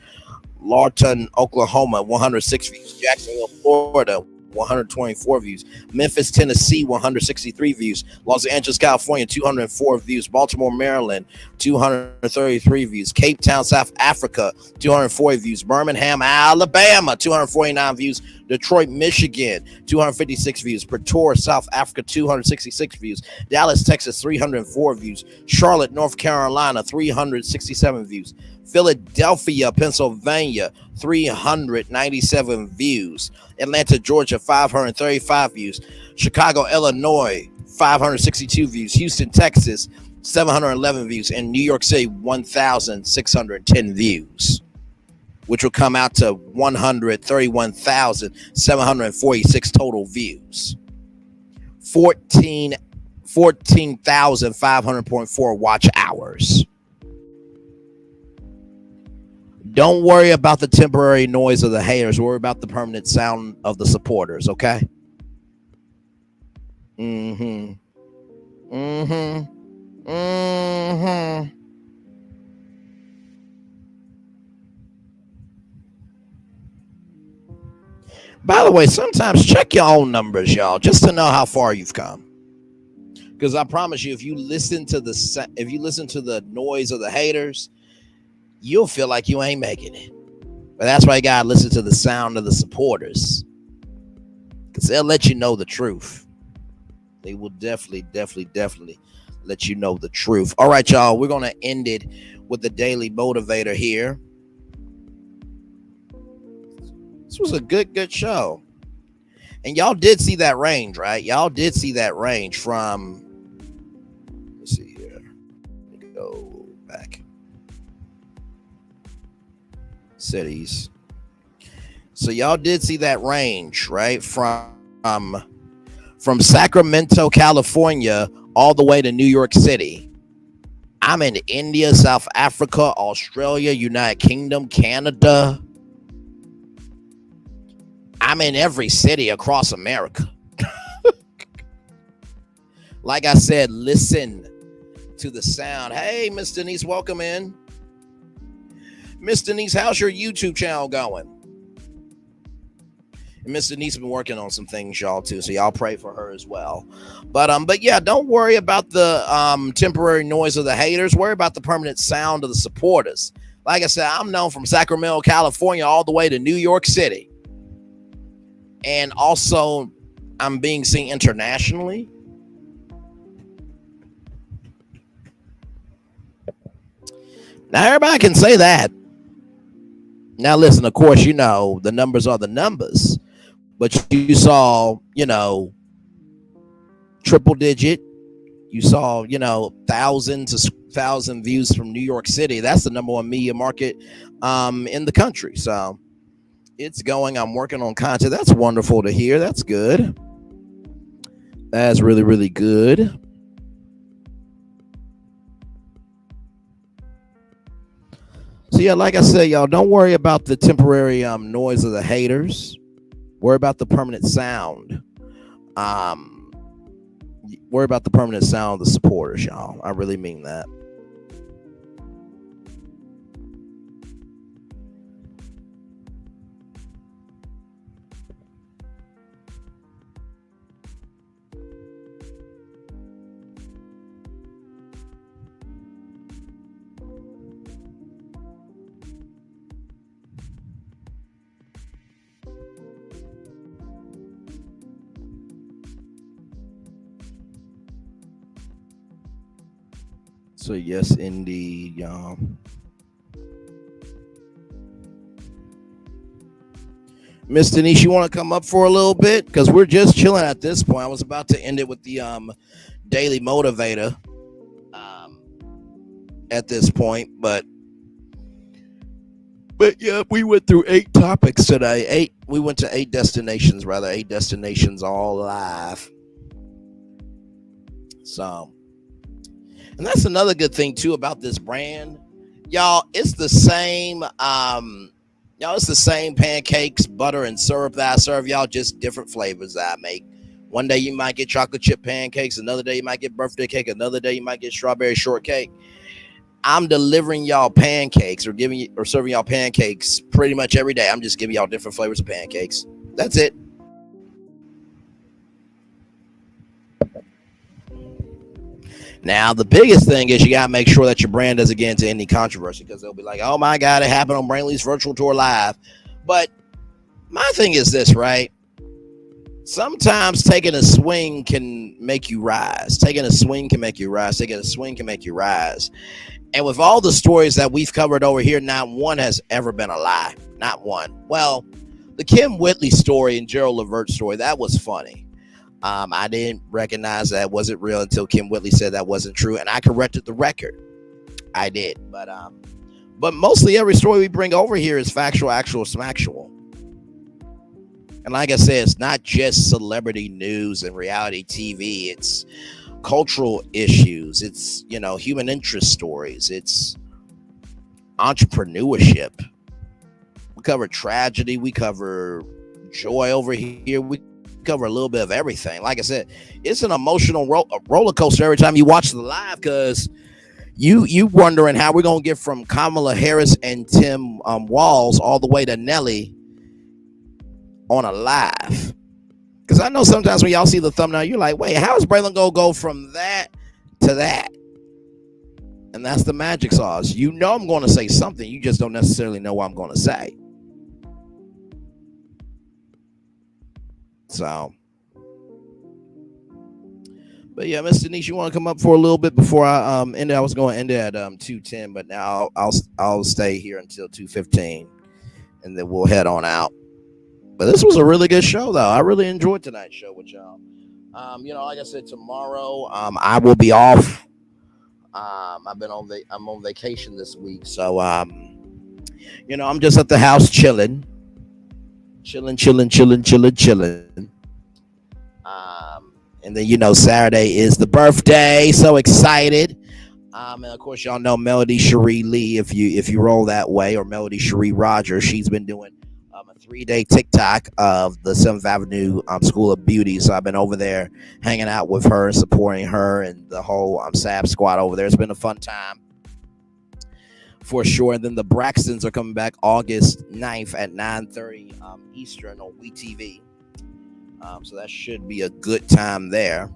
Lawton, Oklahoma, 106 views. Jacksonville, Florida, 124 views. Memphis, Tennessee, 163 views. Los Angeles, California, 204 views. Baltimore, Maryland, 233 views. Cape Town, South Africa, 240 views. Birmingham, Alabama, 249 views. Detroit, Michigan, 256 views. Pretoria, South Africa, 266 views. Dallas, Texas, 304 views. Charlotte, North Carolina, 367 views. Philadelphia, Pennsylvania, 397 views. Atlanta, Georgia, 535 views. Chicago, Illinois, 562 views. Houston, Texas, 711 views. And New York City, 1,610 views, which will come out to 131,746 total views. 14,500.4 watch hours. Don't worry about the temporary noise of the haters. Worry about the permanent sound of the supporters, okay? Mm-hmm. Mm-hmm. Mm-hmm. By the way, sometimes check your own numbers, y'all, just to know how far you've come. Because I promise you, if you listen to the noise of the haters, you'll feel like you ain't making it. But that's why you gotta listen to the sound of the supporters, because they'll let you know the truth. They will definitely let you know the truth. All right, y'all, we're gonna end it with the Daily Motivator here. This was a good show. And y'all did see that range, right? Y'all did see that range from, let's see here. Let me go back. Cities. So y'all did see that range, right? From Sacramento, California, all the way to New York City. I'm in India, South Africa, Australia, United Kingdom, Canada. I'm in every city across America. Like I said, listen to the sound. Hey, Miss Denise, welcome in. Miss Denise, how's your YouTube channel going? And Miss Denise has been working on some things, y'all, too. So y'all pray for her as well. But yeah, don't worry about the temporary noise of the haters. Worry about the permanent sound of the supporters. Like I said, I'm known from Sacramento, California, all the way to New York City. And also, I'm being seen internationally. Now, everybody can say that. Now, listen, of course, you know, the numbers are the numbers. But you saw, you know, triple digit. You saw, you know, 1,000 to 1,000 views from New York City. That's the number one media market in the country. So it's going. I'm working on content. That's wonderful to hear. That's good. That's really good. So yeah, like I said, y'all, don't worry about the temporary noise of the haters. Worry about the permanent sound. Worry about the permanent sound of the supporters, y'all. I really mean that. So yes, indeed, y'all. Miss Denise, you want to come up for a little bit? Because we're just chilling at this point. I was about to end it with the Daily Motivator at this point, but yeah, we went through 8 topics today. We went to 8 destinations, rather 8 destinations all live. So, and that's another good thing too about this brand, y'all. It's the same, it's the same pancakes, butter, and syrup that I serve y'all, just different flavors that I make. One day you might get chocolate chip pancakes, another day you might get birthday cake, another day you might get strawberry shortcake. I'm delivering y'all pancakes or serving y'all pancakes pretty much every day. I'm just giving y'all different flavors of pancakes. That's it. Now, the biggest thing is you got to make sure that your brand doesn't get into any controversy, because they'll be like, oh my God, it happened on Brainley's virtual tour live. But my thing is this, right? Sometimes taking a swing can make you rise. Taking a swing can make you rise. Taking a swing can make you rise. And with all the stories that we've covered over here, not one has ever been a lie. Not one. Well, the Kim Whitley story and Gerald Levert story, that was funny. I didn't recognize that wasn't real until Kim Whitley said that wasn't true, and I corrected the record. I did, but mostly every story we bring over here is factual, actual, smactual. And like I said, it's not just celebrity news and reality TV. It's cultural issues. It's, human interest stories. It's entrepreneurship. We cover tragedy. We cover joy over here. We cover a little bit of everything. Like I said, it's an emotional roller coaster every time you watch the live, because you wondering how we're gonna get from Kamala Harris and Tim Walz all the way to Nelly on a live. Because I know sometimes when y'all see the thumbnail, you're like, wait, how is Braylon gonna go from that to that? And that's the magic sauce. You know I'm going to say something. You just don't necessarily know what I'm going to say. So, but yeah, Miss Denise, you want to come up for a little bit before I end it? I was going to end it at 2:10, but now I'll stay here until 2:15, and then we'll head on out. But this was a really good show, though. I really enjoyed tonight's show with y'all. Like I said, tomorrow I will be off. I'm on vacation this week, so I'm just at the house chilling. And then Saturday is the birthday, so excited. And of course, y'all know Melody Cherie Lee, if you roll that way, or Melody Cherie Rogers. She's been doing a 3-day TikTok of the 7th Avenue School of Beauty. So I've been over there hanging out with her and supporting her and the whole SAB squad over there. It's been a fun time for sure. And then the Braxtons are coming back August 9th at 9:30 Eastern on WeTV. So that should be a good time there.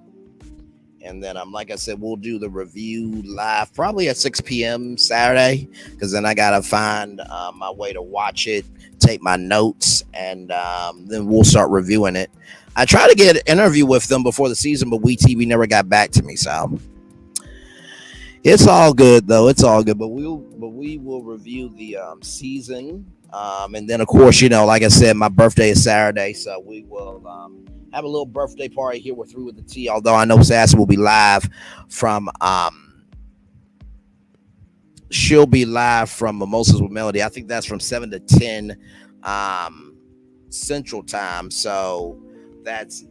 And then, like I said, we'll do the review live probably at 6 p.m. Saturday, because then I got to find my way to watch it, take my notes, and then we'll start reviewing it. I tried to get an interview with them before the season, but WeTV never got back to me. So it's all good, though. It's all good. But we will review the season. And then, of course, like I said, my birthday is Saturday, so we will have a little birthday party here. We're through with the tea, although I know Sassy will be live from she'll be live from Mimosas with Melody. I think that's from 7 to 10 Central Time, so that's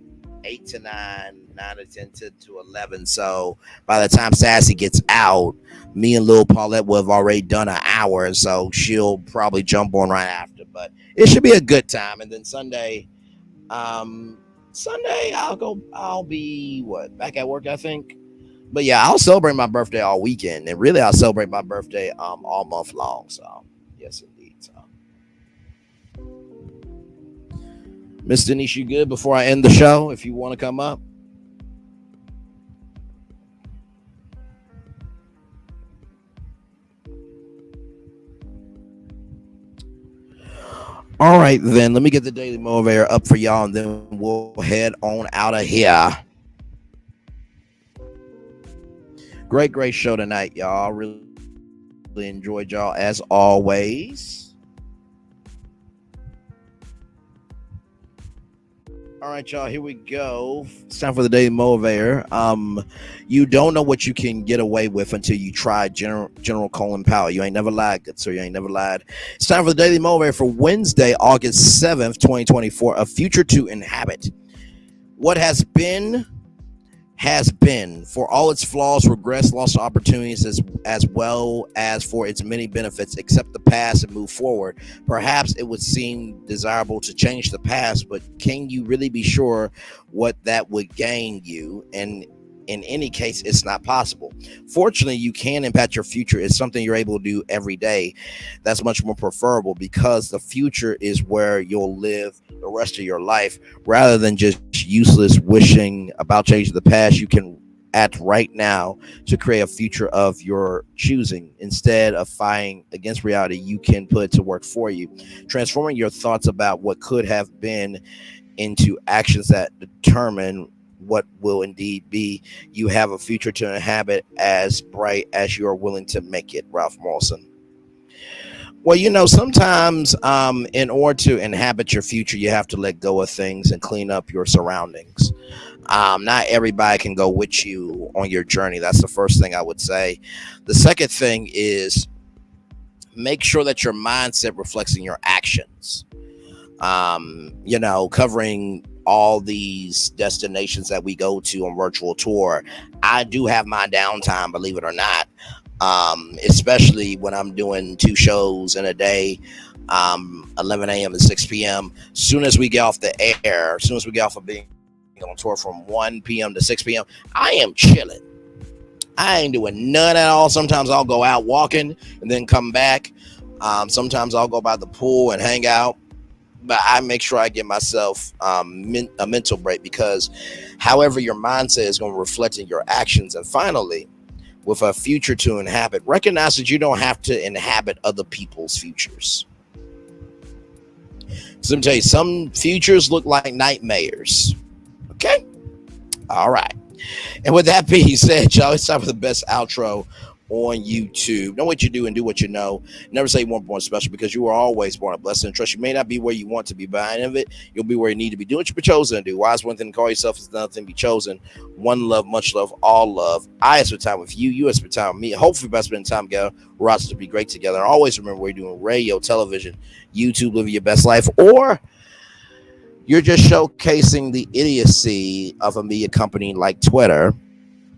8 to 9, 9 to 10 to 11. So by the time Sassy gets out, me and Lil Paulette will have already done an hour, so she'll probably jump on right after. But it should be a good time. And then Sunday I'll be back at work, I think. But yeah, I'll celebrate my birthday all weekend, and really I'll celebrate my birthday all month long. So yes, indeed. So Miss Denise, you good before I end the show? If you want to come up. All right, then let me get the Daily Motivator up for y'all, and then we'll head on out of here. Great show tonight, y'all. Really enjoyed y'all as always. All right, y'all, here we go. It's time for the Daily Motivator. You don't know what you can get away with until you try General Colin Powell. You ain't never lied, good sir. You ain't never lied. It's time for the Daily Motivator for Wednesday, August 7th, 2024. A future to inhabit. What has been, for all its flaws, regrets, lost opportunities, as well as for its many benefits. Accept the past and move forward. Perhaps it would seem desirable to change the past, but can you really be sure what that would gain you? And in any case, it's not possible. Fortunately, you can impact your future. It's something you're able to do every day. That's much more preferable, because the future is where you'll live the rest of your life, rather than just useless wishing about changing the past. You can act right now to create a future of your choosing. Instead of fighting against reality, you can put it to work for you, transforming your thoughts about what could have been into actions that determine what will indeed be. You have a future to inhabit as bright as you are willing to make it. Ralph Morrison. Well, sometimes in order to inhabit your future, you have to let go of things and clean up your surroundings. Not everybody can go with you on your journey. That's the first thing I would say. The second thing is make sure that your mindset reflects in your actions. Covering all these destinations that we go to on virtual tour, I do have my downtime, believe it or not, especially when I'm doing 2 shows in a day. 11 a.m. to 6 p.m. Soon as we get off the air, as soon as we get off of being on tour from 1 p.m. to 6 p.m., I am chilling. I ain't doing none at all. Sometimes I'll go out walking and then come back. Sometimes I'll go by the pool and hang out. But I make sure I give myself a mental break, because however your mindset is going to reflect in your actions. And finally, with a future to inhabit, recognize that you don't have to inhabit other people's futures. So let me tell you, some futures look like nightmares. Okay? All right. And with that being said, y'all, it's time for the best outro on YouTube. Know what you do and do what you know. Never say you weren't born special, because you were always born a blessing. And trust, you may not be where you want to be, but at the end of it, you'll be where you need to be. Do what you've been chosen to do. Why is one thing to call yourself, is another thing to be chosen. One love, much love, all love. I have spent time with you. You have spent time with me. Hopefully, by spending time together, we're out to be great together. And always remember, we're doing radio, television, YouTube, living your best life, or you're just showcasing the idiocy of a media company like Twitter.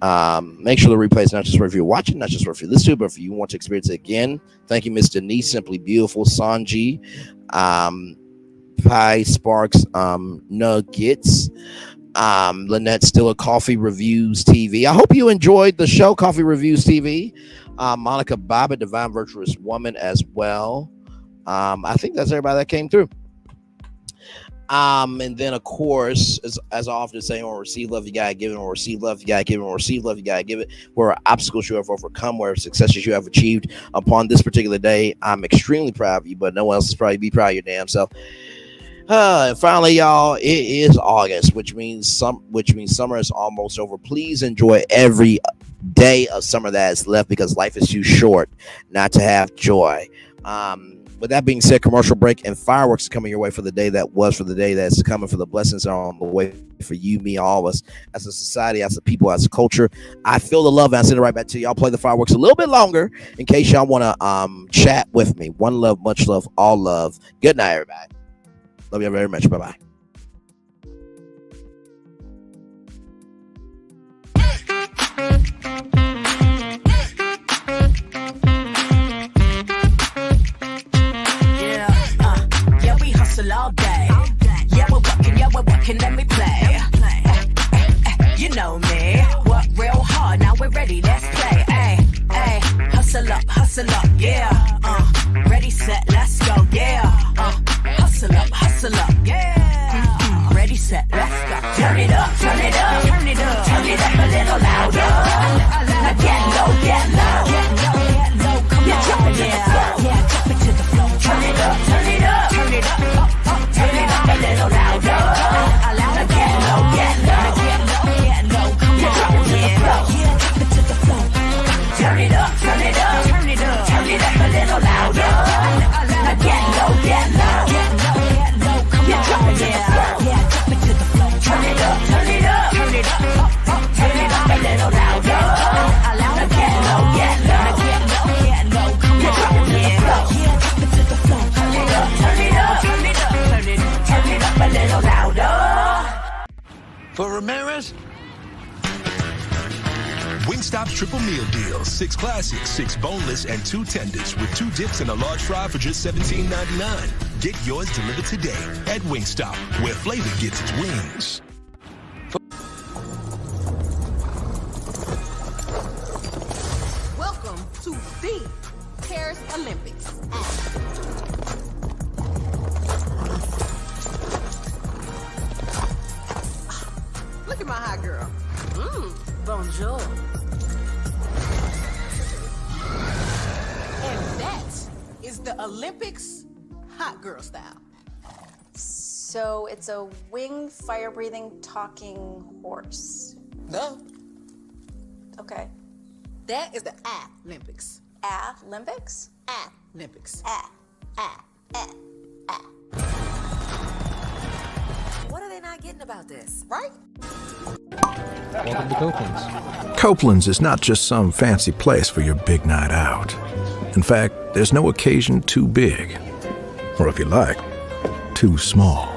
Make sure the replay is not just for if you're watching, not just for if you listen to, but if you want to experience it again. Thank you, Miss Denise, Simply Beautiful, Sanji, Pie Sparks, Nuggets, Lynette Stiller, Coffee Reviews TV. I hope you enjoyed the show, Coffee Reviews TV. Monica Bobbitt, Divine Virtuous Woman as well. I think that's everybody that came through. And then of course, as I often say, on receive love, you gotta give it. On receive love, you gotta give it. On receive love, you gotta give it. Where obstacles you have overcome, where successes you have achieved upon this particular day, I'm extremely proud of you, but no one else is probably be proud of your damn self. And finally, y'all, it is August, which means summer is almost over. Please enjoy every day of summer that is left, because life is too short not to have joy. With that being said, commercial break, and fireworks are coming your way for the day that was, for the day that's coming, for the blessings are on the way for you, me, all of us, as a society, as a people, as a culture. I feel the love, and I send it right back to y'all. Play the fireworks a little bit longer in case y'all want to chat with me. One love, much love, all love. Good night, everybody. Love you very much. Bye-bye. All day. Yeah, we're working, let me play. You know me, work real hard, now we're ready, let's play. Ay, hustle up, yeah. Ready, set, let's go, yeah. Hustle up, yeah. Ready, set, let's go. Turn it up, turn it up, turn it up, turn it up a little louder. Now get low, get low, get low, get low. Come on, drop it to the floor, yeah, drop it to the floor. Turn it up, turn it up, turn it up. Turn it up a little louder. Now get low, get low, get low, get low. Come on, drop it to the floor, yeah, drop it to the floor. Turn it up, turn it up, turn it up, turn it up a little louder. Now get low, get low, get low, get low. Come on, drop it to the floor, yeah, drop it to the floor. Turn it up, turn it up, turn it up, turn it up a little louder. Now get low, get low, get low, get low. Come on, drop it to the floor, yeah, drop it to the floor. Turn it up, turn it up, turn it up. Turn it up a little louder. For Ramirez, Wingstop's triple meal deal. 6 classics, 6 boneless, and 2 tenders with 2 dips and a large fry for just $17.99. Get yours delivered today at Wingstop, where flavor gets its wings. Welcome to the Paris Olympics. Look at my hot girl. Bonjour. And that is the Olympics hot girl style. So it's a winged, fire-breathing, talking horse. No. Okay. That is the Olympics. Olympics? Olympics. What are they not getting about this? Right? Welcome to Copeland's. Copeland's is not just some fancy place for your big night out. In fact, there's no occasion too big. Or if you like, too small.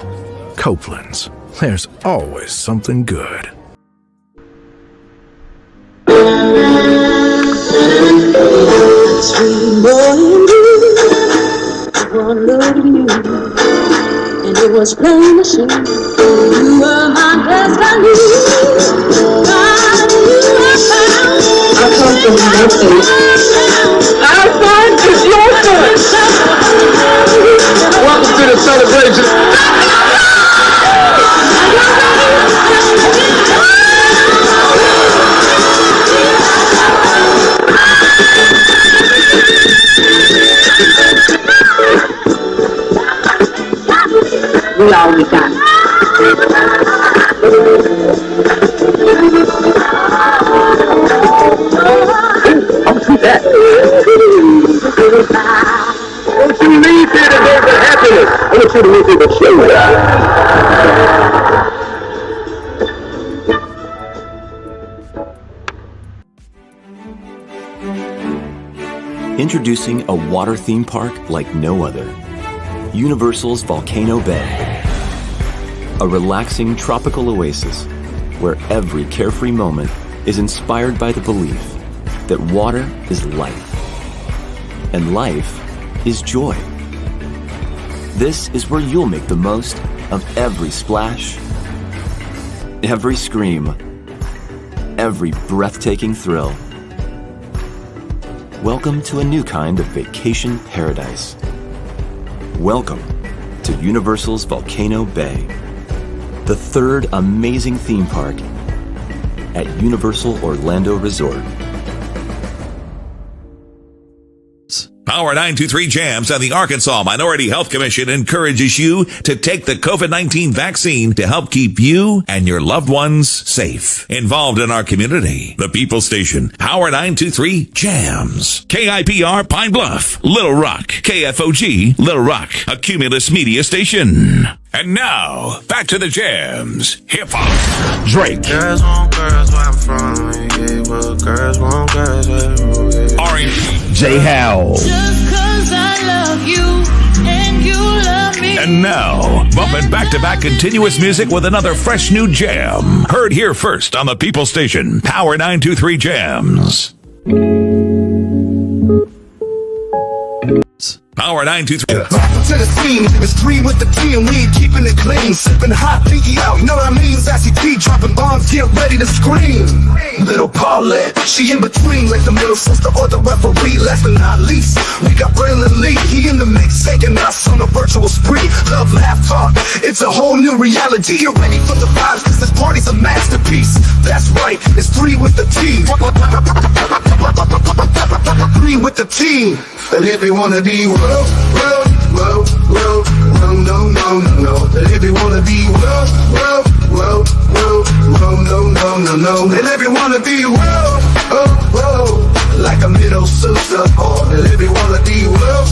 Copeland's. There's always something good. Sweet boy, loving you, and it was plain to see you were my destiny. God, you were found. I come from Memphis. Our son is your son. Welcome to the celebration. We all we got. I'll see that. Don't you leave here to go for happiness. I want you to leave here to show Introducing a water theme park like no other. Universal's Volcano Bay. A relaxing tropical oasis where every carefree moment is inspired by the belief that water is life. And life is joy. This is where you'll make the most of every splash, every scream, every breathtaking thrill. Welcome to a new kind of vacation paradise. Welcome to Universal's Volcano Bay, the third amazing theme park at Universal Orlando Resort. Power 923 Jams and the Arkansas Minority Health Commission encourages you to take the COVID-19 vaccine to help keep you and your loved ones safe. Involved in our community, the People Station, Power 923 Jams. KIPR Pine Bluff, Little Rock, KFOG, Little Rock, a Cumulus Media Station. And now, back to the jams. Hip-hop. Drake. Girls want girls where I'm from. Yeah, well, girls want girls where R&B. J. Howell. Just 'cause I love you and you love me. And now, bumping back-to-back continuous music with another fresh new jam. Heard here first on the People Station, Power 923 Jams. Power 923. Welcome to the scene. It's 3 with the T and we keeping it clean. Sipping hot, pinky out, you know what I mean? Sassy T dropping bombs, get ready to scream. Little Paulette, she in between like the middle sister or the referee. Last but not least, we got Braylon Lee. He in the mix, taking us on a virtual spree. Love, laugh, talk, it's a whole new reality. Get ready for the vibes, cause this party's a masterpiece. That's right, it's 3 with the T. 3 with the T. And if you wanna be no, and if you wanna be no, and if you wanna be like a middle sister, and if you wanna be no.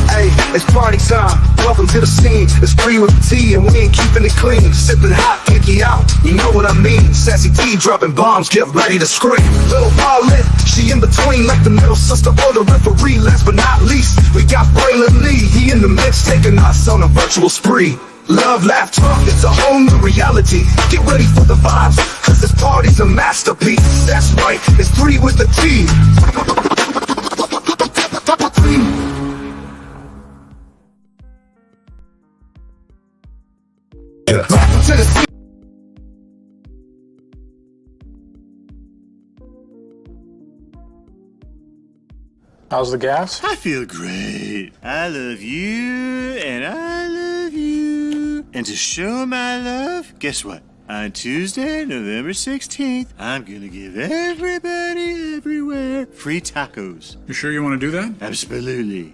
Hey, it's party time. Welcome to the scene. It's 3 with the T and we ain't keeping it clean. Sipping hot, pinky out, you know what I mean? Sassy T dropping bombs, get ready to scream. Little Paulette, she in between like the middle sister or the referee. Last but not least, we got Braylon Lee. He in the mix, taking us on a virtual spree. Love, laugh, talk, it's a whole new reality. Get ready for the vibes, cause this party's a masterpiece. That's right, it's 3 with the T. How's the gas? I feel great. I love you, and I love you. And to show my love, guess what? On Tuesday, November 16th, I'm gonna give everybody everywhere free tacos. You sure you want to do that? Absolutely.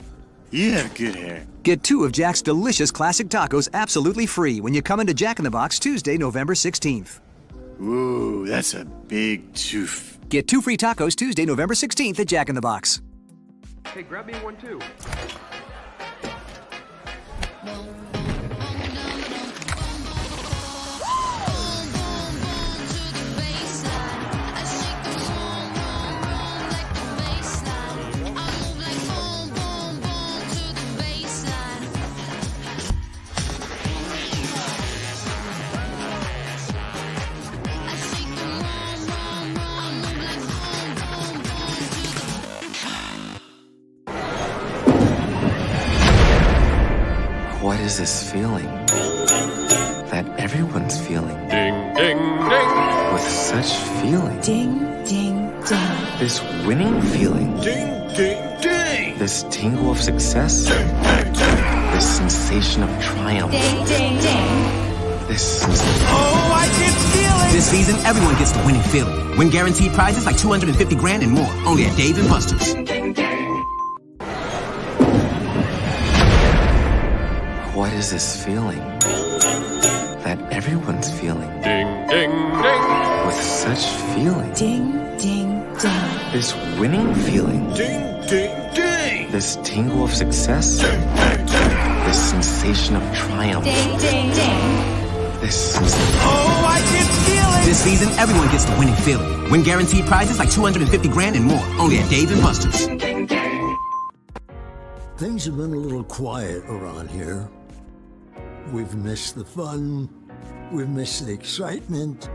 You have good hair. Get 2 of Jack's delicious classic tacos absolutely free when you come into Jack in the Box Tuesday, November 16th. Ooh, that's a big tooth. Get 2 free tacos Tuesday, November 16th at Jack in the Box. Hey, grab me one too. is this feeling that everyone's feeling? Ding, ding, ding. With such feeling. Ding, ding, ding. This winning feeling. Ding, ding, ding. This tingle of success. This sensation of triumph. Ding, ding, ding. This sensation. Oh, I can feel it. This season, everyone gets the winning feeling. Win guaranteed prizes like $250 grand and more. Only at Dave & Buster's. What is this feeling that everyone's feeling? Ding, ding, ding. With such feeling. Ding, ding, ding. This winning feeling. Ding, ding, ding. This tingle of success. This sensation of triumph. Ding, ding, ding. This sensation. Oh, I can feel it. This season, everyone gets the winning feeling. Win guaranteed prizes like $250 grand and more. Only at Dave & Buster's. Things have been a little quiet around here. We've missed the fun. We've missed the excitement.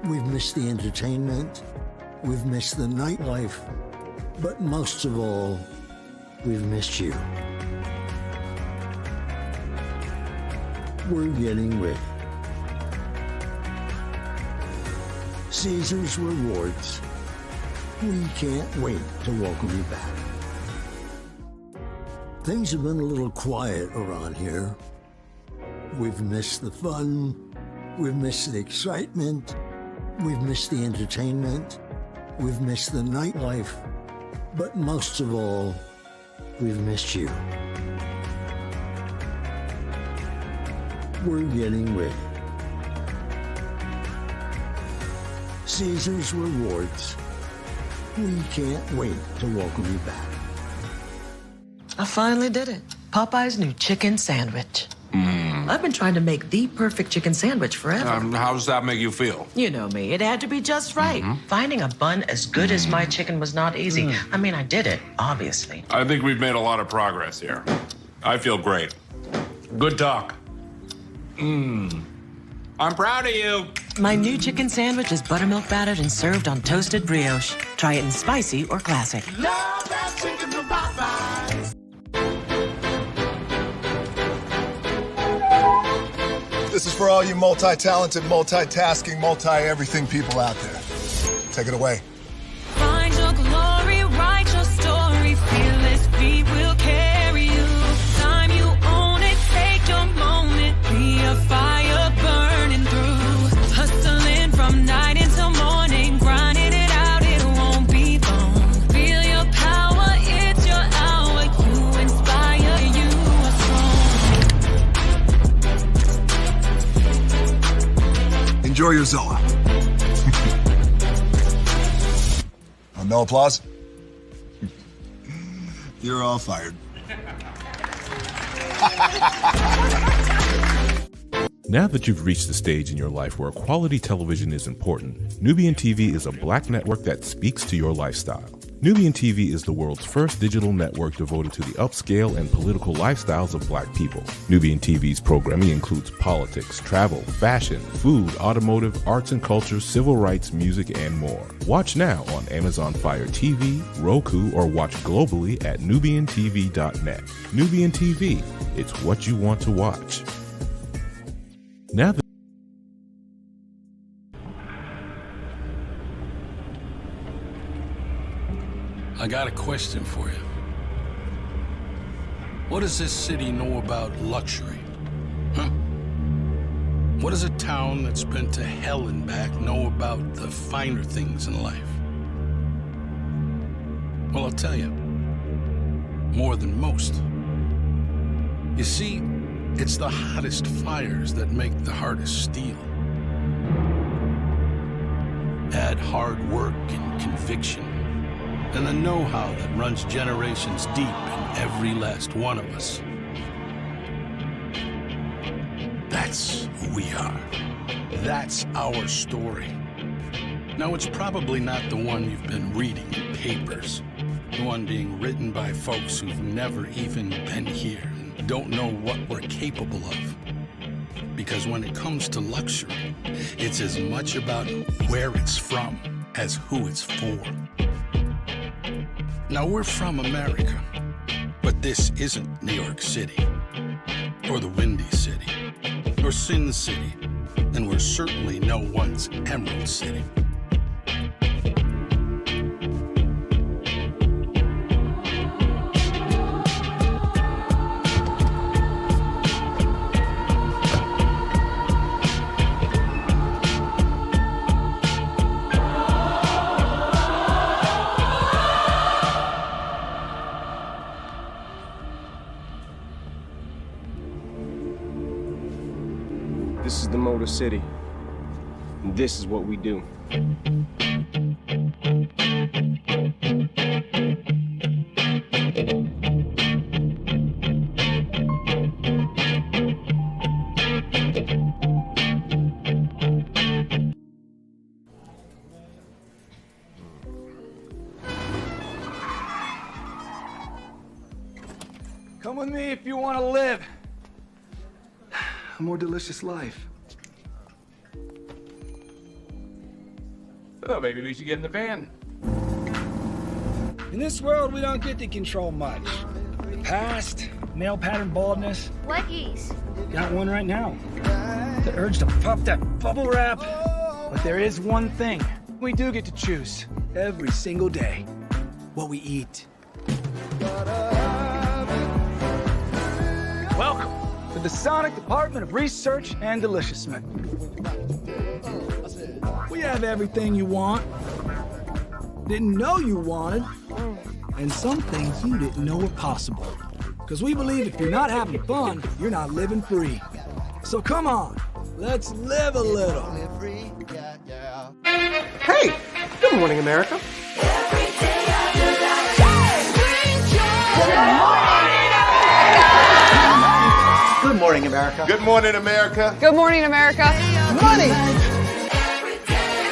We've missed the entertainment. We've missed the nightlife. But most of all, we've missed you. We're getting ready. Caesar's Rewards. We can't wait to welcome you back. Things have been a little quiet around here. We've missed the fun. We've missed the excitement. We've missed the entertainment. We've missed the nightlife. But most of all, we've missed you. We're getting ready. Caesar's Rewards. We can't wait to welcome you back. I finally did it. Popeye's new chicken sandwich. I've been trying to make the perfect chicken sandwich forever. How does that make you feel? You know me. It had to be just right. Finding a bun as good as my chicken was not easy. I mean, I did it, obviously. I think we've made a lot of progress here. I feel great. Good talk. I'm proud of you. My new chicken sandwich is buttermilk battered and served on toasted brioche. Try it in spicy or classic. Love that chicken from Popeyes. This is for all you multi-talented, multitasking, multi-everything people out there. Take it away. Find your glory, write your story. Fearless feet will carry you. Time you own it, take your moment. Be a fire burning through. Hustling from night until morning. Grinding it out, it won't be long. Feel your power, it's your hour. You inspire, you are strong. Enjoy your Zoa. Oh, no applause? You're all fired. Now that you've reached the stage in your life where quality television is important, Nubian TV is a black network that speaks to your lifestyle. Nubian TV is the world's first digital network devoted to the upscale and political lifestyles of black people. Nubian TV's programming includes politics, travel, fashion, food, automotive, arts and culture, civil rights, music, and more. Watch now on Amazon Fire TV, Roku, or watch globally at nubiantv.net. Nubian TV, it's what you want to watch. Now that I got a question for you. What does this city know about luxury? Huh? What does a town that's been to hell and back know about the finer things in life? Well, I'll tell you. More than most. You see, it's the hottest fires that make the hardest steel. Add hard work and conviction, and the know-how that runs generations deep in every last one of us. That's who we are. That's our story. Now, it's probably not the one you've been reading in papers. The one being written by folks who've never even been here and don't know what we're capable of. Because when it comes to luxury, it's as much about where it's from as who it's for. Now, we're from America, but this isn't New York City. or the Windy City, or Sin City, and we're certainly no one's Emerald City. This is the Motor City, and this is what we do. Come with me if you want to live a more delicious life. Oh, maybe we should get in the van. In this world, we don't get to control much. The past, male pattern baldness. Leggies. Got one right now. The urge to pop that bubble wrap. But there is one thing we do get to choose every single day: what we eat. Welcome to the Sonic Department of Research and Deliciousment. We have everything you want, didn't know you wanted, and some things you didn't know were possible. Because we believe if you're not having fun, you're not living free. So come on, let's live a little. Hey, good morning, America. Good morning, America. Good morning, America. Good morning, America. Money!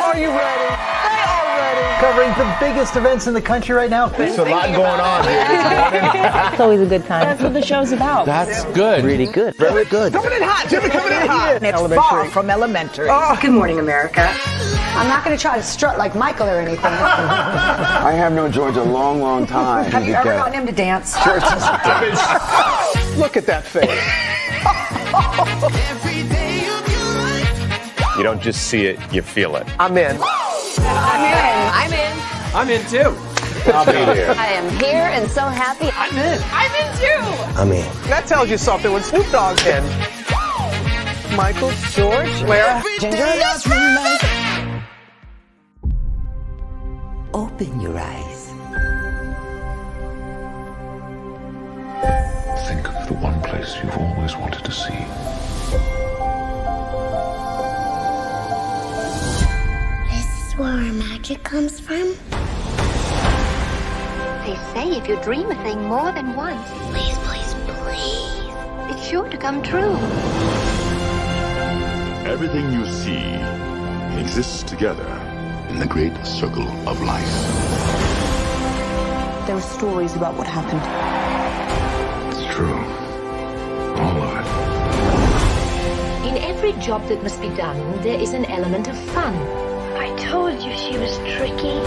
Are you ready? They are ready. Covering the biggest events in the country right now. There's a lot going on here. It's always a good time. That's what the show's about. That's good. Really good. Very good. Coming in hot, Jimmy, coming in hot. It's far from elementary. Oh. Good morning, America. I'm not going to try to strut like Michael or anything. I have known George a long, long time. Have you ever gotten him to dance? Look at that face. You don't just see it, you feel it. I'm in. I'm in. I'm in. I'm in too. I'll be here. I am here and so happy. I'm in. I'm in too. I'm in. That tells you something when Snoop Dogg's in. Michael, George, Lara, Ginger. Open your eyes. Think of the one place you've always wanted to see. This is where our magic comes from. They say if you dream a thing more than once, Please, please, please. it's sure to come true. Everything you see exists together in the great circle of life. There are stories about what happened. It's true. All of it. In every job that must be done, there is an element of fun. I told you she was tricky.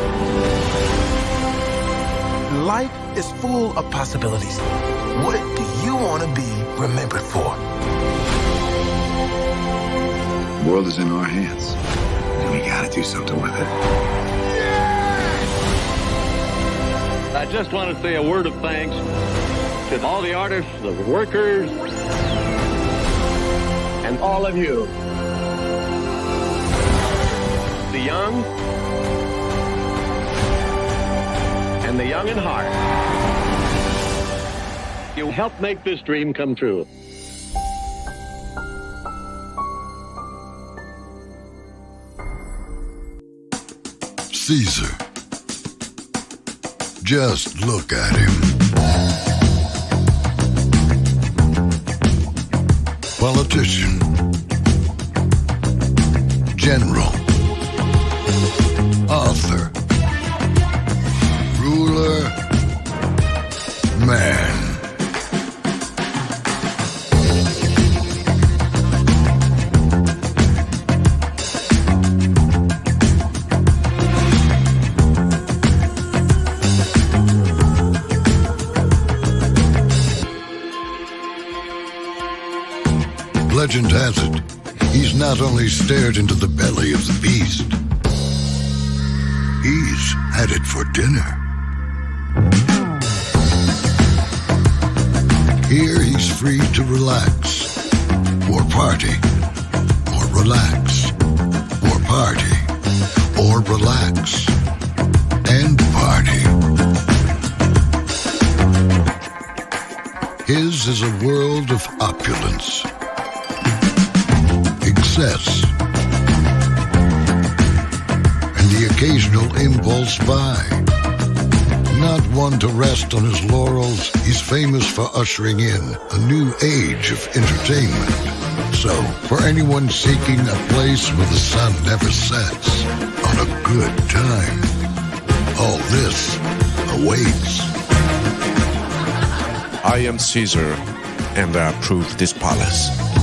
Life is full of possibilities. What do you want to be remembered for? The world is in our hands, and we gotta do something with it. I just want to say a word of thanks to all the artists, the workers, and all of you. The young and the young in heart. You helped make this dream come true. Caesar. Just look at him. Politician. General. Author. Ruler. Man. legend has it, he's not only stared into the belly of the beast, he's had it for dinner. Here he's free to relax, or party, or relax, or party, or relax, and party. His is a world of opulence, excess, and the occasional impulse buy. Not one to rest on his laurels, he's famous for ushering in a new age of entertainment. So, for anyone seeking a place where the sun never sets on a good time, all this awaits. I am Caesar, and I approve this palace.